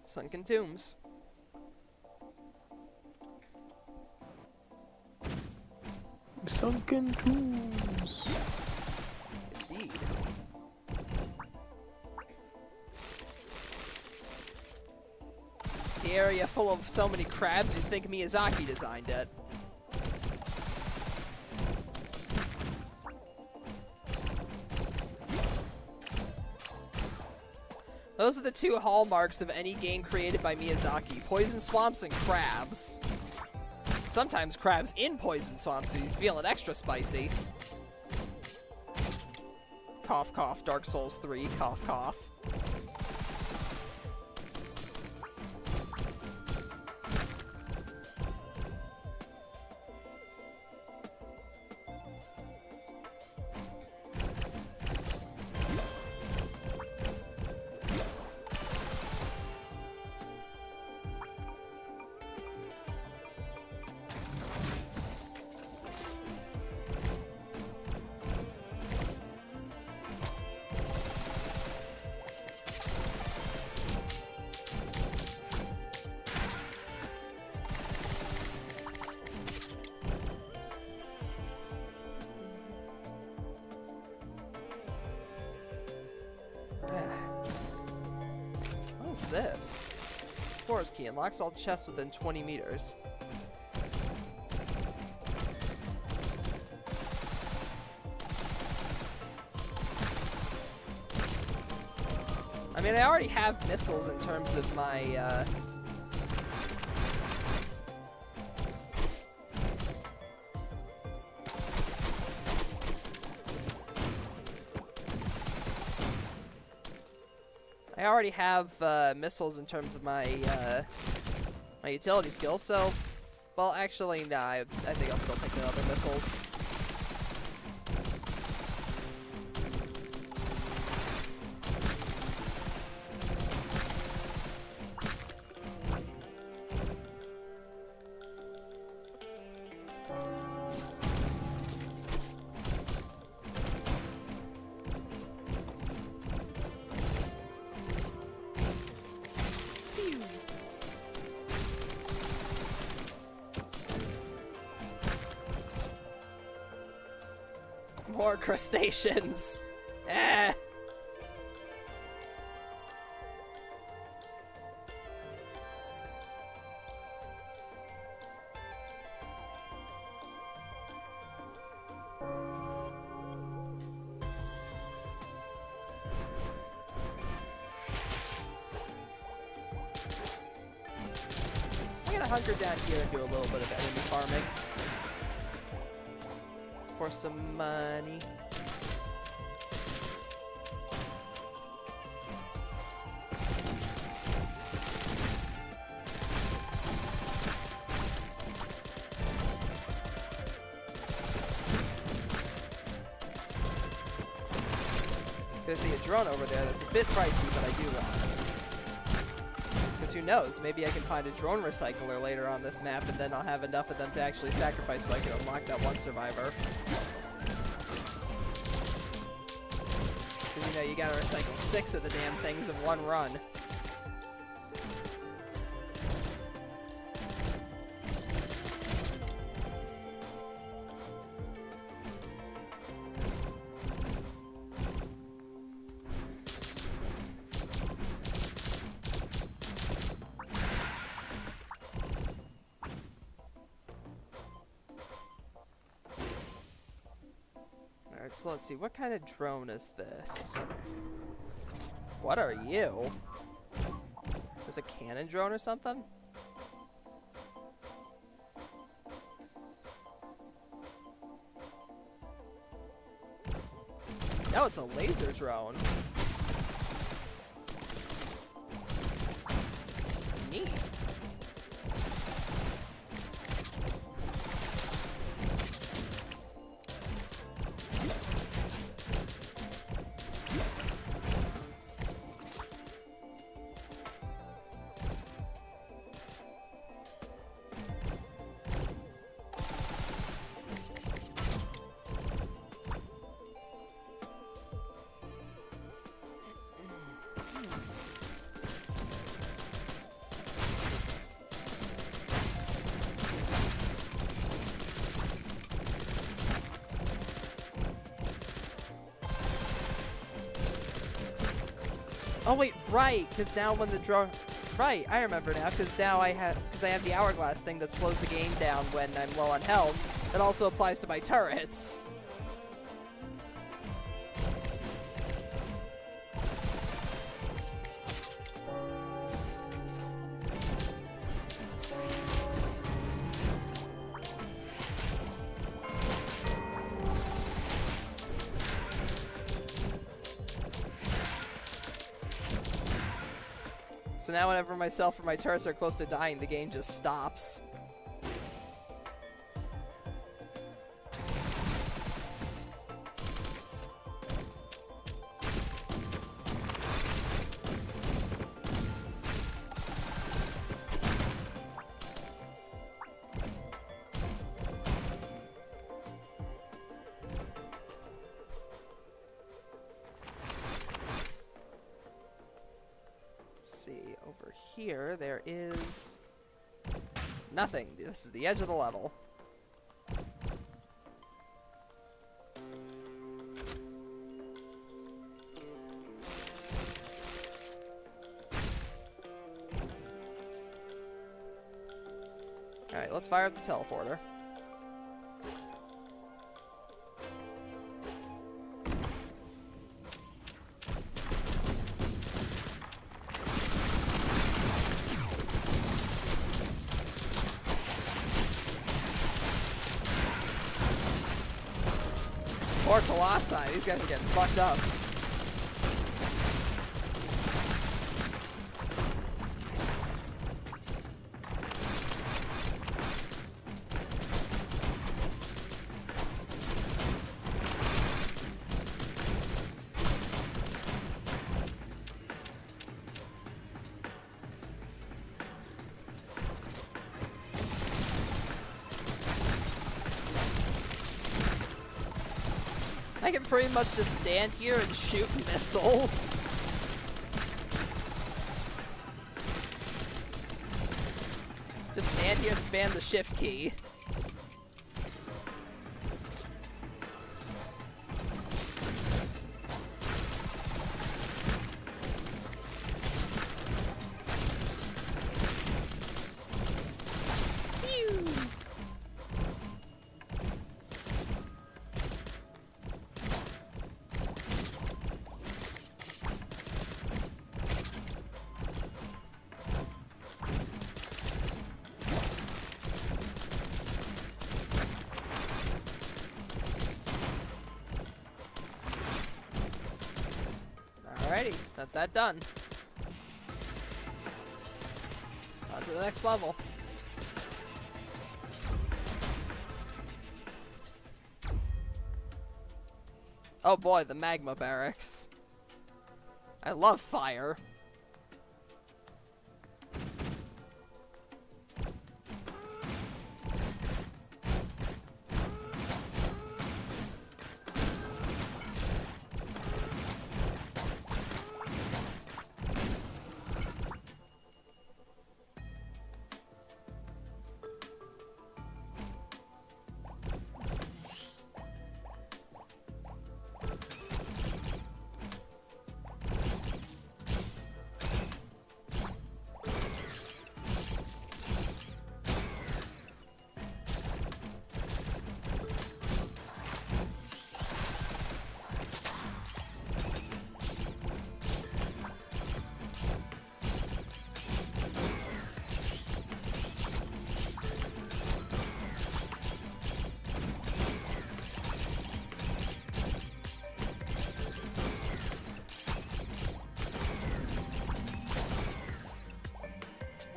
Sunken Tombs. Sunken tombs. Indeed. The area full of so many crabs, you'd think Miyazaki designed it. Those are the 2 hallmarks of any game created by Miyazaki. Poison swamps and crabs. Sometimes crabs in poison swamps, so he's feeling extra spicy. Cough, cough. Dark Souls 3. Cough, cough. this? Explorer's key unlocks all chests within 20 meters. I mean, I already have missiles in terms of my, I already have missiles in terms of my my utility skills, so well, actually, nah. I think I'll still take the other missiles. More crustaceans. Eh. I'm gonna hunker down here and do a little bit of enemy farming. For some money. Gonna see a drone over there that's a bit pricey, but I do want. Because who knows, maybe I can find a drone recycler later on this map, and then I'll have enough of them to actually sacrifice so I can unlock that one survivor. Because you know, you gotta recycle 6 of the damn things in one run. Alright, so let's see. What kind of drone is this? What are you? Is it a cannon drone or something? No, it's a laser drone. Neat. Oh wait, right, because now when the drone... Right, I remember now, because now I have the hourglass thing that slows the game down when I'm low on health. That also applies to my turrets. So now whenever myself or my turrets are close to dying, the game just stops. See, over here there is nothing. This is the edge of the level. Alright, let's fire up the teleporter. Poor Colossi, these guys are getting fucked up. I can pretty much just stand here and shoot missiles. Just stand here and spam the shift key. Alrighty, that's that done. On to the next level. Oh boy, the magma barracks. I love fire.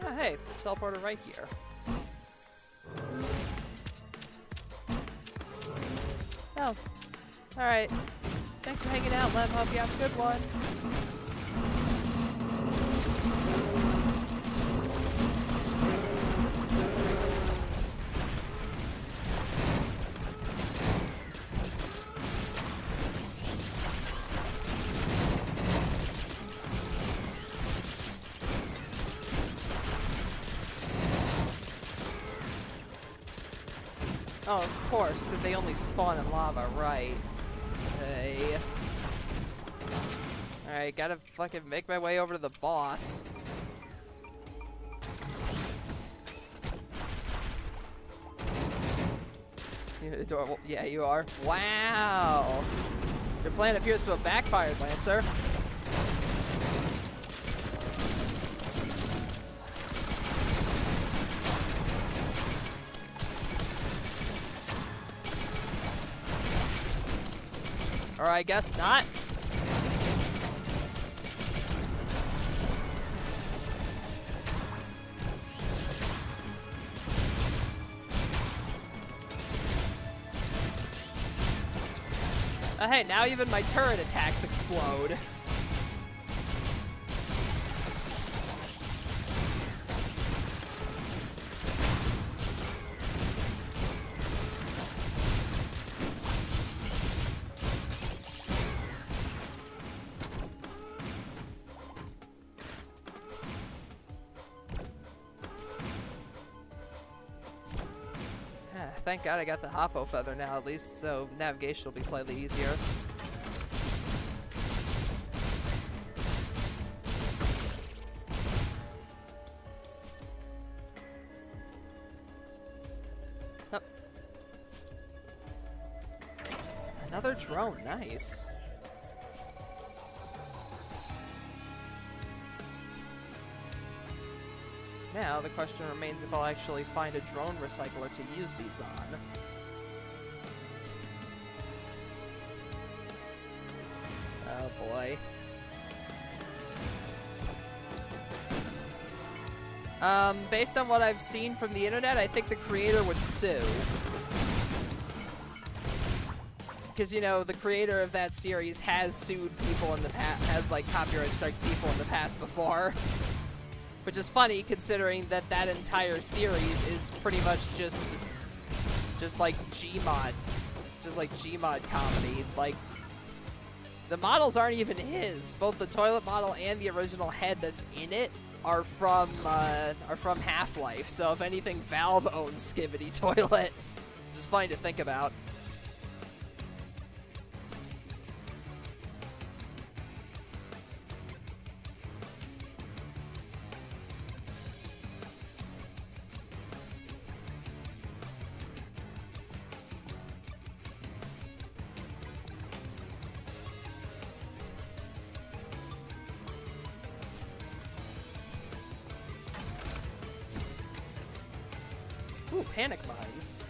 Oh, hey, teleporter right here. Oh, alright. Thanks for hanging out, Lem. Hope you have a good one. Oh, of course, because they only spawn in lava, right? Hey. Alright, gotta fucking make my way over to the boss. You're adorable. Yeah, you are. Wow! Your plan appears to have backfired, Lancer. Or I guess not. Hey, now even my turret attacks explode. Thank God I got the Hoppo feather now, at least, so navigation will be slightly easier. Another drone, nice. Now, the question remains if I'll actually find a drone recycler to use these on. Oh boy. Based on what I've seen from the internet, I think the creator would sue. Because, you know, the creator of that series has sued people in the past, has, like, copyright strike people in the past before. Which is funny, considering that that entire series is pretty much just like Gmod. Just like Gmod comedy. Like, the models aren't even his. Both the toilet model and the original head that's in it are from Half-Life. So if anything, Valve owns Skibidi Toilet. Just funny to think about. Ooh, panic mines.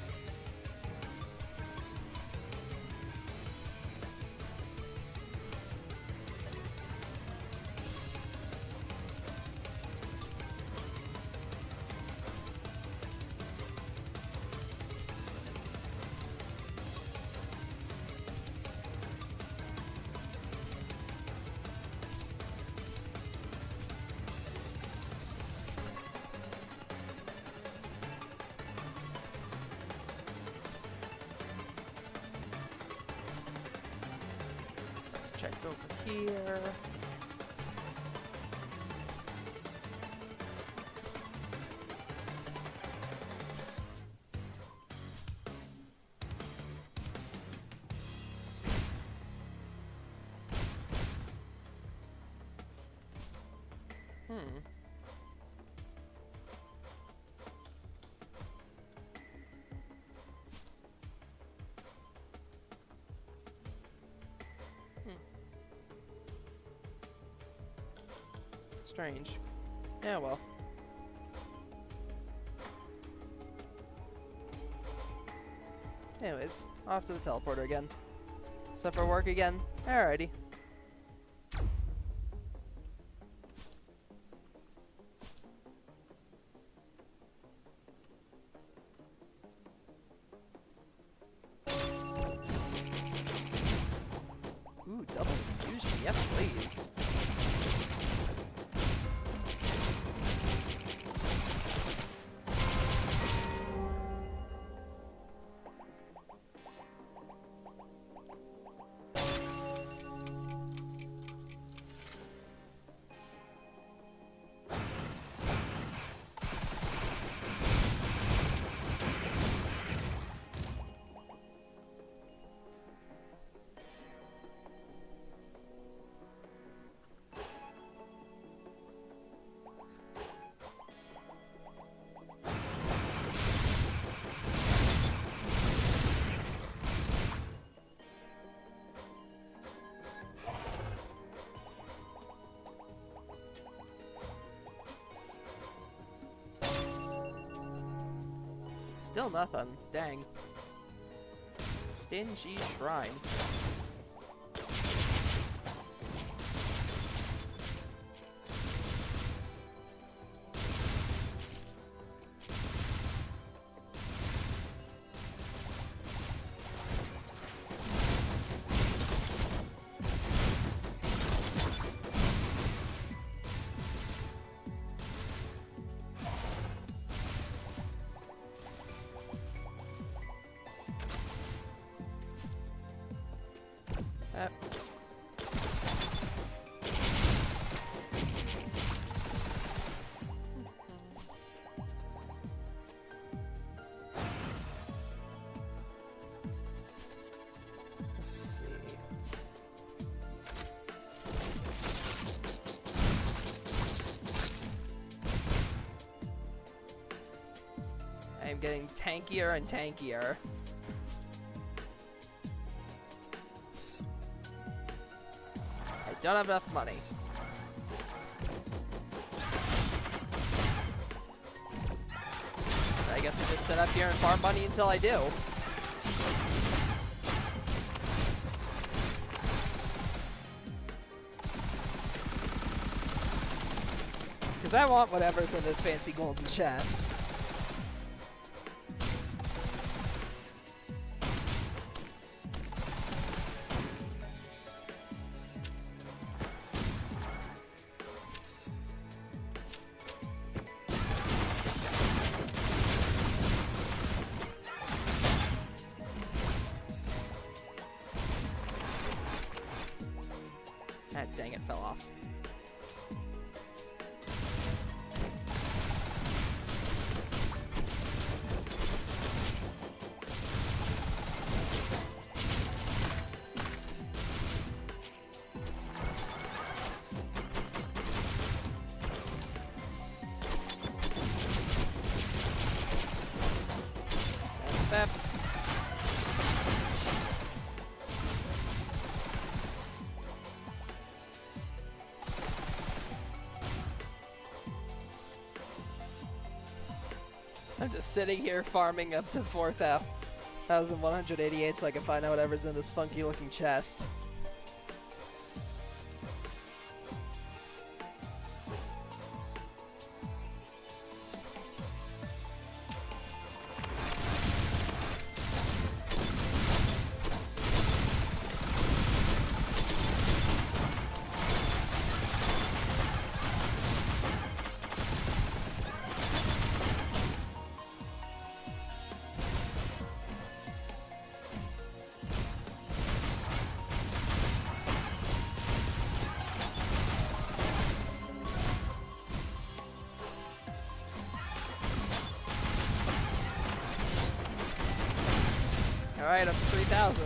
Let's check over here. Strange. Yeah, well. Anyways, off to the teleporter again. Stuff for work again? Alrighty. Ooh, double infusion. Yes, please. Still nothing. Dang. Stingy Shrine. Let's see. I am getting tankier and tankier. don't have enough money. I guess we just sit up here and farm money until I do. Because I want whatever's in this fancy golden chest. Ah, dang, it fell off. Bap. I'm just sitting here farming up to 4,188 so I can find out whatever's in this funky looking chest. Alright, up to 3,000.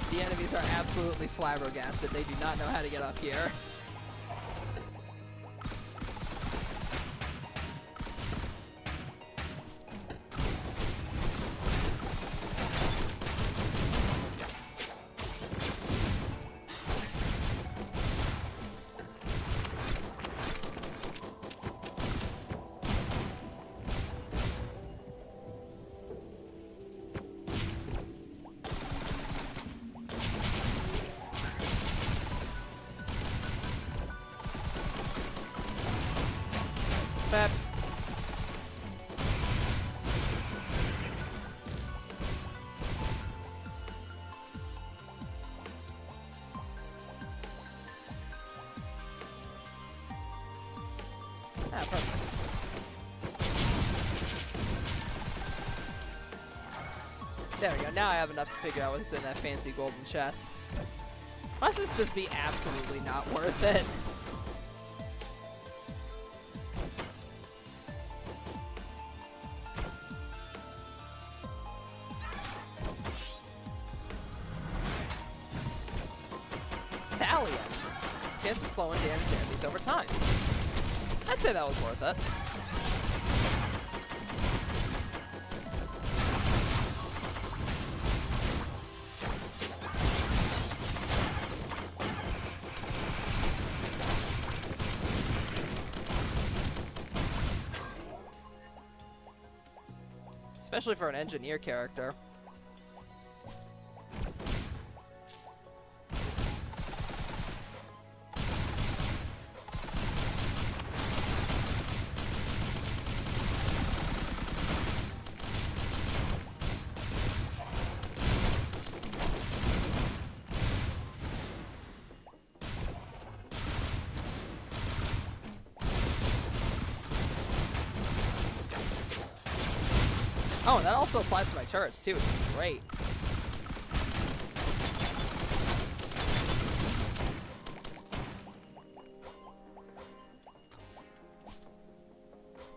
The enemies are absolutely flabbergasted. They do not know how to get up here. Bap. Ah, perfect. There we go. Now I have enough to figure out what's in that fancy golden chest. Watch this just be absolutely not worth it. Thallium. Chance of slowing damage enemies over time. I'd say that was worth it. Especially for an engineer character. Oh, and that also applies to my turrets too, which is great.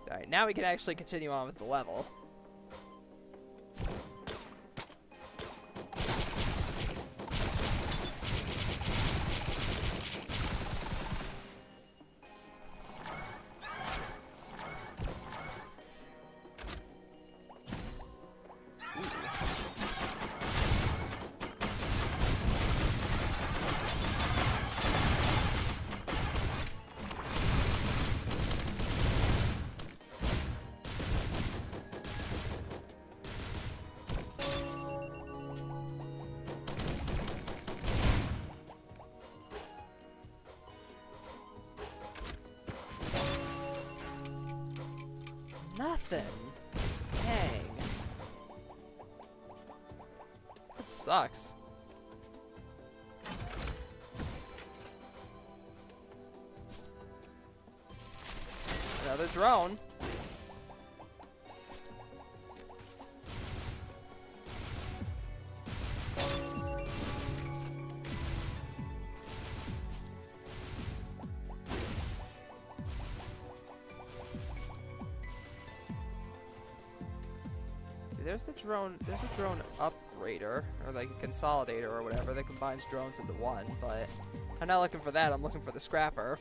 Alright, now we can actually continue on with the level. nothing. Dang. That sucks. Another drone. See, there's the drone. There's a drone upgrader, or like a consolidator, or whatever that combines drones into one. But I'm not looking for that. I'm looking for the scrapper.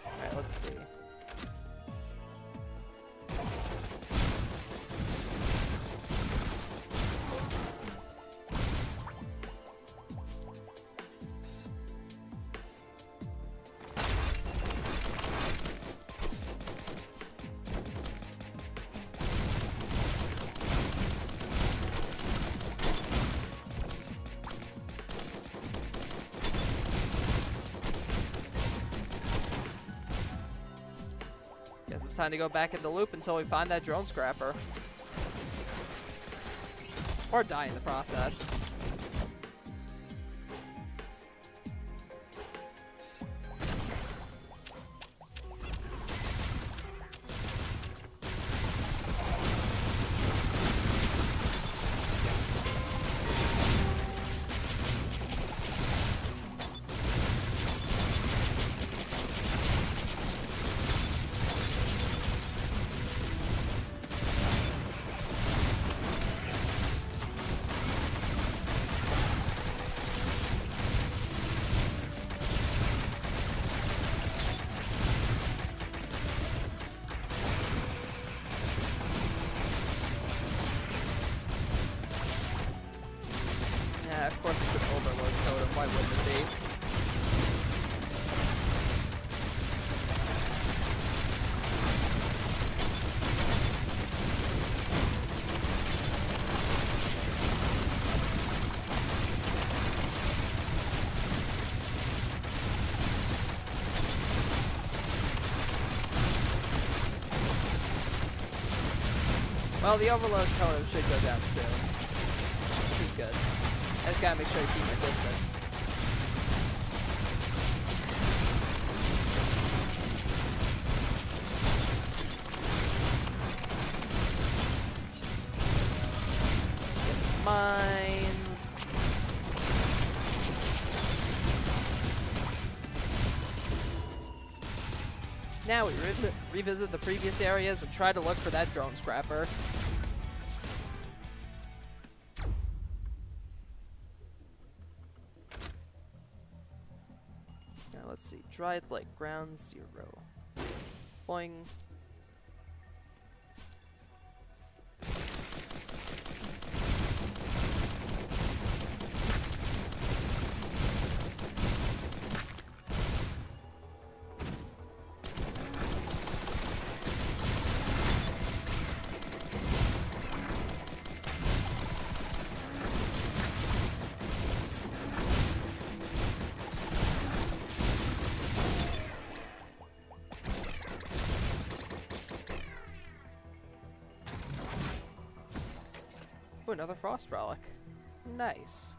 All right, let's see. Guess it's time to go back in the loop until we find that drone scrapper. Or die in the process. Yeah, of course it's an overload totem. Why wouldn't it be? Well, the overload totem should go down soon, which is good. I just gotta make sure to keep my distance. Get mines. Now we revisit the previous areas and try to look for that drone scrapper. Now let's see. Dried Lake, ground 0. Boing. Ooh, another frost relic. Nice.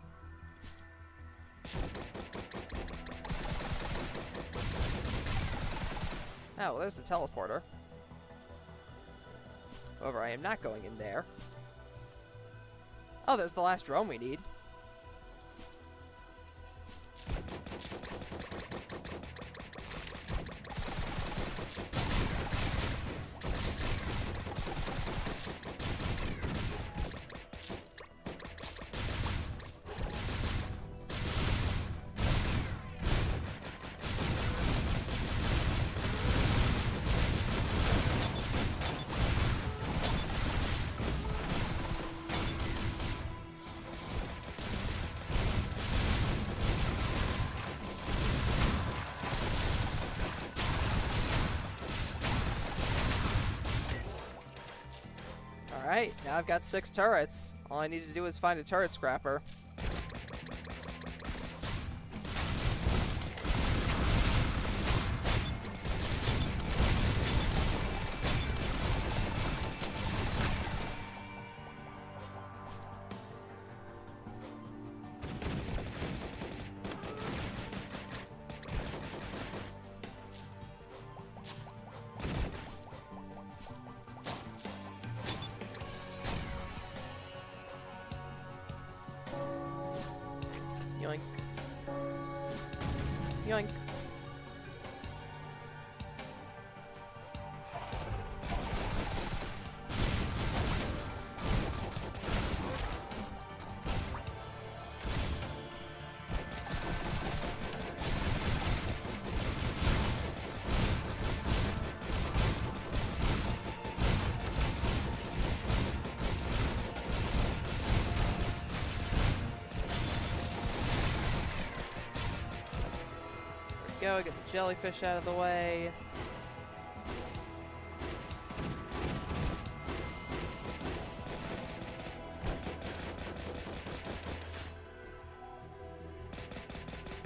Oh, well, there's a teleporter. However, I am not going in there. Oh, there's the last drone we need. Alright, now I've got 6 turrets. All I need to do is find a turret scrapper. go. Get the jellyfish out of the way.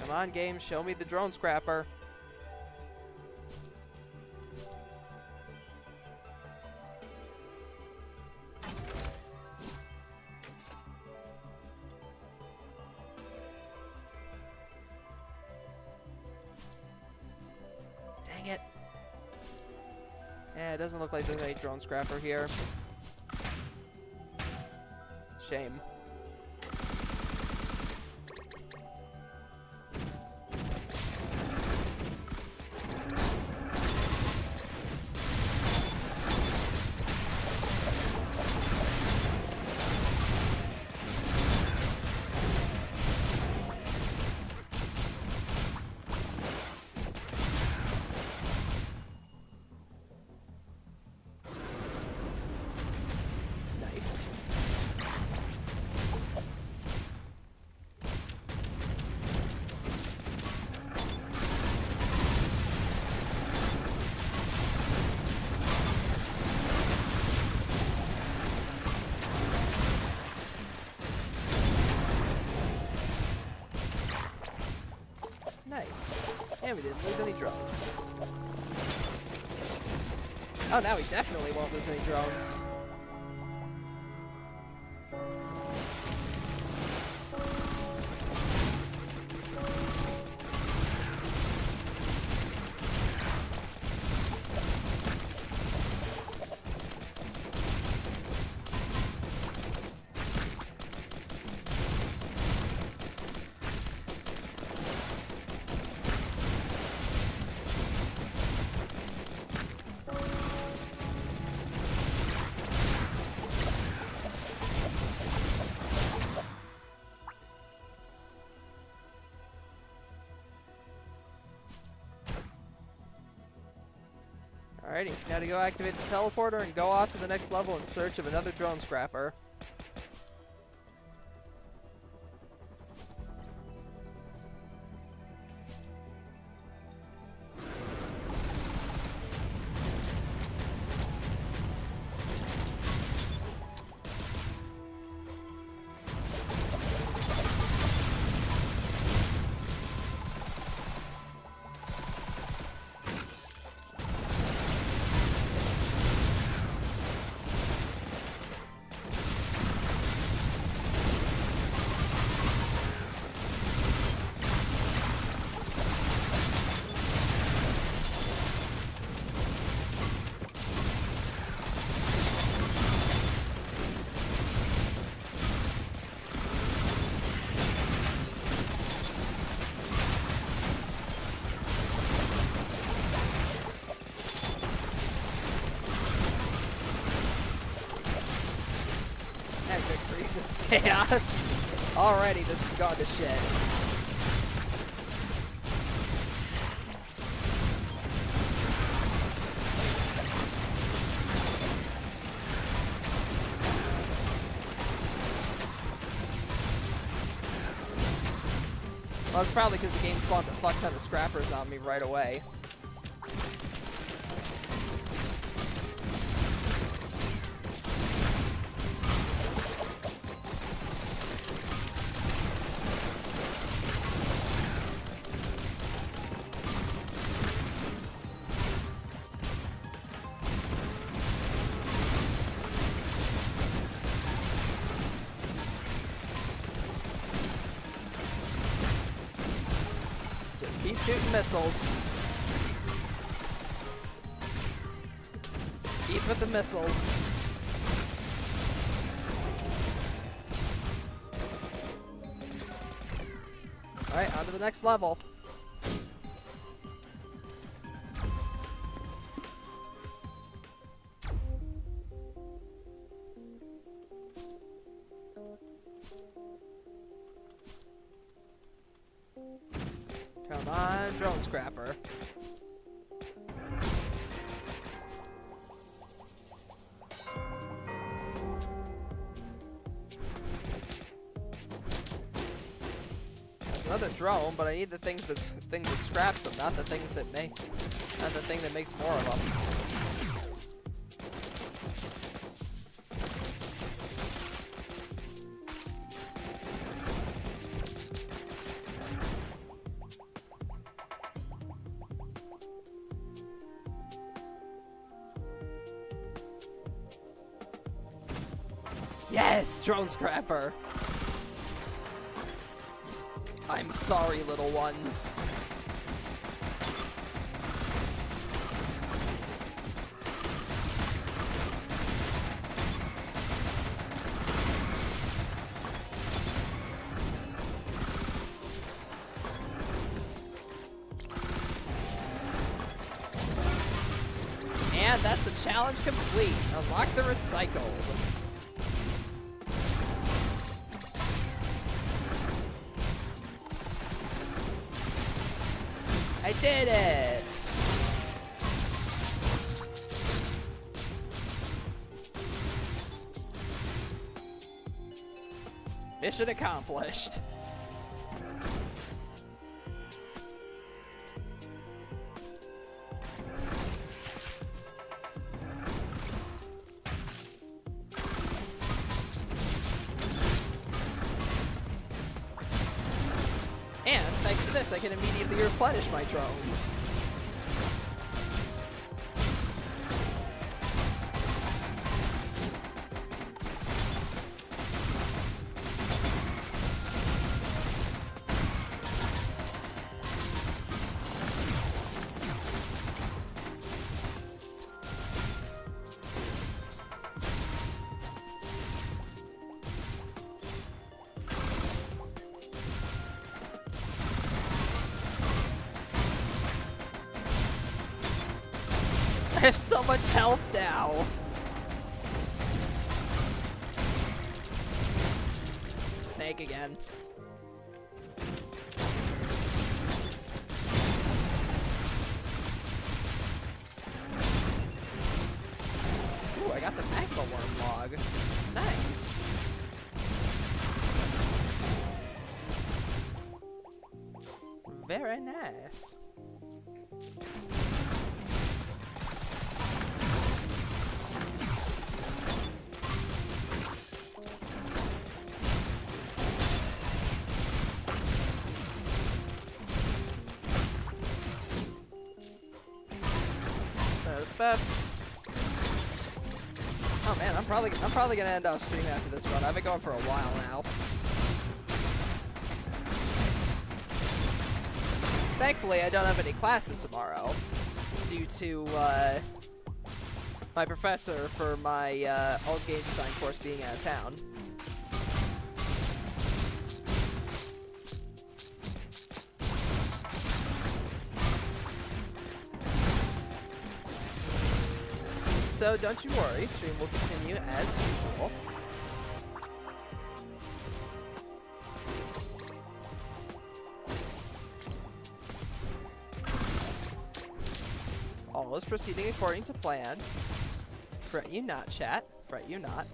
Come on, game. Show me the drone scrapper. Dang it. Yeah, it doesn't look like there's any drone scrapper here. Shame. Nice. Nice. And we didn't lose any drones. Oh, now we definitely won't lose any drones. Alrighty, now to go activate the teleporter and go off to the next level in search of another drone scrapper. And victory. This is chaos. Alrighty, this has gone to shit. Well, it's probably because the game spawned a fuck ton of scrappers on me right away. Just keep shooting missiles. Keep with the missiles. Alright, on to the next level. Come on, drone scrapper. There's another another drone, but I need the things that scraps them, not the thing that makes more of them. Yes, drone scrapper. I'm sorry, little ones. And that's the challenge complete. Unlock the recycled. I did it! Mission accomplished. And thanks to this, I can immediately replenish my drones. I have so much health now. Snake again. Ooh, I got the magma worm log. Nice. Very nice. Oh man, I'm probably gonna end up streaming after this run. I've been going for a while now. Thankfully, I don't have any classes tomorrow due to my professor for my alt game design course being out of town. So don't you worry, stream will continue as usual. All is proceeding according to plan. Fret you not, chat. Fret you not.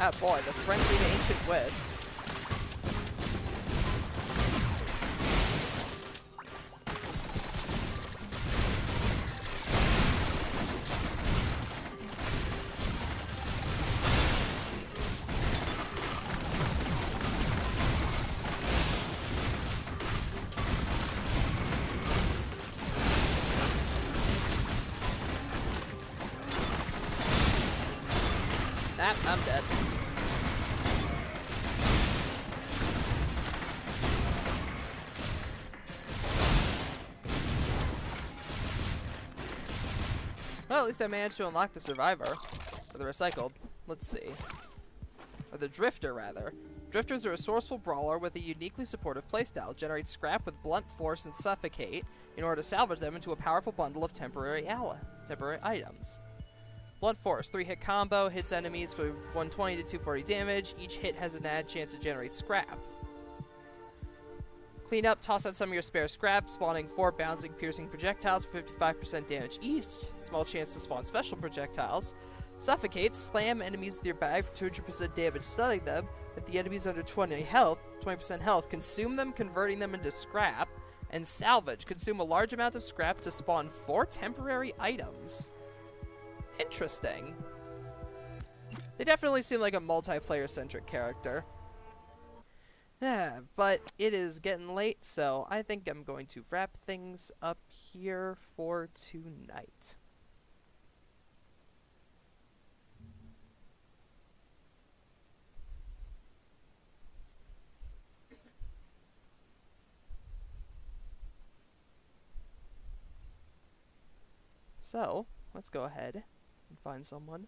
Ah boy, the frenzied ancient wisp. Ah, I'm dead. Well, at least I managed to unlock the survivor. Or the recycled. Let's see. Or the drifter, rather. Drifter is a resourceful brawler with a uniquely supportive playstyle. Generates scrap with blunt force and suffocate in order to salvage them into a powerful bundle of temporary items. Blunt force, 3-hit combo, hits enemies for 120 to 240 damage. Each hit has an added chance to generate scrap. Clean up, toss out some of your spare scrap, spawning 4 bouncing, piercing projectiles for 55% damage each. Small chance to spawn special projectiles. Suffocate, slam enemies with your bag for 200% damage, stunning them. If the enemy's under 20% health, consume them, converting them into scrap. And salvage, consume a large amount of scrap to spawn 4 temporary items. Interesting. They definitely seem like a multiplayer-centric character. But it is getting late, so I think I'm going to wrap things up here for tonight. So, let's go ahead and find someone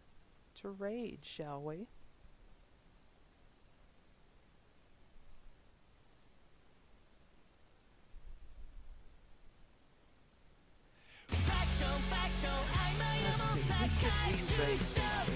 to raid, shall we? Let's see, who should we raid tonight?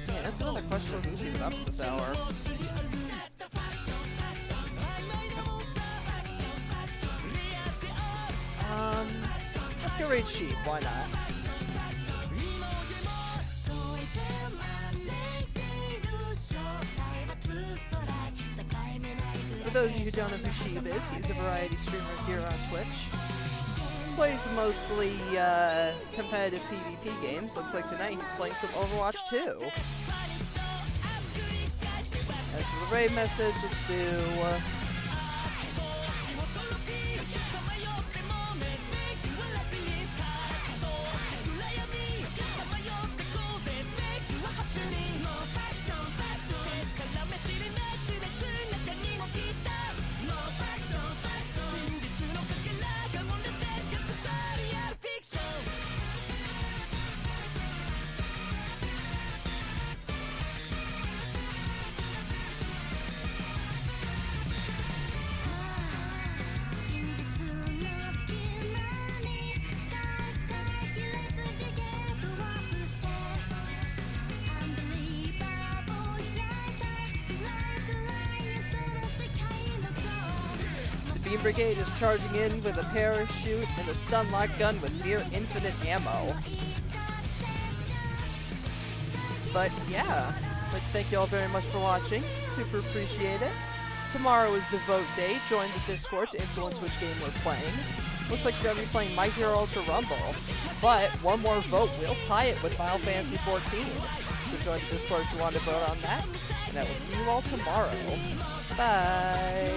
Yeah, that's another question. Who's even up this hour? Let's go raid Sheep. Why not? For those of you who don't know who Sheep is, he's a variety streamer here on Twitch. Plays mostly competitive PvP games. Looks like tonight he's playing some Overwatch 2. As for the raid message, let's do... Beam Brigade is charging in with a parachute and a stun-lock gun with near infinite ammo. But yeah, I'd like to thank you all very much for watching. Super appreciate it. Tomorrow is the vote day. Join the Discord to influence which game we're playing. Looks like you're going to be playing My Hero Ultra Rumble. But one more vote will tie it with Final Fantasy XIV. So join the Discord if you want to vote on that. And I will see you all tomorrow. Bye!